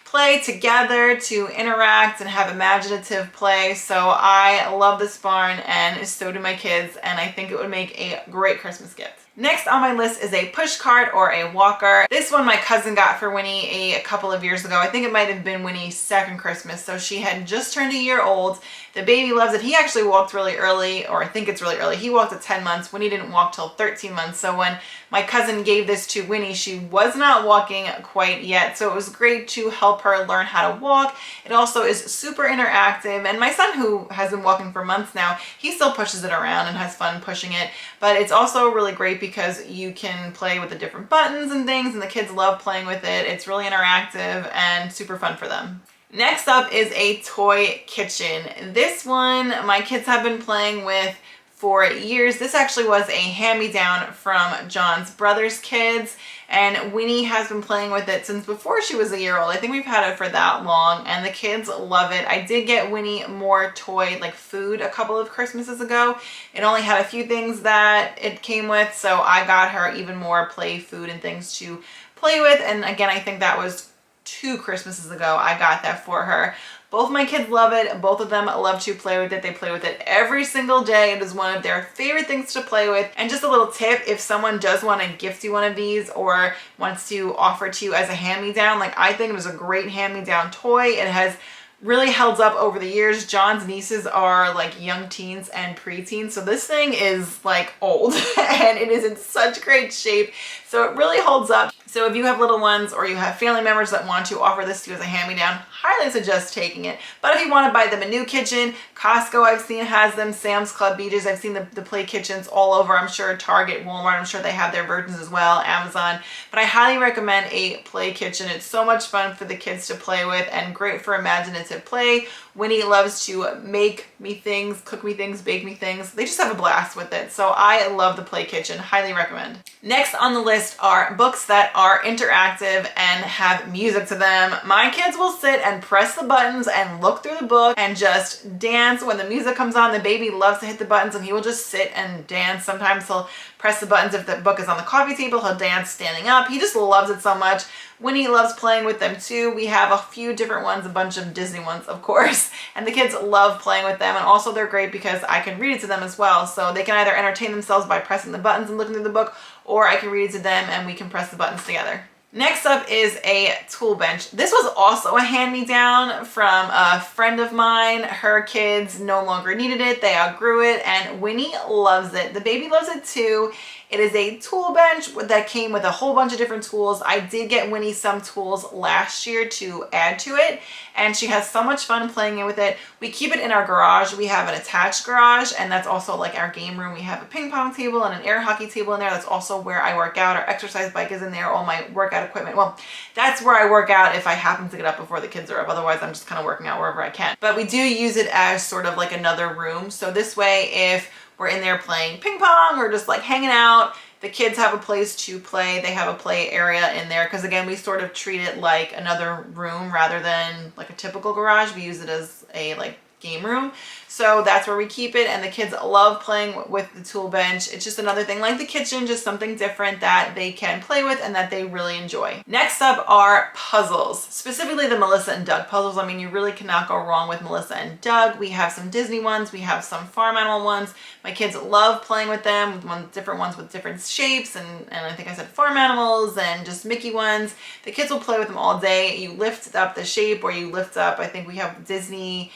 play together, to interact and have imaginative play. So I love this barn, and so do my kids, and I think it would make a great Christmas gift. Next on my list is a push cart or a walker. This one my cousin got for Winnie a couple of years ago. I think it might have been Winnie's 2nd Christmas. So she had just turned 1 year old. The baby loves it. He actually walked really early, or I think it's really early. He walked at 10 months. Winnie didn't walk till 13 months. So when my cousin gave this to Winnie, she was not walking quite yet. So it was great to help her learn how to walk. It also is super interactive. And my son, who has been walking for months now, he still pushes it around and has fun pushing it. But it's also really great because you can play with the different buttons and things, and the kids love playing with it. It's really interactive and super fun for them. Next up is a toy kitchen. This one my kids have been playing with for years. This actually was a hand-me-down from John's brother's kids, and Winnie has been playing with it since before she was a year old. I think we've had it for that long, and the kids love it. I did get Winnie more toy, like food, a couple of Christmases ago. It only had a few things that it came with, so I got her even more play food and things to play with. And again, I think that was 2 Christmases ago I got that for her. Both my kids love it. Both of them love to play with it. They play with it every single day. It is one of their favorite things to play with. And just a little tip, if someone does want to gift you one of these or wants to offer it to you as a hand-me-down, like I think it was a great hand-me-down toy. It has really held up over the years. John's nieces are like young teens and preteens, so this thing is like old and it is in such great shape, so it really holds up. So if you have little ones or you have family members that want to offer this to you as a hand-me-down, highly suggest taking it. But if you want to buy them a new kitchen, Costco I've seen has them, Sam's Club, BJ's, I've seen the play kitchens all over. I'm sure Target, Walmart, I'm sure they have their versions as well, Amazon. But I highly recommend a play kitchen. It's so much fun for the kids to play with and great for imaginative play. Winnie loves to make me things, cook me things, bake me things. They just have a blast with it. So I love the play kitchen, highly recommend. Next on the list are books that are interactive and have music to them. My kids will sit and press the buttons and look through the book and just dance. When the music comes on, the baby loves to hit the buttons and he will just sit and dance. Sometimes he'll press the buttons if the book is on the coffee table. He'll dance standing up. He just loves it so much. Winnie loves playing with them too. We have a few different ones, a bunch of Disney ones, of course, and the kids love playing with them. And also they're great because I can read it to them as well. So they can either entertain themselves by pressing the buttons and looking through the book, or I can read it to them and we can press the buttons together. Next up is a tool bench. This was also a hand-me-down from a friend of mine. Her kids no longer needed it. They outgrew it and Winnie loves it. The baby loves it too. It is a tool bench that came with a whole bunch of different tools. I did get Winnie some tools last year to add to it, and she has so much fun playing with it. We keep it in our garage. We have an attached garage, and that's also like our game room. We have a ping pong table and an air hockey table in there. That's also where I work out. Our exercise bike is in there, all my workout equipment. Well, that's where I work out if I happen to get up before the kids are up. Otherwise, I'm just kind of working out wherever I can. But we do use it as sort of like another room. So this way, if we're in there playing ping pong or just like hanging out, the kids have a place to play. They have a play area in there because again, we sort of treat it like another room rather than like a typical garage. We use it as a like game room. So that's where we keep it, and the kids love playing with the tool bench. It's just another thing like the kitchen, just something different that they can play with and that they really enjoy. Next up are puzzles, specifically the Melissa and Doug puzzles. I mean, you really cannot go wrong with Melissa and Doug. We have some Disney ones, we have some farm animal ones. My kids love playing with them, different ones with different shapes, and I think I said farm animals and just Mickey ones. The kids will play with them all day. You lift up the shape or you lift up, I think we have Disney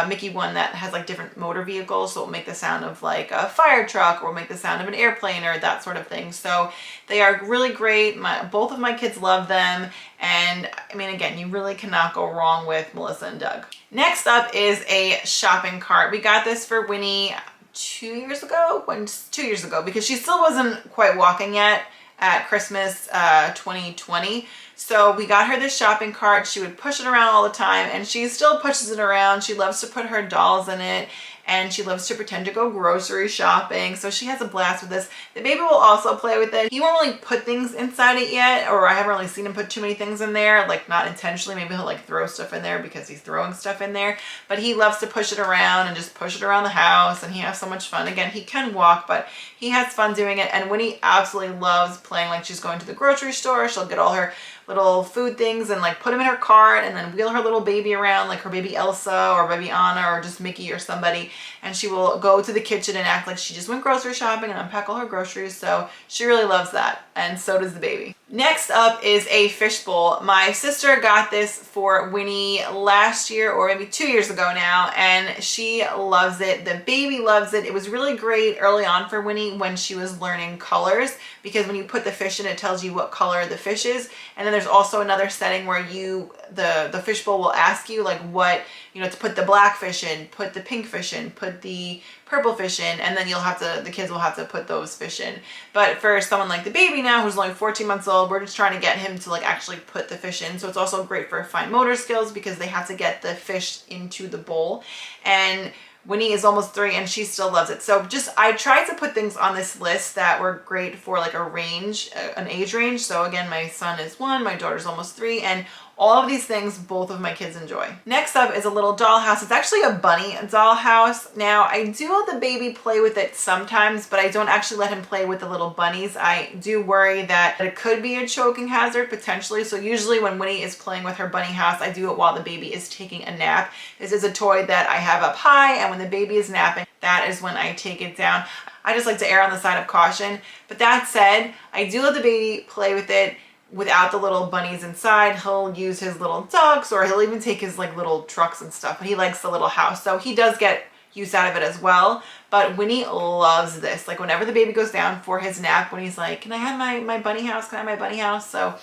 Mickey one that has like different motor vehicles, so it'll make the sound of like a fire truck or make the sound of an airplane or that sort of thing. So they are really great. Both of my kids love them, and I mean, again, you really cannot go wrong with Melissa and Doug. Next up is a shopping cart. We got this for Winnie 2 years ago, 2 years ago, because she still wasn't quite walking yet at Christmas 2020. So we got her this shopping cart. She would push it around all the time, and she still pushes it around. She loves to put her dolls in it, and she loves to pretend to go grocery shopping. So she has a blast with this. The baby will also play with it. He won't really put things inside it yet, or I haven't really seen him put too many things in there, like not intentionally. Maybe he'll like throw stuff in there because he's throwing stuff in there, but he loves to push it around and just push it around the house, and he has so much fun. Again, he can walk, but he has fun doing it. And Winnie absolutely loves playing like she's going to the grocery store. She'll get all her little food things and like put them in her cart and then wheel her little baby around, like her baby Elsa or baby Anna or just Mickey or somebody, and she will go to the kitchen and act like she just went grocery shopping and unpack all her groceries. So she really loves that, and so does the baby. Next up is a fishbowl. My sister got this for Winnie last year or maybe 2 years ago now, and she loves it. The baby loves it. It was really great early on for Winnie when she was learning colors, because when you put the fish in, it tells you what color the fish is. And then there's also another setting where the fishbowl will ask you like what, to put the black fish in, put the pink fish in, put the purple fish in, and then the kids will have to put those fish in. But for someone like the baby now who's only 14 months old, we're just trying to get him to like actually put the fish in. So it's also great for fine motor skills because they have to get the fish into the bowl. And Winnie is almost 3 and she still loves it. So I tried to put things on this list that were great for like a range, an age range. So again, my son is 1, my daughter's almost 3, and all of these things both of my kids enjoy. Next up is a little dollhouse. It's actually a bunny dollhouse. Now I do let the baby play with it sometimes, but I don't actually let him play with the little bunnies. I do worry that it could be a choking hazard potentially. So usually when Winnie is playing with her bunny house, I do it while the baby is taking a nap. This is a toy that I have up high, and when the baby is napping, that is when I take it down. I just like to err on the side of caution. But that said, I do let the baby play with it without the little bunnies inside. He'll use his little ducks, or he'll even take his like little trucks and stuff, but he likes the little house. So he does get use out of it as well. But Winnie loves this. Like whenever the baby goes down for his nap, when he's like, can I have my bunny house? Can I have my bunny house? So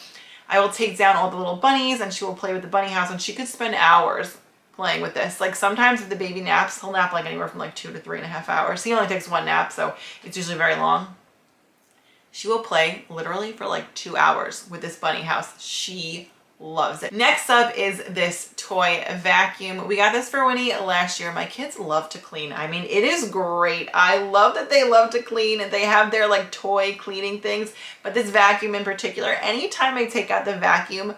I will take down all the little bunnies and she will play with the bunny house, and she could spend hours playing with this. Like sometimes if the baby naps, he'll nap like anywhere from like 2 to 3.5 hours. He only takes 1 nap, so it's usually very long. She will play literally for like 2 hours with this bunny house. She loves it. Next up is this toy vacuum. We got this for Winnie last year. My kids love to clean. I mean, it is great. I love that they love to clean, and they have their like toy cleaning things, but this vacuum in particular, anytime I take out the vacuum,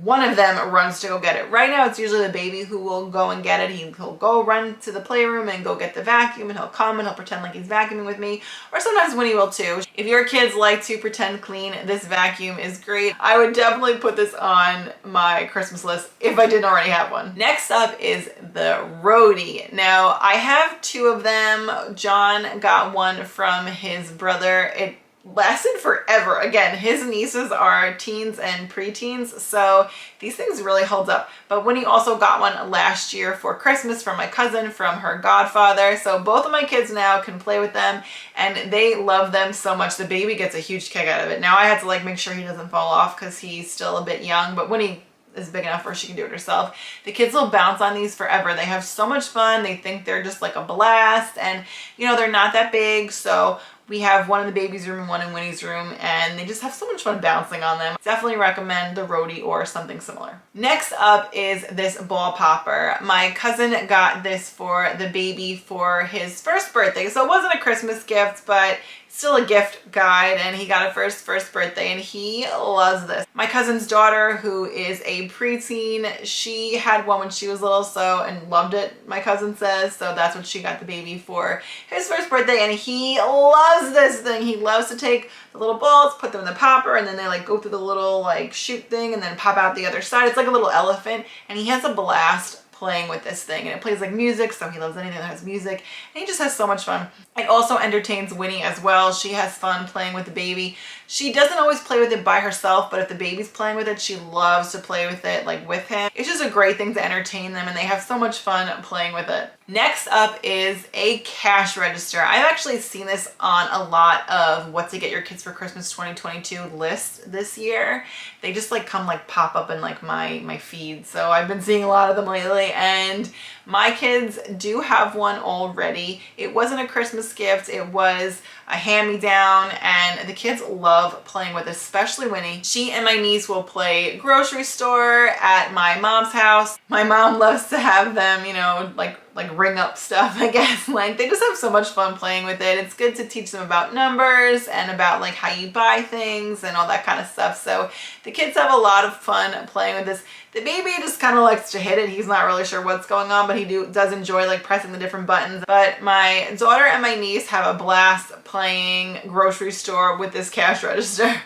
one of them runs to go get it. Right now, it's usually the baby who will go and get it. He'll go run to the playroom and go get the vacuum, and he'll come and he'll pretend like he's vacuuming with me. Or sometimes Winnie will too. If your kids like to pretend clean, this vacuum is great. I would definitely put this on my Christmas list if I didn't already have one. Next up is the roadie. Now, I have 2 of them. John got one from his brother. It lasted forever. Again, his nieces are teens and preteens, so these things really hold up. But Winnie also got one last year for Christmas from my cousin, from her godfather. So both of my kids now can play with them, and they love them so much. The baby gets a huge kick out of it. Now I have to like make sure he doesn't fall off because he's still a bit young, but Winnie is big enough where she can do it herself. The kids will bounce on these forever. They have so much fun. They think they're just like a blast, and you know, they're not that big, so we have one in the baby's room and one in Winnie's room, and they just have so much fun bouncing on them. Definitely recommend the roadie or something similar. Next up is this ball popper. My cousin got this for the baby for his first birthday. So it wasn't a Christmas gift, but still a gift guide, and he got it for his first birthday, and he loves this. My cousin's daughter, who is a preteen, she had one when she was little, and loved it, my cousin says, so that's what she got the baby for his first birthday, and he loves this thing. He loves to take the little balls, put them in the popper, and then they like go through the little like chute thing and then pop out the other side. It's like a little elephant, and he has a blast playing with this thing, and it plays like music, so he loves anything that has music, and he just has so much fun. It also entertains Winnie as well. She has fun playing with the baby. She doesn't always play with it by herself, but if the baby's playing with it, she loves to play with it like with him. It's just a great thing to entertain them, and they have so much fun playing with it. Next up is a cash register. I've actually seen this on a lot of what to get your kids for Christmas 2022 lists this year. They just like come like pop up in like my feed. So I've been seeing a lot of them lately, and my kids do have one already. It wasn't a Christmas gift, it was a hand-me-down, and the kids love playing with it, especially Winnie. She and my niece will play grocery store at my mom's house. My mom loves to have them, you know, like ring up stuff, I guess. Like they just have so much fun playing with it. It's good to teach them about numbers and about like how you buy things and all that kind of stuff. So the kids have a lot of fun playing with this. The baby just kind of likes to hit it. He's not really sure what's going on, but he does enjoy like pressing the different buttons. But my daughter and my niece have a blast playing grocery store with this cash register.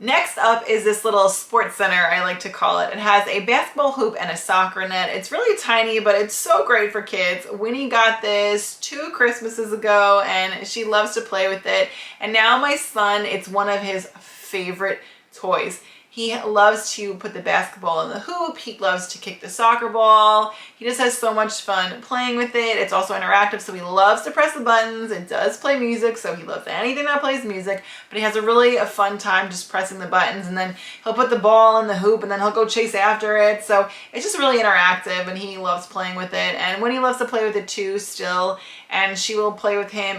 Next up is this little sports center, I like to call it. It has a basketball hoop and a soccer net. It's really tiny, but it's so great for kids. Winnie got this 2 Christmases ago, and she loves to play with it. And now my son, it's one of his favorite toys. He loves to put the basketball in the hoop. He loves to kick the soccer ball. He just has so much fun playing with it. It's also interactive, so he loves to press the buttons. It does play music, so he loves anything that plays music, but he has a fun time just pressing the buttons, and then he'll put the ball in the hoop, and then he'll go chase after it. So it's just really interactive, and he loves playing with it. And Winnie loves to play with it too still, and she will play with him.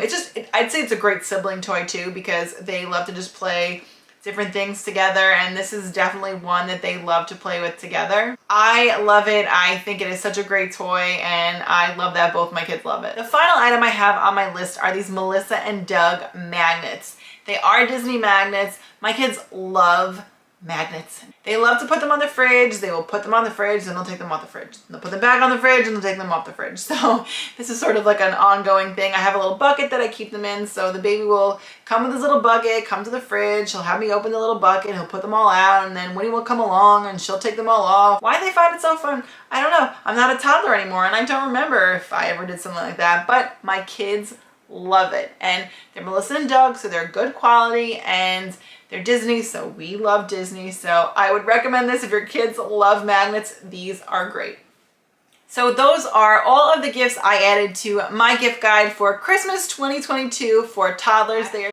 I'd say it's a great sibling toy too, because they love to just play different things together, and this is definitely one that they love to play with together. I love it. I think it is such a great toy, and I love that both my kids love it. The final item I have on my list are these Melissa and Doug magnets. They are Disney magnets. My kids love magnets. They love to put them on the fridge. They will put them on the fridge, then they'll take them off the fridge. They'll put them back on the fridge and they'll take them off the fridge. So this is sort of like an ongoing thing. I have a little bucket that I keep them in. So the baby will come with his little bucket, come to the fridge. He'll have me open the little bucket. He'll put them all out, and then Winnie will come along and she'll take them all off. Why they find it so fun, I don't know. I'm not a toddler anymore, and I don't remember if I ever did something like that, but my kids love it. And they're Melissa and Doug, so they're good quality, and they're Disney, so we love Disney. So I would recommend this if your kids love magnets. These are great. So those are all of the gifts I added to my gift guide for Christmas 2022 for toddlers. They are